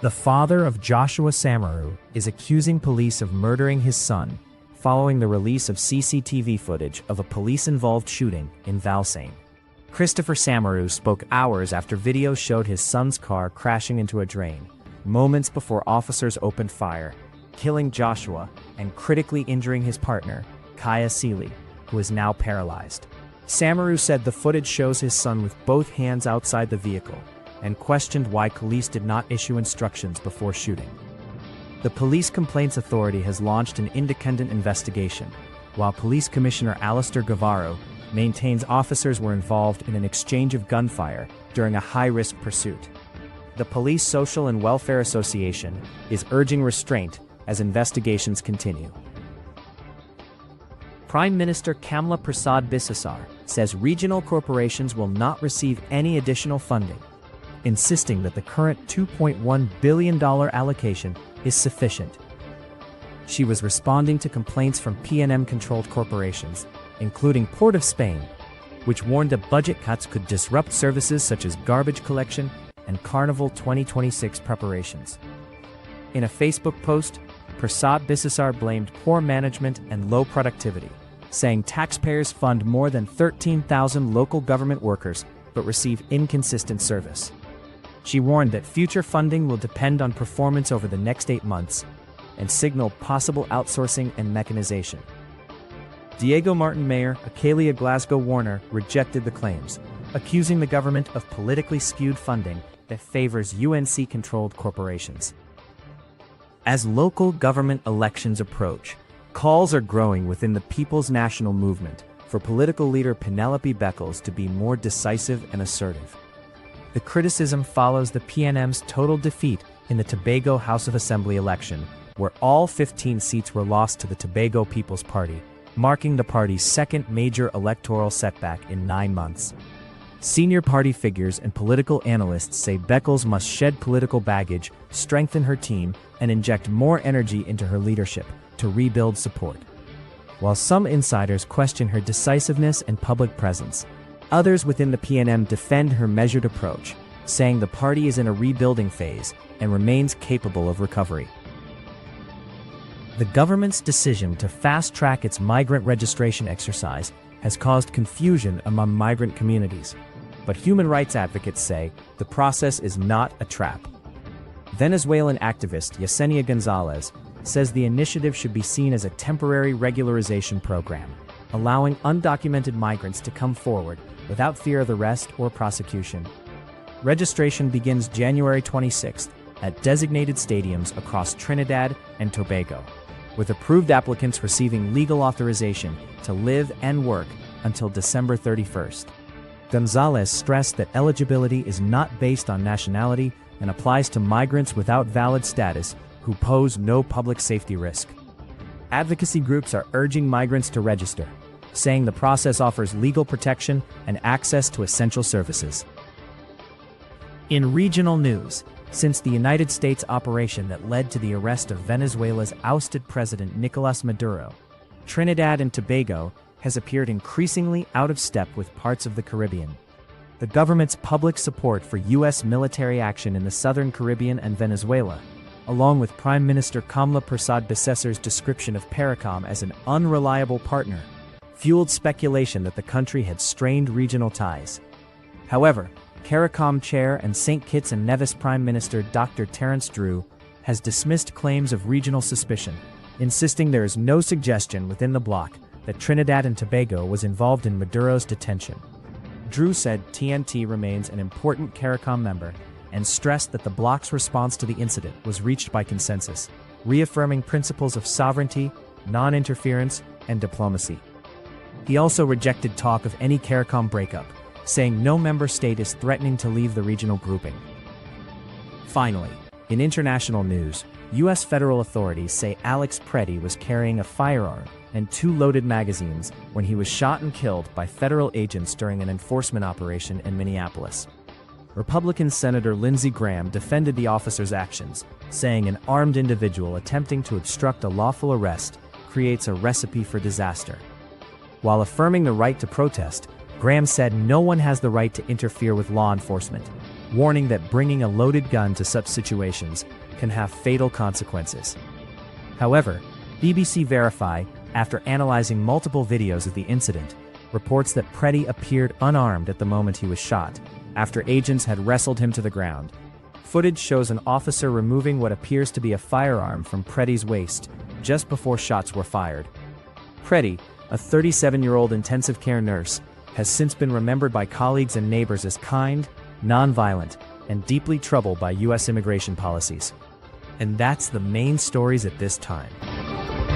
The father of Joshua Samaru is accusing police of murdering his son following the release of CCTV footage of a police-involved shooting in Valsayn. Christopher Samaru spoke hours after video showed his son's car crashing into a drain, moments before officers opened fire, killing Joshua and critically injuring his partner, Kaya Seeley, who is now paralyzed. Samaru said the footage shows his son with both hands outside the vehicle and questioned why police did not issue instructions before shooting. The Police Complaints Authority has launched an independent investigation, while Police Commissioner Alistair Gavaro maintains officers were involved in an exchange of gunfire during a high-risk pursuit. The Police Social and Welfare Association is urging restraint as investigations continue. Prime Minister Kamla Prasad Bisesar says regional corporations will not receive any additional funding, insisting that the current $2.1 billion allocation is sufficient. She was responding to complaints from PNM-controlled corporations, including Port of Spain, which warned that budget cuts could disrupt services such as garbage collection and Carnival 2026 preparations. In a Facebook post, Prasad Bisesar blamed poor management and low productivity, saying taxpayers fund more than 13,000 local government workers but receive inconsistent service. She warned that future funding will depend on performance over the next 8 months and signaled possible outsourcing and mechanization. Diego Martin Mayor Acalia Glasgow Warner rejected the claims, accusing the government of politically skewed funding that favors UNC-controlled corporations. As local government elections approach, calls are growing within the People's National Movement for political leader Penelope Beckles to be more decisive and assertive. The criticism follows the PNM's total defeat in the Tobago House of Assembly election, where all 15 seats were lost to the Tobago People's Party, marking the party's second major electoral setback in 9 months. Senior party figures and political analysts say Beckles must shed political baggage, strengthen her team, and inject more energy into her leadership to rebuild support. While some insiders question her decisiveness and public presence, others within the PNM defend her measured approach, saying the party is in a rebuilding phase and remains capable of recovery. The government's decision to fast-track its migrant registration exercise has caused confusion among migrant communities, but human rights advocates say the process is not a trap. Venezuelan activist Yesenia Gonzalez says the initiative should be seen as a temporary regularization program, allowing undocumented migrants to come forward without fear of arrest or prosecution. Registration begins January 26th at designated stadiums across Trinidad and Tobago, with approved applicants receiving legal authorization to live and work until December 31st. Gonzalez stressed that eligibility is not based on nationality and applies to migrants without valid status who pose no public safety risk. Advocacy groups are urging migrants to register, saying the process offers legal protection and access to essential services. In regional news, since the United States operation that led to the arrest of Venezuela's ousted president Nicolas Maduro, Trinidad and Tobago has appeared increasingly out of step with parts of the Caribbean. The government's public support for U.S. military action in the southern Caribbean and Venezuela, along with Prime Minister Kamla Prasad Bisesar's description of CARICOM as an unreliable partner, fueled speculation that the country had strained regional ties. However, CARICOM chair and St. Kitts and Nevis Prime Minister Dr. Terence Drew has dismissed claims of regional suspicion, insisting there is no suggestion within the bloc that Trinidad and Tobago was involved in Maduro's detention. Drew said TNT remains an important CARICOM member and stressed that the bloc's response to the incident was reached by consensus, reaffirming principles of sovereignty, non-interference, and diplomacy. He also rejected talk of any CARICOM breakup, saying no member state is threatening to leave the regional grouping. Finally, in international news, U.S. federal authorities say Alex Preddy was carrying a firearm and 2 loaded magazines when he was shot and killed by federal agents during an enforcement operation in Minneapolis. Republican Senator Lindsey Graham defended the officer's actions, saying an armed individual attempting to obstruct a lawful arrest creates a recipe for disaster. While affirming the right to protest, Graham said no one has the right to interfere with law enforcement, warning that bringing a loaded gun to such situations can have fatal consequences. However, BBC Verify, after analyzing multiple videos of the incident, reports that Preddy appeared unarmed at the moment he was shot, after agents had wrestled him to the ground. Footage shows an officer removing what appears to be a firearm from Preddy's waist just before shots were fired. Freddie, a 37-year-old intensive care nurse, has since been remembered by colleagues and neighbors as kind, non-violent, and deeply troubled by U.S. immigration policies. And that's the main stories at this time.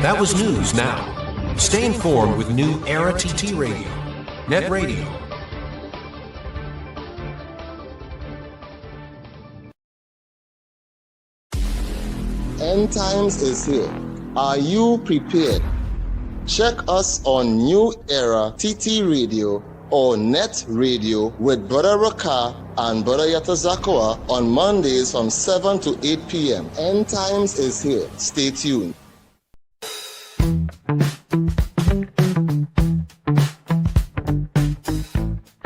That was News Now. Stay informed with New Era TT Radio, NETT Radio. End times is here. Are you prepared? Check us on New Era TT Radio or NETT Radio with Brother Raka and Brother Yatazakawa on Mondays from 7 to 8 p.m. End times is here. Stay tuned.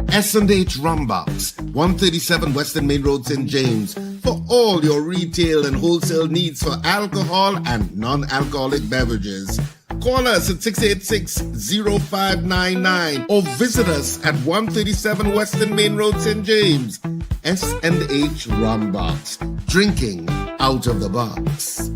S&H Rumbox, 137 Western Main Road, St. James, for all your retail and wholesale needs for alcohol and non-alcoholic beverages. Call us at 686-0599 or visit us at 137 Western Main Road, St. James. S&H Rumbox, drinking out of the box.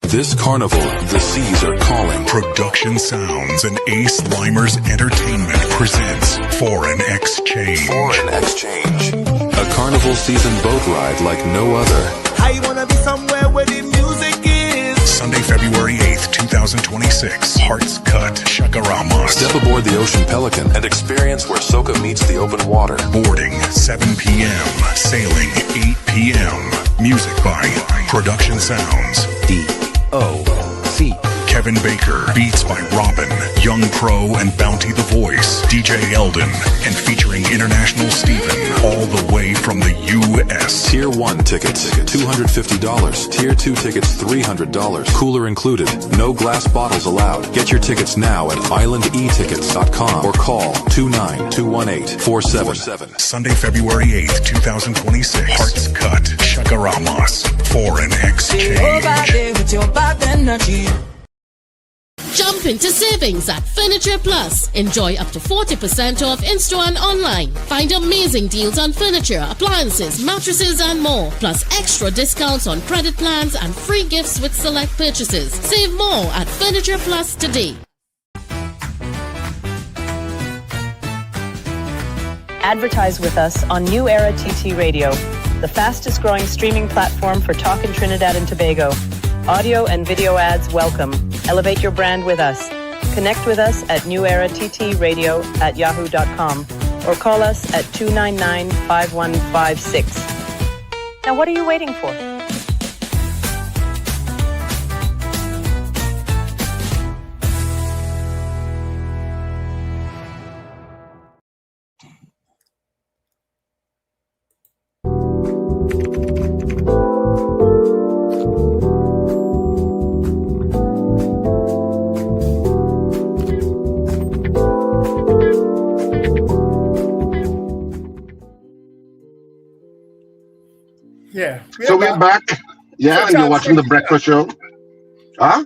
This carnival, the seas are calling. Production Sounds and Ace Limers Entertainment presents Foreign Exchange. Foreign Exchange. A carnival season boat ride like no other. I wanna be somewhere where the music is. Sunday, February 8th, 2026. Hearts Cut, Shakarama. Step aboard the Ocean Pelican and experience where soca meets the open water. Boarding 7 p.m. Sailing 8 p.m. Music by Production Sounds. D.O.C. Kevin Baker. Beats by Robin, Young Pro, and Bounty the Voice. DJ Eldon. And featuring International Steven. All the way from the U.S. Tier 1 tickets, $250. Tier 2 tickets, $300. Cooler included. No glass bottles allowed. Get your tickets now at islandetickets.com or call 29218-4747. Sunday, February 8th, 2026. Hearts Cut, Shakaramas. Foreign Exchange. Jump into savings at Furniture Plus. Enjoy up to 40% off in-store and online. Find amazing deals on furniture, appliances, mattresses, and more. Plus extra discounts on credit plans and free gifts with select purchases. Save more at Furniture Plus today. Advertise with us on New Era TT Radio, the fastest growing streaming platform for talk in Trinidad and Tobago. Audio and video ads welcome. Elevate your brand with us. Connect with us at newera@yahoo.com or call us at 299-5156. Now what are you waiting for? Yeah. So we're back. Yeah, and you're watching the breakfast show. Huh?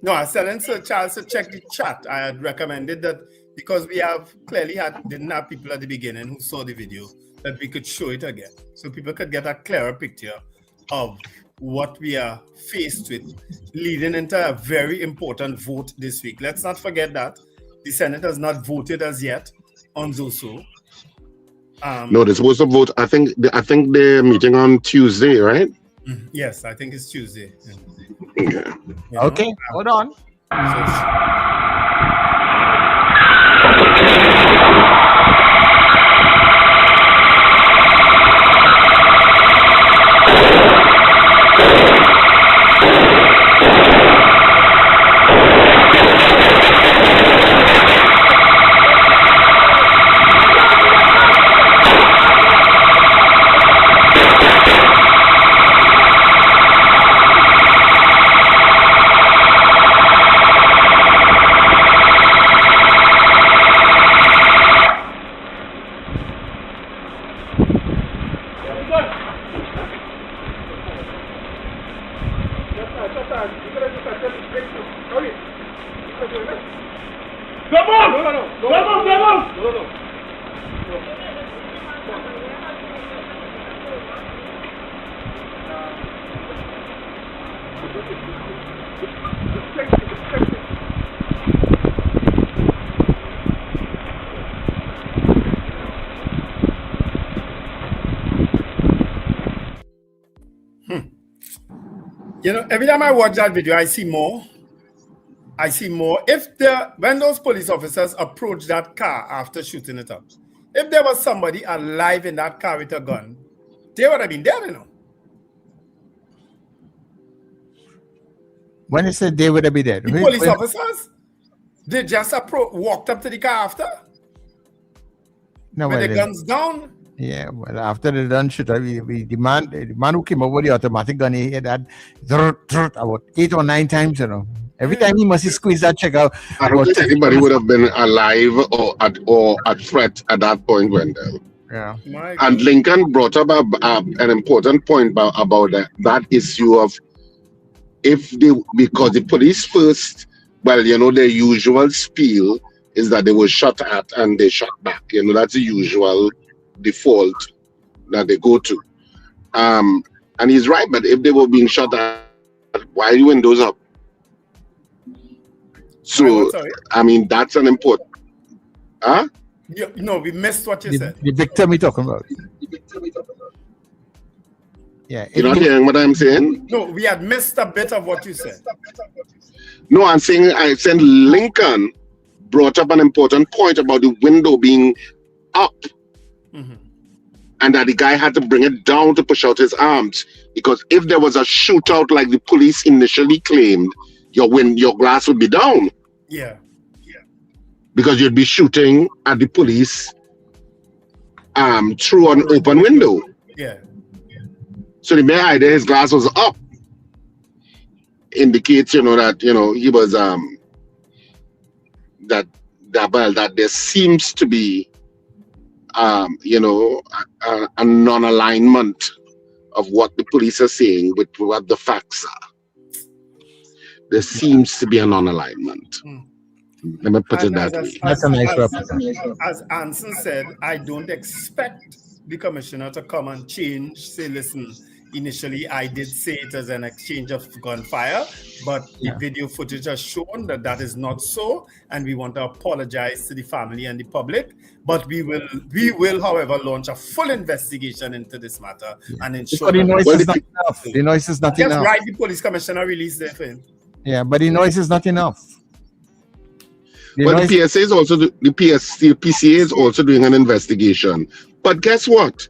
No, I was telling Sir Charles to check the chat. I had recommended that because we have didn't have people at the beginning who saw the video, that we could show it again. So people could get a clearer picture of what we are faced with leading into a very important vote this week. Let's not forget that the Senate has not voted as yet on Zoso. No, they're supposed to vote. I think they're meeting on Tuesday, right? Yes, I think it's Tuesday. Yeah. Okay, hold on. You know, every time I watch that video, I see more. When those police officers approached that car after shooting it up, if there was somebody alive in that car with a gun, they would have been dead, you know. When you said they would have been dead, The police officers, they just walked up to the car after. No, with well, the guns down. Yeah, well, after the gun shooter, the man who came over with the automatic gun, he had that about 8 or 9 times, you know. Every time he must squeeze that trigger. I don't think anybody would have been alive or at threat at that point, Wendell. Yeah. And Lincoln brought up an important point about that issue of because the police first, well, you know, their usual spiel is that they were shot at and they shot back. You know, that's the usual default that they go to. And he's right, but if they were being shot at, why are the windows up? So, I mean, that's an important... Huh? No, we missed what you said. The victim we're talking about. Yeah. You're not hearing what I'm saying? No, we had missed a bit of what you said. No, I said Lincoln brought up an important point about the window being up. Mm-hmm. And that the guy had to bring it down to push out his arms. Because if there was a shootout like the police initially claimed, your glass would be down. Yeah. Because you'd be shooting at the police through an open window. Yeah. So the mere idea his glass was up indicates, you know, that, you know, he was that there seems to be you know, a non-alignment of what the police are saying with what the facts are. There seems to be a non-alignment. Let me put it that way. That's a nice representation. As Anson said, I don't expect the commissioner to come and say, listen, initially I did say it as an exchange of gunfire, but the video footage has shown that that is not so, and we want to apologize to the family and the public. But we will, however, launch a full investigation into this matter and ensure the noise is not enough. The noise is not enough. Just right, the police commissioner released their film. Yeah, but the noise is not enough. The PSA is also the PCA is also doing an investigation. But guess what?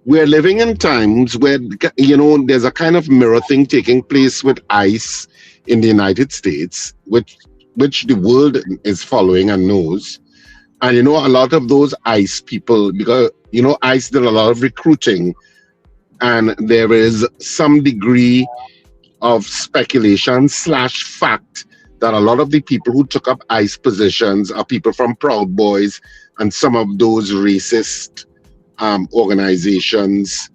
We're living in times where, you know, there's a kind of mirror thing taking place with ICE in the United States, which the world is following and knows. And, you know, a lot of those ICE people, because, you know, ICE did a lot of recruiting, and there is some degree of speculation / fact that a lot of the people who took up ICE positions are people from Proud Boys and some of those racist organizations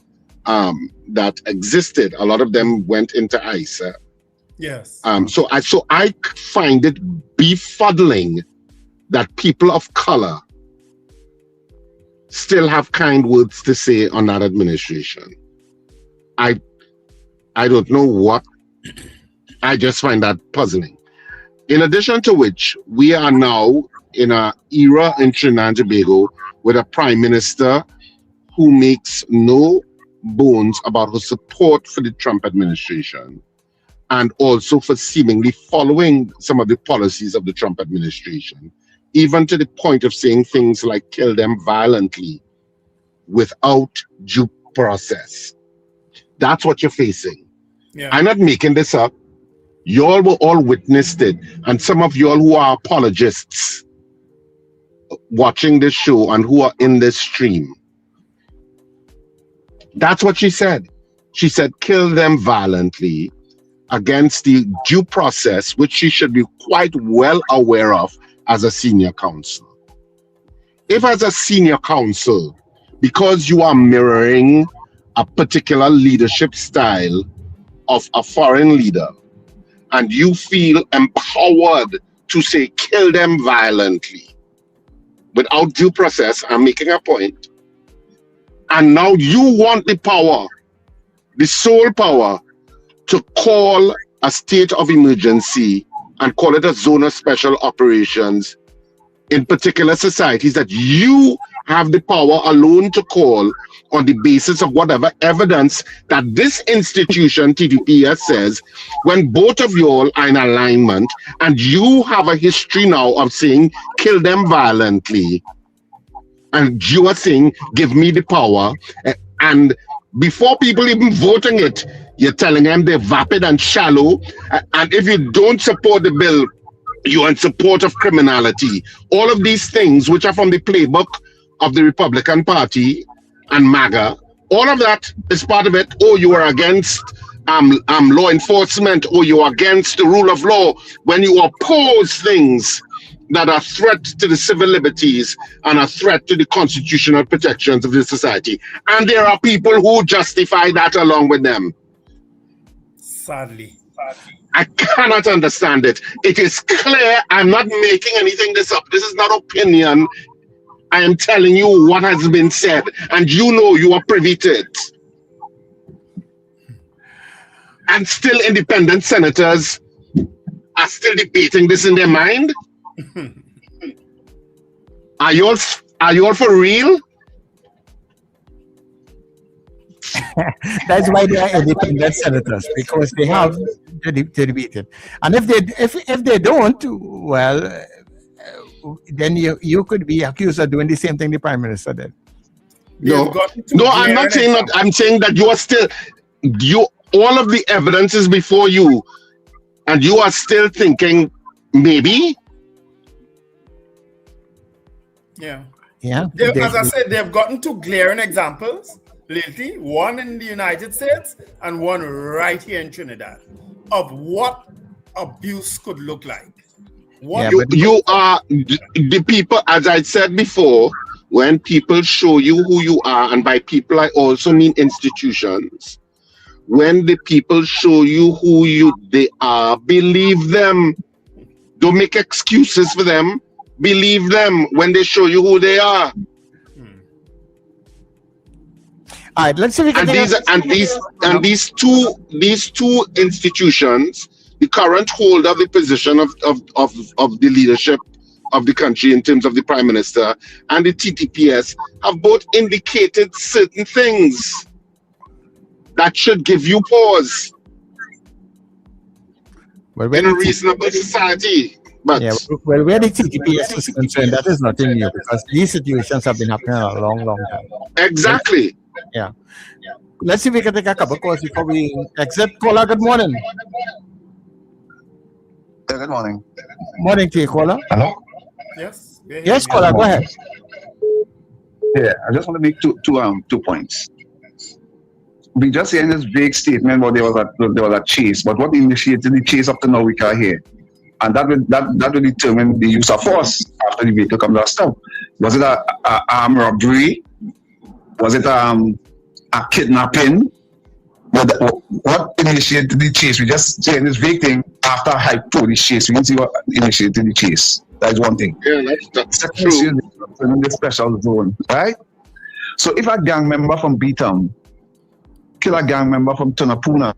that existed. A lot of them went into ICE. Yes. So I find it befuddling that people of color still have kind words to say on that administration. I don't know what. I just find that puzzling. In addition to which, we are now in an era in Trinidad and Tobago with a prime minister who makes no bones about her support for the Trump administration and also for seemingly following some of the policies of the Trump administration, even to the point of saying things like kill them violently without due process. That's what you're facing. Yeah. I'm not making this up. Y'all were all witnessed it. And some of y'all who are apologists watching this show and who are in this stream. That's what she said. She said, kill them violently against the due process, which she should be quite well aware of as a senior counsel. If as a senior counsel, because you are mirroring a particular leadership style of a foreign leader, and you feel empowered to say, kill them violently, without due process, I'm making a point. And now you want the power, the sole power, to call a state of emergency and call it a zone of special operations in particular societies that you have the power alone to call on the basis of whatever evidence that this institution, TTPS, says, when both of you all are in alignment and you have a history now of saying, kill them violently, and you are saying, give me the power, and before people even voting it, you're telling them they're vapid and shallow, and if you don't support the bill, you're in support of criminality. All of these things, which are from the playbook of the Republican Party and MAGA, all of that is part of it. Oh, you are against law enforcement, or you are against the rule of law. When you oppose things that are threat to the civil liberties and a threat to the constitutional protections of the society. And there are people who justify that along with them. Sadly. I cannot understand it. It is clear. I'm not making anything this up. This is not opinion. I am telling you what has been said, and you know you are privy to it. And still independent senators are still debating this in their mind. Are you all for real? That's why they are independent senators, because they have to debate it. And if they don't, well, then you could be accused of doing the same thing the Prime Minister did. No, I'm not saying that. I'm saying that you are still, all of the evidence is before you, and you are still thinking, maybe? Yeah. As I said, they've gotten two glaring examples lately, one in the United States and one right here in Trinidad, of what abuse could look like. You are the people, as I said before, when people show you who you are, and by people I also mean institutions, when the people show you who they are, believe them. Don't make excuses for them. Believe them when they show you who they are. All right, let's see if we can these two institutions, the current holder of the position of the leadership of the country in terms of the Prime Minister and the TTPS, have both indicated certain things that should give you pause in a reasonable society. But where the TTPS is concerned, that is nothing new, because these situations have been happening a long, long time. Exactly. Yeah. Let's see if we can take a couple calls before we exit. Caller, good morning. Yeah, good morning. Morning to you, caller. Hello? Yes. Yes, caller, go ahead. Yeah, I just want to make two points. We just hearing this vague statement about there was a chase, but what initiated the chase up to now we can't hear. And that will determine the use of force after the vehicle comes to stop. Was it a armed robbery? Was it a kidnapping? What initiated the chase? We just saying this vague thing after I told the chase. We can see what initiated the chase. That's one thing. Yeah, that's true. In the special zone, right? So if a gang member from B-Town kill a gang member from Tunapuna,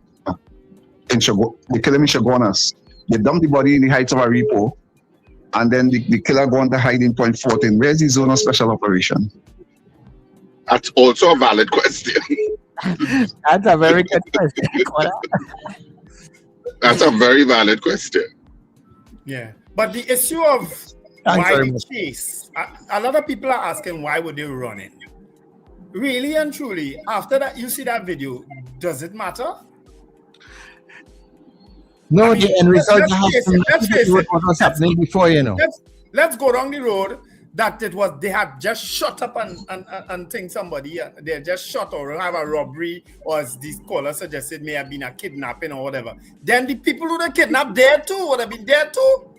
they kill him in Chaguanas, they dump the body in the heights of a repo, and then the killer go on the hiding point 14. Where's the zone of special operation? That's also a valid question. That's a very good question. That's a very valid question. Yeah. But the issue of why the chase, a lot of people are asking why would they run it? Really and truly, after that, you see that video, does it matter? No, the end result has what was happening before, you know. Let's go down the road that they had just shot up and think somebody, they just shot or have a robbery, or as this caller suggested, may have been a kidnapping or whatever. Then the people who they kidnapped there too would have been there too.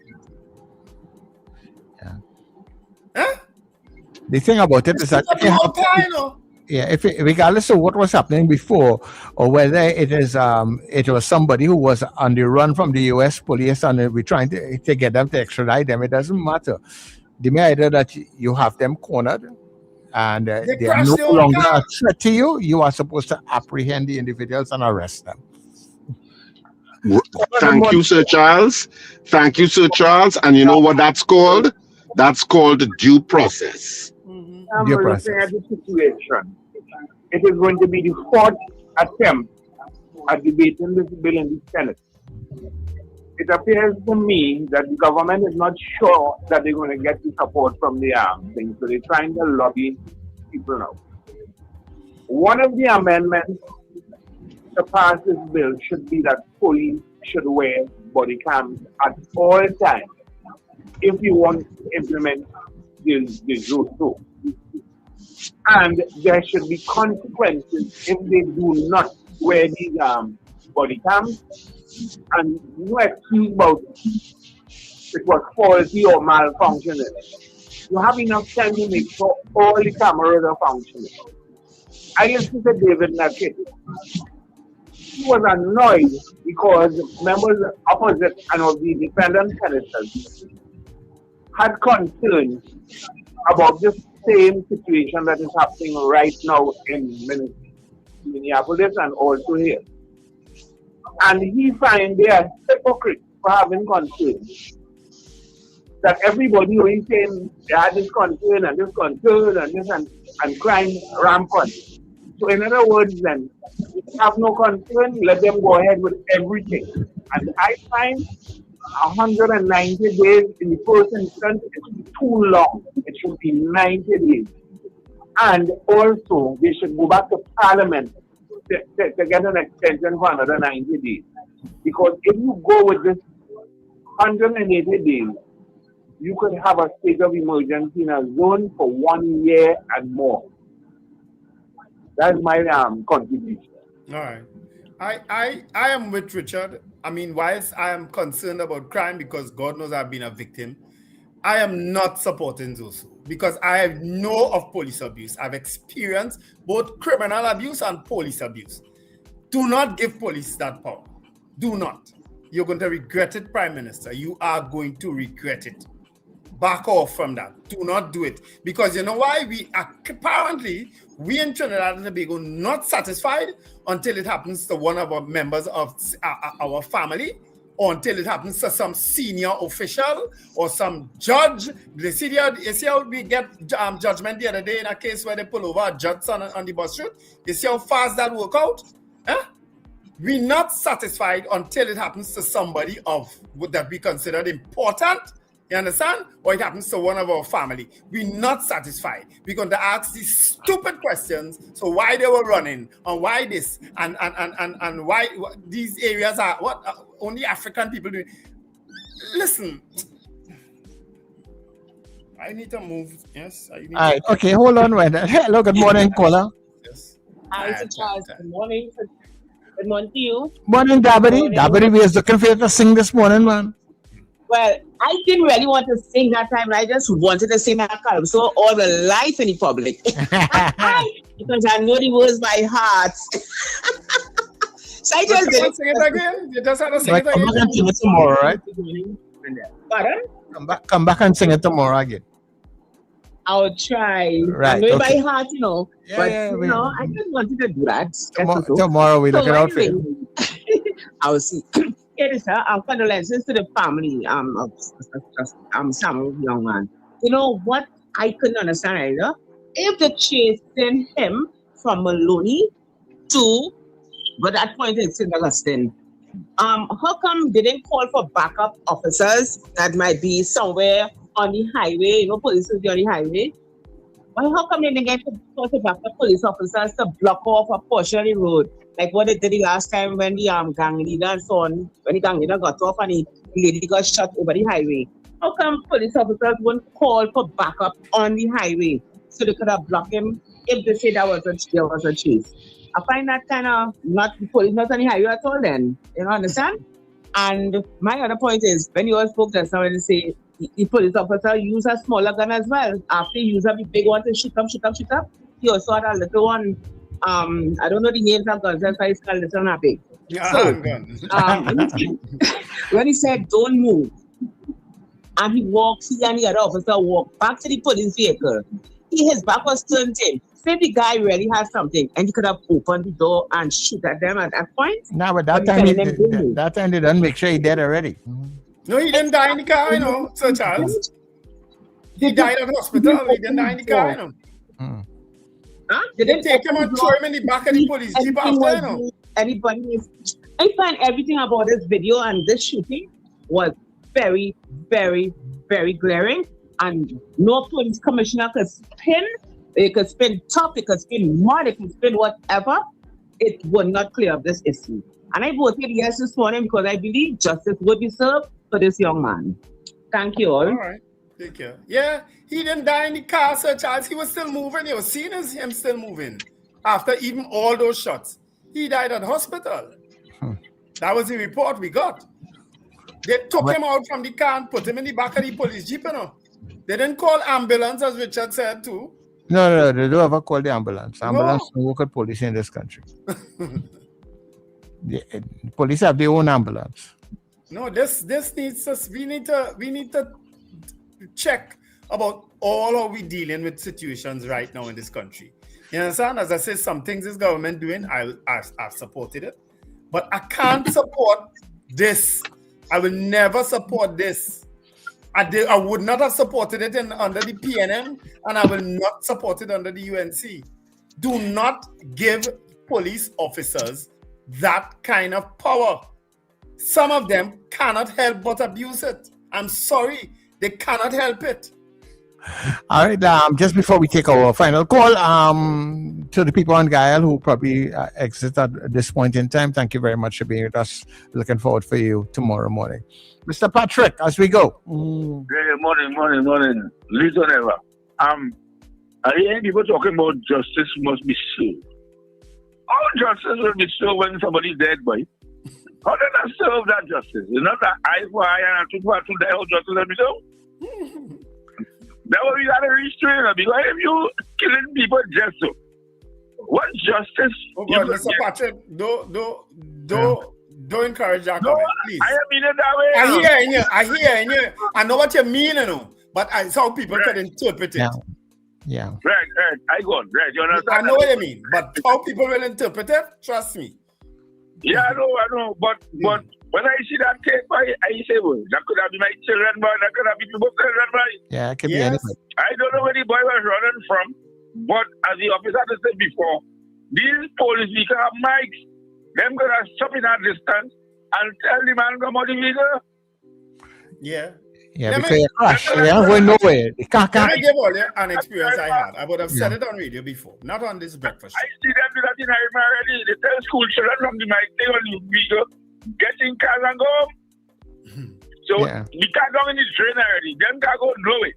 Yeah. Huh? The thing about it is that regardless of what was happening before, or whether it was somebody who was on the run from the U.S. police and we're trying to get them to extradite them, it doesn't matter. The mere idea that you have them cornered and they are no longer a threat to you, you are supposed to apprehend the individuals and arrest them. Thank you, Sir Charles. Thank you, Sir Charles. And you know what that's called? That's called due process. I'm looking at the situation. It is going to be the fourth attempt at debating this bill in the Senate. It appears to me that the government is not sure that they're going to get the support from the thing, so they're trying to lobby people now. One of the amendments to pass this bill should be that police should wear body cams at all times if you want to implement this rule too. And there should be consequences if they do not wear these body cams. And no excuse about it was faulty or malfunctioning. You have enough time to make sure all the cameras are functioning. I used to say David Nakit. He was annoyed because members opposite and of the independent senators had concerns about this same situation that is happening right now in Minneapolis and also here. And he finds they are hypocrites for having concerns. That everybody who is saying they had this concern and this concern and this and crime rampant. So in other words then, if you have no concern, let them go ahead with everything. And I find 190 days in the first instance is too long. It should be 90 days. And also, they should go back to Parliament to get an extension for another 90 days. Because if you go with this 180 days, you could have a state of emergency in a zone for 1 year and more. That's my contribution. All right. I am with Richard. I mean, whilst I am concerned about crime because God knows I've been a victim, I am not supporting Zosu because I know of police abuse. I've experienced both criminal abuse and police abuse. Do not give police that power. Do not. You're going to regret it, Prime Minister. You are going to regret it. Back off from that. Do not do it. Because you know why? We in Trinidad and Tobago not satisfied until it happens to one of our members of our family, or until it happens to some senior official or some judge. You see how we get judgment the other day in a case where they pull over a judge on the bus route? You see how fast that work out? We're not satisfied until it happens to somebody that we considered important. You understand? Or it happens to one of our family. We're not satisfied. We're going to ask these stupid questions. So why they were running, and why this, and why these areas are what only African people do. Listen, I need to move. Yes, I need. All right. Okay, hold on. Hello. Good morning, caller. Yes. Hi, Sir Charles. Good morning. Good morning to you. Morning, Dabari. Dabari, we are looking for you to sing this morning, man. Well, I didn't really want to sing that time. I just wanted to sing that calypso all the life in the public. Because I know the words by heart. So I just did sing it again. You just have to sing it again. Come back and sing it tomorrow, right? Pardon? Come back and sing it tomorrow again. I'll try. Right, I know it okay. by heart, you know. Yeah, but, yeah, you know, I just wanted to do that. Tomorrow we look it out for you. I'll see. Yes, sir. Condolences to the family of Samuel, young man. You know what I couldn't understand either? If they chasing him from Maloney to, but that point in St. Augustine, how come they didn't call for backup officers that might be somewhere on the highway? You know, police will be on the highway. Well, how come they didn't get to call for backup police officers to block off a portion of the road? Like what they did the last time when the gang leader and so on, when the gang leader got off and the lady got shot over the highway. How come police officers won't call for backup on the highway so they could have blocked him if they say there was a chase? I find that kind of not the police not on the highway at all then. You know, understand? And my other point is when you all spoke to someone and say the police officer use a smaller gun as well. After he used a big one to shoot up, he also had a little one. I don't know the names of guns, that's why it's called little and big. Yeah, so, when he said, don't move, and he and the other officer walked back to the police vehicle, his back was turned in. say the guy really has something, and he could have opened the door and shoot at them at that point. No, but that time, that time they done make sure he dead already. No, he didn't die in the car, you know, Sir Charles. He died at the hospital. He didn't die in the car, you know. Huh? They didn't take him and throw him in the back of the police jeep after, you know. I find everything about this video and this shooting was very, very, very glaring. And no police commissioner could spin. It could spin top, it could spin mud, it could spin whatever. It would not clear up this issue. And I voted yes this morning because I believe justice would be served for this young man. Thank you all. All right. Take care. Yeah, he didn't die in the car, Sir Charles. He was still moving. You were seen as him still moving. After even all those shots. He died at the hospital. That was the report we got. They took him out from the car and put him in the back of the police jeep, you know. They didn't call ambulance, as Richard said too. No, they don't ever call the ambulance. Ambulance don't work at police in this country. The police have their own ambulance. No, this needs us. We need to check about all how we dealing with situations right now in this country. You understand? As I said, some things this government doing, I've supported it, but I can't support this. I will never support this. I would not have supported it under the PNM, and I will not support it under the UNC. Do not give police officers that kind of power. Some of them cannot help but abuse it. I'm sorry, they cannot help it. All right, just before we take our final call, to the people on Gael who probably exit at this point in time, thank you very much for being with us. Looking forward for you tomorrow morning. Mr. Patrick, as we go. Morning. Listen, ever. I hear people talking about justice must be served. How justice will be served when somebody's dead, boy? How did I serve that justice? It's not that eye for eye and tooth for tooth, how justice will be served. That's what we got to restrain, because if you killing people just so, what justice? Oh God, Mr. Patrick, don't encourage that comment, please. I mean it that way. I hear you. I know what you mean, you know, but it's how people can interpret it. Yeah. Right. I go on. Right. You understand? I know what you mean, but how people will interpret it, trust me. Yeah, I know. But when I see that tape, I say, well, that could have been my children, boy. That could have been people's children, boy. Yeah, it could be anybody. I don't know where the boy was running from, but as the officer said before, these police vehicles have mics. Them gonna stop in that distance and tell the man come out the vehicle. Yeah. Yeah, because you crash. They ain't going nowhere. They can't. Can I give all you an experience I had? I would have said it on radio before, not on this breakfast show. I see them do that in Ireland already. They tell school children from the mic, they on the vehicle, get in cars and go home. So we can't go in the train already. Them can't go nowhere.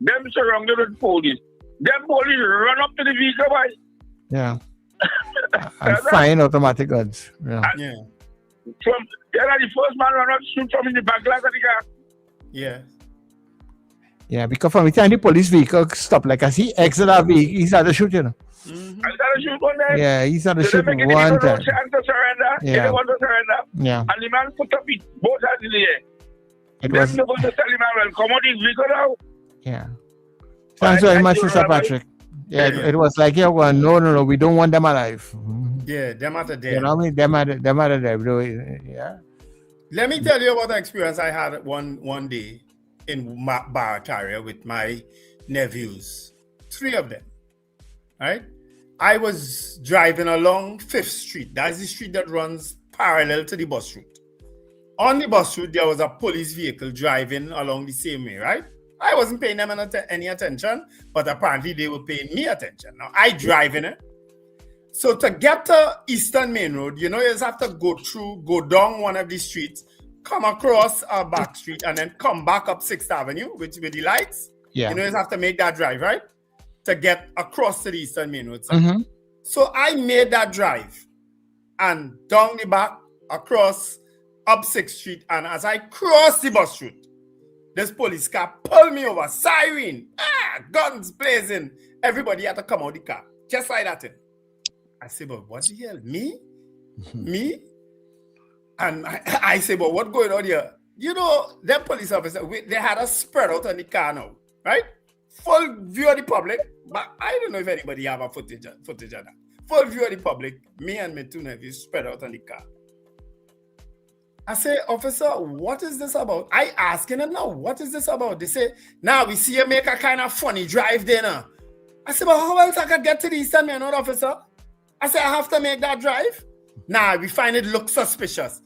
Them surrounded with police. Them police run up to the vehicle, boy. Yeah. And fine automatic guns. Yeah. They're the first man run up shoot from in the back glass of the car. Yeah. Yeah, because from the time the police vehicle stopped, like as he exited that vehicle, he started shooting. Mm-hmm. I started shooting one day. Yeah, he started so shooting one time. No chance to surrender. Yeah. They want to surrender. Yeah. And the man put up his both hands in the air. It They're was. supposed to tell the man, well, come on this vehicle now. Yeah. Thanks very much, Mr. Patrick. Yeah, it was like, yeah, well, no, we don't want them alive. Yeah, them out of there. You know what I mean? Them out of there. Yeah. Let me tell you about the experience I had one day in Barataria with my nephews. 3 of them. Right? I was driving along 5th Street. That's the street that runs parallel to the bus route. On the bus route, there was a police vehicle driving along the same way, right? I wasn't paying them any attention, but apparently they were paying me attention. Now, I drive in it. So to get to Eastern Main Road, you just have to go down one of these streets, come across a back street, and then come back up 6th Avenue, with the lights. Yeah. You just have to make that drive, right? To get across to the Eastern Main Road. Mm-hmm. So I made that drive and down the back, across, up 6th Street, and as I crossed the bus route, this police car pulled me over, siren, guns blazing. Everybody had to come out the car, just like that. I said, but what the hell, me? Me? And I said, but what going on here? Them police officers, they had us spread out on the car now, right? full view of the public, but I don't know if anybody have a footage of that. Full view of the public, me and my two nephews spread out on the car. I say, officer, what is this about? I asking them now, what is this about? They say, now we see you make a kind of funny drive there now. I said, but how else I can get to the Eastern Main Road, officer? I said, I have to make that drive? Nah, we find it look suspicious.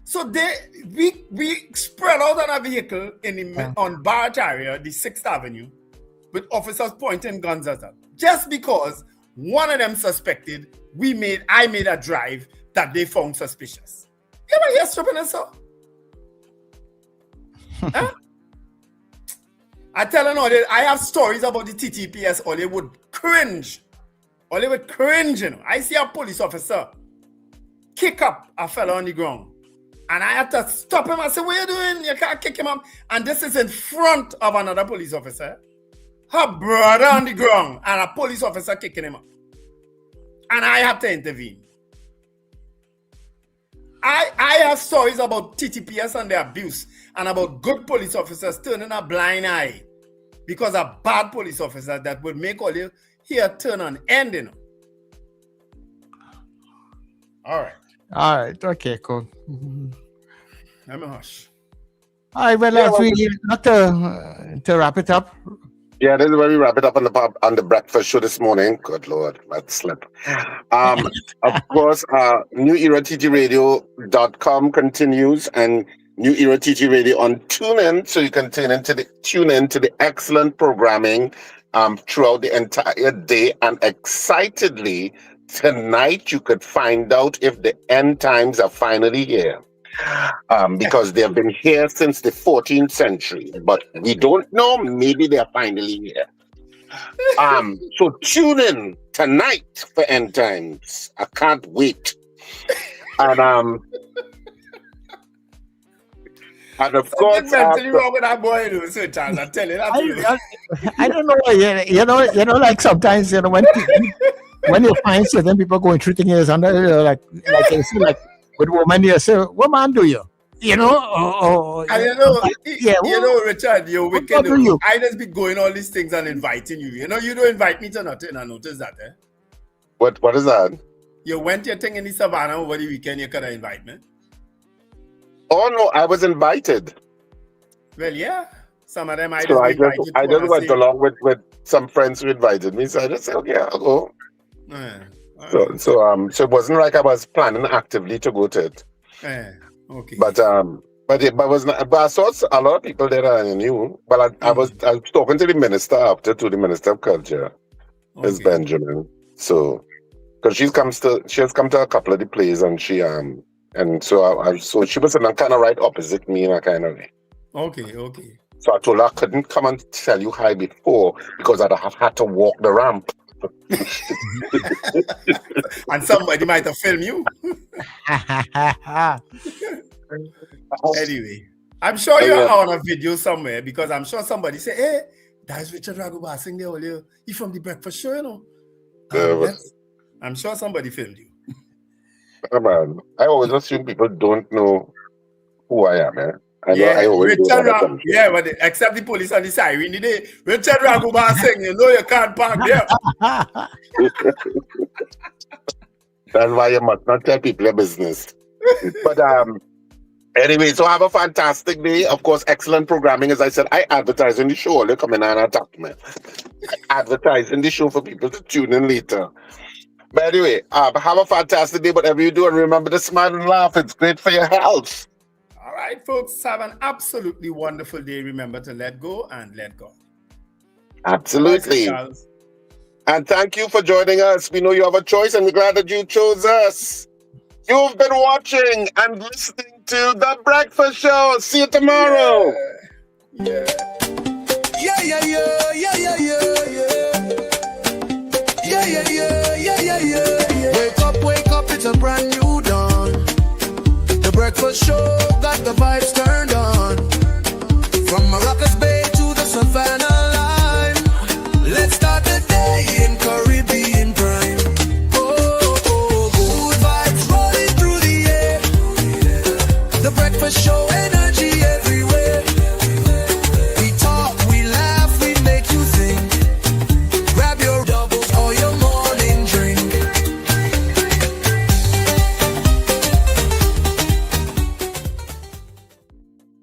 So we spread out on a vehicle on Barrett area, the 6th Avenue, with officers pointing guns at us. Just because one of them suspected I made a drive that they found suspicious. You ever hear stripping so? Huh? I tell you now, I have stories about the TTPS, or they would cringe. Or they would cringe, you know. I see a police officer kick up a fella on the ground. And I had to stop him. I said, what are you doing? You can't kick him up. And this is in front of another police officer. Her brother on the ground and a police officer kicking him up. And I had to intervene. I have stories about TTPS and their abuse and about good police officers turning a blind eye because of bad police officers that would make all you here turn on end, you know. All right. Okay, cool. Let me hush. All right, well, as we not to wrap it up. Yeah, this is where we wrap it up on the breakfast show this morning. Good Lord, that slip. Of course, NewEraTTRadio.com continues, and New Era TT Radio on TuneIn, so you can tune into the excellent programming throughout the entire day. And excitedly, tonight you could find out if the end times are finally here. Because they have been here since the 14th century, but we don't know. Maybe they're finally here. So tune in tonight for end times. I can't wait. And of course, mentally wrong with that boy, so Charles, I tell you that. I don't know. You know, like sometimes, you know, when you find certain people going through things under, like you see, like. With woman, you say, what man do you? You know? You know, Richard, you're wicked. I just be going all these things and inviting you. You know, you don't invite me to nothing. I noticed that, eh? What is that? You went your thing in the savannah over the weekend, you could invite me. Oh, no, I was invited. Well, yeah. Some of them I just went along with some friends who invited me. So I just said, okay, I'll go. So it wasn't like I was planning actively to go to it. Okay. But I saw a lot of people there that I knew. But I was talking to the minister the Minister of Culture, Ms. Benjamin. So because she has come to a couple of the plays, and so she was kind of right opposite me in a kind of way. Okay. So I told her I couldn't come and tell you hi before because I'd have had to walk the ramp. And somebody might have filmed you. Anyway, I'm sure you're on a video somewhere, because I'm sure somebody say, hey, that's Richard Raguba sing there earlier. He's from the breakfast show, you know. I'm sure somebody filmed you. Man, I always assume people don't know who I am, man. But except the police and the siren, Richard Raguba sing, you know you can't park there. That's why you must not tell people your business. But anyway, so have a fantastic day. Of course, excellent programming. As I said, I advertise in the show. They come in and attack me. I advertise in the show for people to tune in later. But anyway, have a fantastic day, whatever you do, and remember to smile and laugh. It's great for your health. All right, folks, have an absolutely wonderful day. Remember to let go and let God. Absolutely. And thank you for joining us. We know you have a choice, and we're glad that you chose us. You've been watching and listening to The Breakfast Show. See you tomorrow. Yeah. Wake up, it's a brand new dawn. The Breakfast Show got the vibes turned on. From Maracas Bay to the Savannah line, let's start the day in Caribbean prime. Good vibes rolling through the air. The Breakfast Show